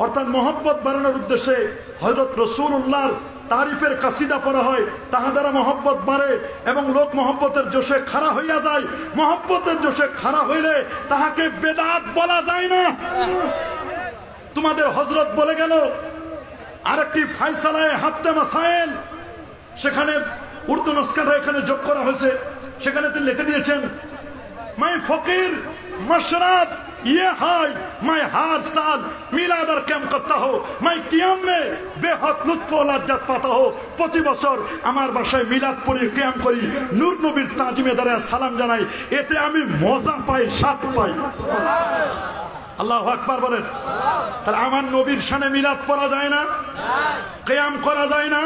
অর্থাৎ মহব্বত বাড়ানোর উদ্দেশ্যে হযরত রাসূলুল্লাহর তারিফের কাসিদা পড়া হয়, তাহা দ্বারা মহব্বত বাড়ে এবং লোক মহব্বতের জোশে খাড়া হইয়া যায়। মহব্বতের জোশে খাড়া হইলে তাহাকে বেদাত বলা যায় না। তোমাদের হযরত বলে গেল আরেকটি ফায়সালায়ে হাত্তে মাসাইল, সেখানে উর্দু নস্কাটা এখানে যোগ করা হয়েছে। সেখানে তিনি লিখে দিয়েছেন, मैं फकीर मशरब ये हाय मैं हर साल मिलाद और कैम करता हो, मैं कियाम में बेहद लुत्फ ও লজ্জত পাতা हो। প্রতি বছর আমার বাসায় মিলাদ পড়ি, কিয়াম করি, নূর নবীর তাজিমে দাঁড়ায় সালাম জানাই, এতে আমি মজা পাই, স্বাদ পাই। আল্লাহু আকবার বলেন। তাহলে আমার নবীর শানে মিলাদ পড়া যায় না, কিয়াম করা যায় না?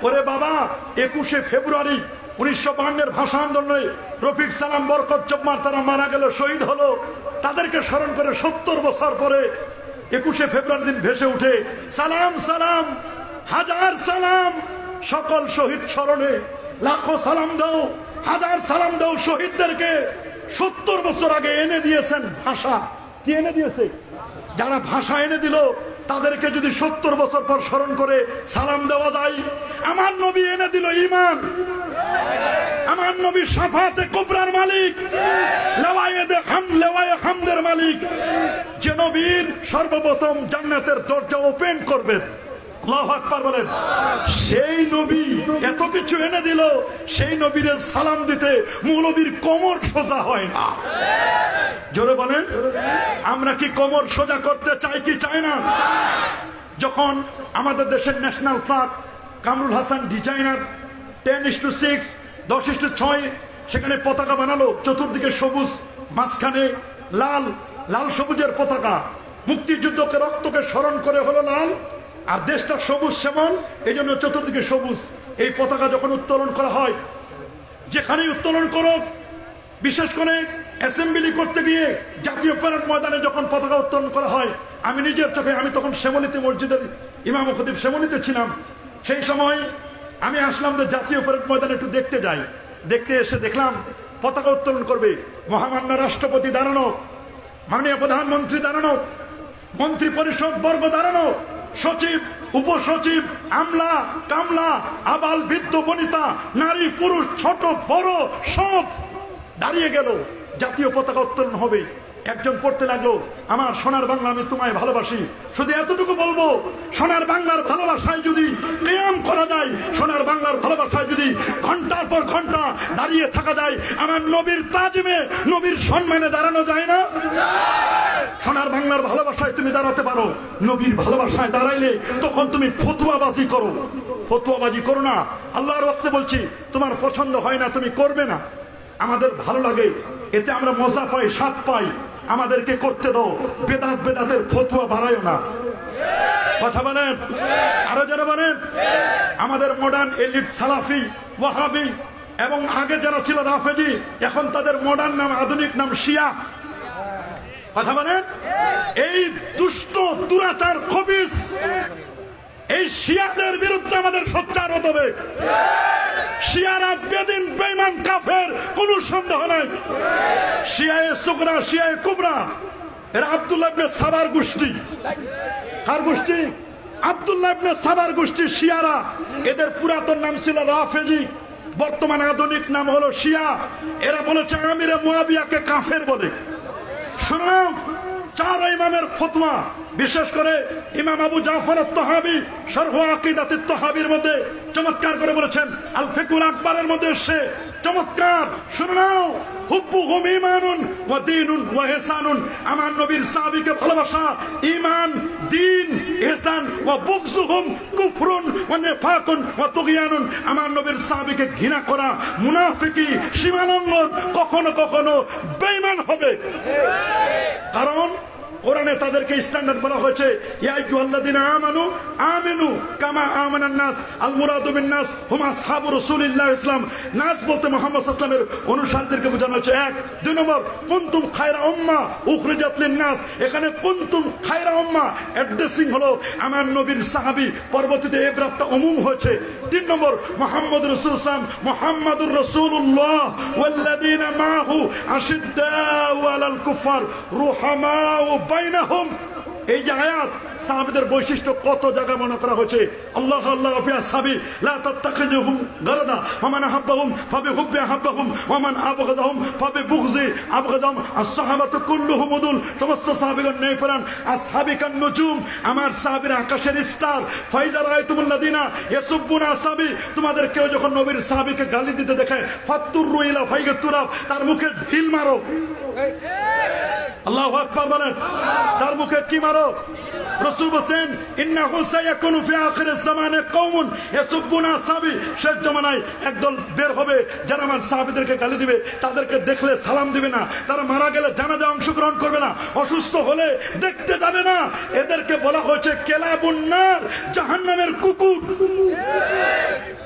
ওরে বাবা, 21শে ফেব্রুয়ারি 1952-এর ভাষা আন্দোলনে রফিক সালাম, বরকত জব্বার তারা মারা গেল, শহীদ হলো। তাদেরকে স্মরণ করে 70 বছর পরে 21শে ফেব্রুয়ারি দিন ভেসে উঠে সালাম সালাম, হাজার সালাম সকল শহীদ স্মরণে, লাখো সালাম দাও, হাজার সালাম দাও শহীদদেরকে। 70 বছর আগে এনে দিয়েছেন ভাষা। কি এনে দিয়েছে? যারা ভাষা এনে দিল তাদেরকে যদি 70 বছর পর স্মরণ করে সালাম দেওয়া যায়। আমার নবী এনে দিল ঈমান। আমার নবী শাফাতে কুবরার মালিক, লাওয়ায়েদে লাওয়ায়ে হামদের মালিক, যে নবীর সর্বপ্রথম জান্নাতের দরজা ওপেন করবে। আল্লাহু আকবার বলেন। সেই নবী এত কিছু এনে দিল, সেই নবীর সালাম দিতে মৌলবীর কোমর সোজা হয় না। জোরে বলেন, আমরা কি কোমর সোজা করতে চাই কি চাই না? যখন আমাদের দেশের national flag Kamrul Hasan designer 10:6 10:6 সেখানে পতাকা বানালো, চতুর্দিকে সবুজ, মাঝখানে লাল, লাল সবুজের পতাকা। মুক্তিযুদ্ধকে রক্তকে স্মরণ করে হলো লাল, আর দেশটা সবুজ শ্যামল, এই জন্য চতুর্দিকে সবুজ। এই পতাকা যখন উত্তোলন করা হয়, যেখানেই উত্তোলন করো, বিশেষ করে অ্যাসেম্বলি করতে গিয়ে জাতীয় প্যারেড ময়দানে যখন পতাকা উত্তোলন করা হয়, আমি নিজের চোখে, আমি তখন শ্যামলীতে মসজিদের ইমাম ও খতিব শ্যামলীতে ছিলাম, সেই সময় আমি আসলাম যে জাতীয় প্যারেড ময়দানে একটু দেখতে যাই। দেখতে এসে দেখলাম পতাকা উত্তোলন করবে, মহামান্য রাষ্ট্রপতি দাঁড়ানো, মাননীয় প্রধানমন্ত্রী দাঁড়ানো, মন্ত্রী পরিষদ বর্গ দাঁড়ানো, সচিব, উপসচিব, আমলা কামলা, আবাল বৃদ্ধ বনিতা, নারী পুরুষ, ছোট বড় সব দাঁড়িয়ে গেল। জাতীয় পতাকা উত্তোলন হবে। একজন পড়তে লাগলো, আমার সোনার বাংলা আমি তোমায় ভালোবাসি। শুধু এতটুকু বলবো, সোনার বাংলার ভালোবাসায় যদি কিয়াম করা যায়, সোনার বাংলার ভালোবাসায় যদি ঘন্টার পর ঘন্টা দাঁড়িয়ে থাকা যায়, আমার নবীর তাজিমে, নবীর সম্মানে দাঁড়ানো যায় না? সোনার বাংলার ভালোবাসায় তুমি দাঁড়াতে পারো, নবীর ভালোবাসায় দাঁড়াইলে তখন তুমি ফতুয়াবাজি করো। ফতুয়াবাজি করো না, আল্লাহর ওয়াস্তে বলছি। তোমার পছন্দ হয় না, তুমি করবে না। আমাদের ভালো লাগে, এতে আমরা মজা পাই, স্বাদ পাই, আমাদেরকে করতে দাও। বেদাত বেদাতের ফতুয়া বাড়ায়ও না। কথা বলেন, আরো যারা বলেন। আমাদের মডার্ন এলিট সালাফি, ওয়াহাবি এবং আগে যারা ছিল রাফেজি, এখন তাদের মডার্ন নাম, আধুনিক নাম শিয়া। কথা বলেন। এই দুষ্ট দুরাচার খবিস, এই শিয়াদের বিরুদ্ধে আমাদের সোচ্চার হতে হবে। শিয়ারা বেদিন বেঈমান কাফের, কোনো সন্দেহ নাই। শিয়ায়ে সুগরা, শিয়ায়ে কুবরা, এরা আব্দুল্লাহ ইবনে সাবার গোষ্ঠী। কার গোষ্ঠী? আব্দুল্লাহ ইবনে সাবার গোষ্ঠী শিয়ারা। এদের পুরাতন নাম ছিল রাফেজি, বর্তমান আধুনিক নাম হলো শিয়া। এরা বলেছে আমিরে মুয়াবিয়াকে কাফের বলে। শুনলাম 4 ইমামের ফতোয়া, বিশেষ করে ইমাম আবু জাফর আত-তাহাবী শরহ আকিদাত আত-তাহাবীর মধ্যে চমৎকার করে বলেছেন, আল ফিকুল আকবরের মধ্যে সে চমৎকার। শুনে নাও, হুব্বুহুম ঈমানুন ওয়া দীনুন ওয়া ইহসানুন। আমার নবীর সাহাবীকে ভালোবাসা ঈমান, দ্বীন, ইহসান। ওয়া বুগযুহুম কুফরুন ওয়া নিফাকুন ওয়া তুগয়ানুন। আমার নবীর সাহাবীকে ঘৃণা করা মুনাফিকি, সীমালঙ্ঘন, কখনো কখনো বেঈমান হবে। কারণ কোরআনে তাদেরকে স্ট্যান্ডার্ড বলা হয়েছে, ইয়া আইয়ুহাল্লাযীনা আমানু আমিনু কামা আমানান নাস। আল মুরাদু বিন নাস হুম আসহাবু রাসূলিল্লাহ ইসলাম। নাস বলতে মুহাম্মদ সাল্লাল্লাহু আলাইহি ওয়াসাল্লামের অনুসারীদেরকে বোঝানো হয়েছে। 1 2 নম্বর, কুনতুম খায়রা উম্মাহ উখরিজাত লিন নাস। এখানে কুনতুম খায়রা উম্মাহ অ্যাড্রেসিং হলো আমার নবীর সাহাবী, পরবর্তীতে এই ব্রাতটা উমুম হয়েছে। 3 নম্বর, মুহাম্মদুর রাসূলুল্লাহ সাল্লাল্লাহু আলাইহি ওয়াসাল্লাম, মুহাম্মাদুর রাসূলুল্লাহ ওয়াল্লাযীনা মাহু আশিদ্দাউ আলাল কুফার রুহামাউ বাইনাহুম। এই যে আয়াত সাহাবীদের বৈশিষ্ট্য কত জায়গা মনে করা হয়েছে। আল্লাহ আল্লাহ ফি আসহাবি লা তাত্তাখিযুহুম গারাদা ওয়া মান আহাব্বাহুম ফাবিহুব্বি আহাব্বাহুম ওয়া মান আবগাযাহুম ফাবিবুগযি আবগাযাহুম। আসহাবাতু কুল্লুহুম উদুল, সমস্ত সাহাবীগণ নেই পরান। আসহাবি কান নুজুম, আমার সাহাবীরা আকাশের স্টার। ফাইজা রাআইতুমুল লাযিনা ইয়াসুব্বুনা আসহাবি, তোমাদের কেউ যখন নবীর সাহাবীকে গালি দিতে দেখে ফাত্তুরু ইলা ফাইগাত তুরাব, তার মুখে ঢিল মারো। আল্লাহু আকবার বলেন। তার মুখে কি মারো? রাসূল বলেন ইন্নাহু সায়াকুনু ফি আখিরিজ জামানে কওমুন ইয়াসুব্বুনা আসহাবি, শেষ জামানায় একদল বের হবে যারা আমার সাহাবীদেরকে গালি দিবে, তাদেরকে দেখলে সালাম দিবে না, তারা মারা গেলে জানাজা অংশগ্রহণ করবে না, অসুস্থ হলে দেখতে যাবে না। এদেরকে বলা হয়েছে কেলাবুন নার, জাহান্নামের কুকুর।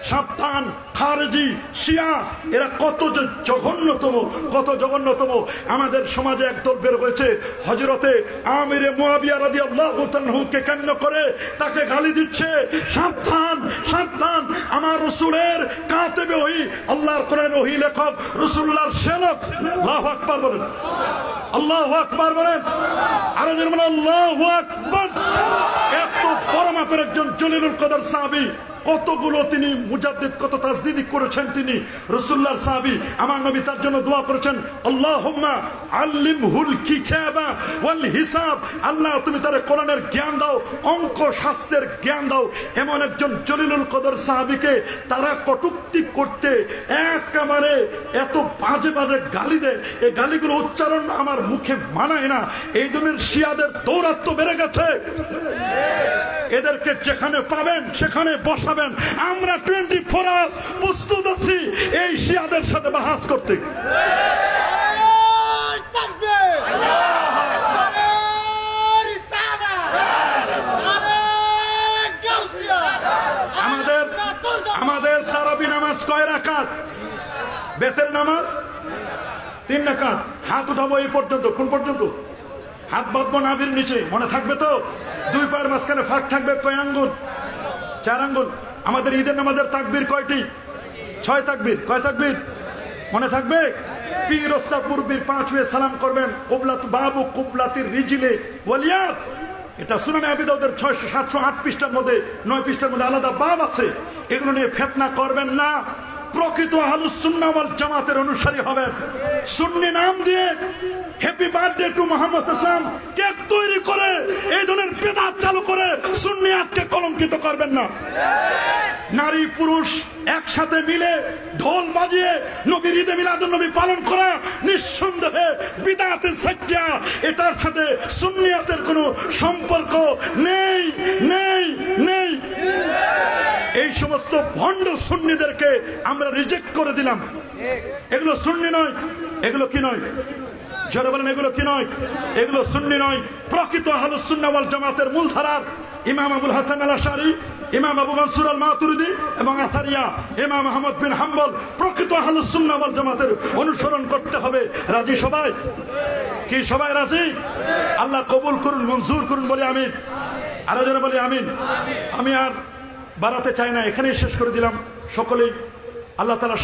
সাবধান খারেজি শিয়া, এরা কত জঘন্যতম, কত জঘন্যতম। আমাদের সমাজে একদল বের হয়েছে হযরতে আমিরে মুয়াবিয়া রাদিয়াল্লাহু তাআলাকে কেন্দ্র করে তাকে গালি দিচ্ছে। সাবধান সাবধান, আমার রাসূলের কাতেবে ওহী, আল্লাহর কোরআনের ওহী লেখক, রাসূলুল্লাহর সেবক। আল্লাহু আকবার বলেন, আল্লাহু আকবার বলেন, আর যেন আল্লাহু আকবার। এত বড় মাপের একজন জলিলুল কদর সাহাবী, কতগুলো তিনি মুজাদ্দিদ, কত তাজদিদ করেছেন তিনি, রাসূলুল্লাহর সাহাবী। আমার নবী তার জন্য দোয়া করেছেন, আল্লাহুম্মা আল্লিমহুল কিতাবা ওয়াল হিসাব, আল্লাহ তুমি তার কোরআনের জ্ঞান দাও, অঙ্ক শাস্ত্রের জ্ঞান দাও। এমন একজন জলিলুল কদর সাহাবীকে তারা কটূক্তি করতে একেবারে এত বাজে বাজে গালি দেয়, এই গালিগুলো উচ্চারণ আমার মুখে মানায় না। এই ধরনের শিয়াদের দৌরাত্ম্য বেড়ে গেছে। এদেরকে যেখানে পাবেন সেখানে বসাবেন। আমরা 24 আওয়ার্স প্রস্তুত আছি এই শিয়াদের সাথে বাহাস করতে। আমাদের তারাবি নামাজ কয় রাকাত? বেতের নামাজ 3 রাকাত। হাত উঠাবো এই পর্যন্ত। কোন পর্যন্ত? হাত বাঁধবো নাভির নিচে, মনে থাকবে তো? 2 পায়ের মাঝখানে ফাঁক থাকবে কয় আঙ্গুল? 4 আঙ্গুল। আমাদের ঈদের নামাজের তাকবীর কয়টি? 6 তাকবীর। কয় তাকবীর মনে থাকবে? পীর ওস্তাদ মুরব্বির 5 ওয়ে সালাম করবেন। কুবলাত বাবু কুবলাতির রিজিলে ওয়ালিয়াত, এটা সুনানে আবি দাউদের 708 পৃষ্ঠার মধ্যে 9 পৃষ্ঠার মধ্যে আলাদা বাব আছে। এগুলো নিয়ে ফিতনা করবেন না। প্রকৃত আহলুস সুন্নাহ ওয়াল জামাতের অনুসারী হবেন। সুন্নি নাম দিয়ে হ্যাপি বার্থডে টু মুহাম্মদ সাল্লাল্লাহু আলাইহি ওয়াসাল্লাম কেক তৈরি করে এই ধরনের বিদআত চালু করে সুন্নিয়াতকে কলঙ্কিত করবেন না। নারী পুরুষ একসাথে মিলে ঢোল বাজিয়ে নবীর ঈদে মিলাদুন নবী পালন করা নিঃসন্দেহে বিদআতের সাজ্জা, এটার সাথে সুন্নিয়াতের কোনো সম্পর্ক নেই নেই নেই। এই সমস্ত ভণ্ড সুন্নিদেরকে আমরা রিজেক্ট করে দিলাম। এগুলো সুন্নি নয়। এগুলো কি নয়? জোরে বলেন, এগুলো কি নয়? এগুলো সুন্নি নয়। প্রকৃত আহলুস সুন্নাহ ওয়াল জামাতের মূলধারার ইমাম আবুল হাসান আল আশআরী, ইমাম আবু মনসুর আল মাতুরিদি এবং আসারিয়া ইমাম আহমদ বিন হাম্বল, প্রকৃত আহলুস সুন্নাহ ওয়াল জামাতের অনুসরণ করতে হবে। রাজি সবাই? কি সবাই রাজি? আল্লাহ কবুল করুন, মঞ্জুর করুন, বলি আমিন। আরো জনে বলি আমিন। আমি আর বাড়াতে চাই না, এখানেই শেষ করে দিলাম। সকলেই আল্লাহ তাআলা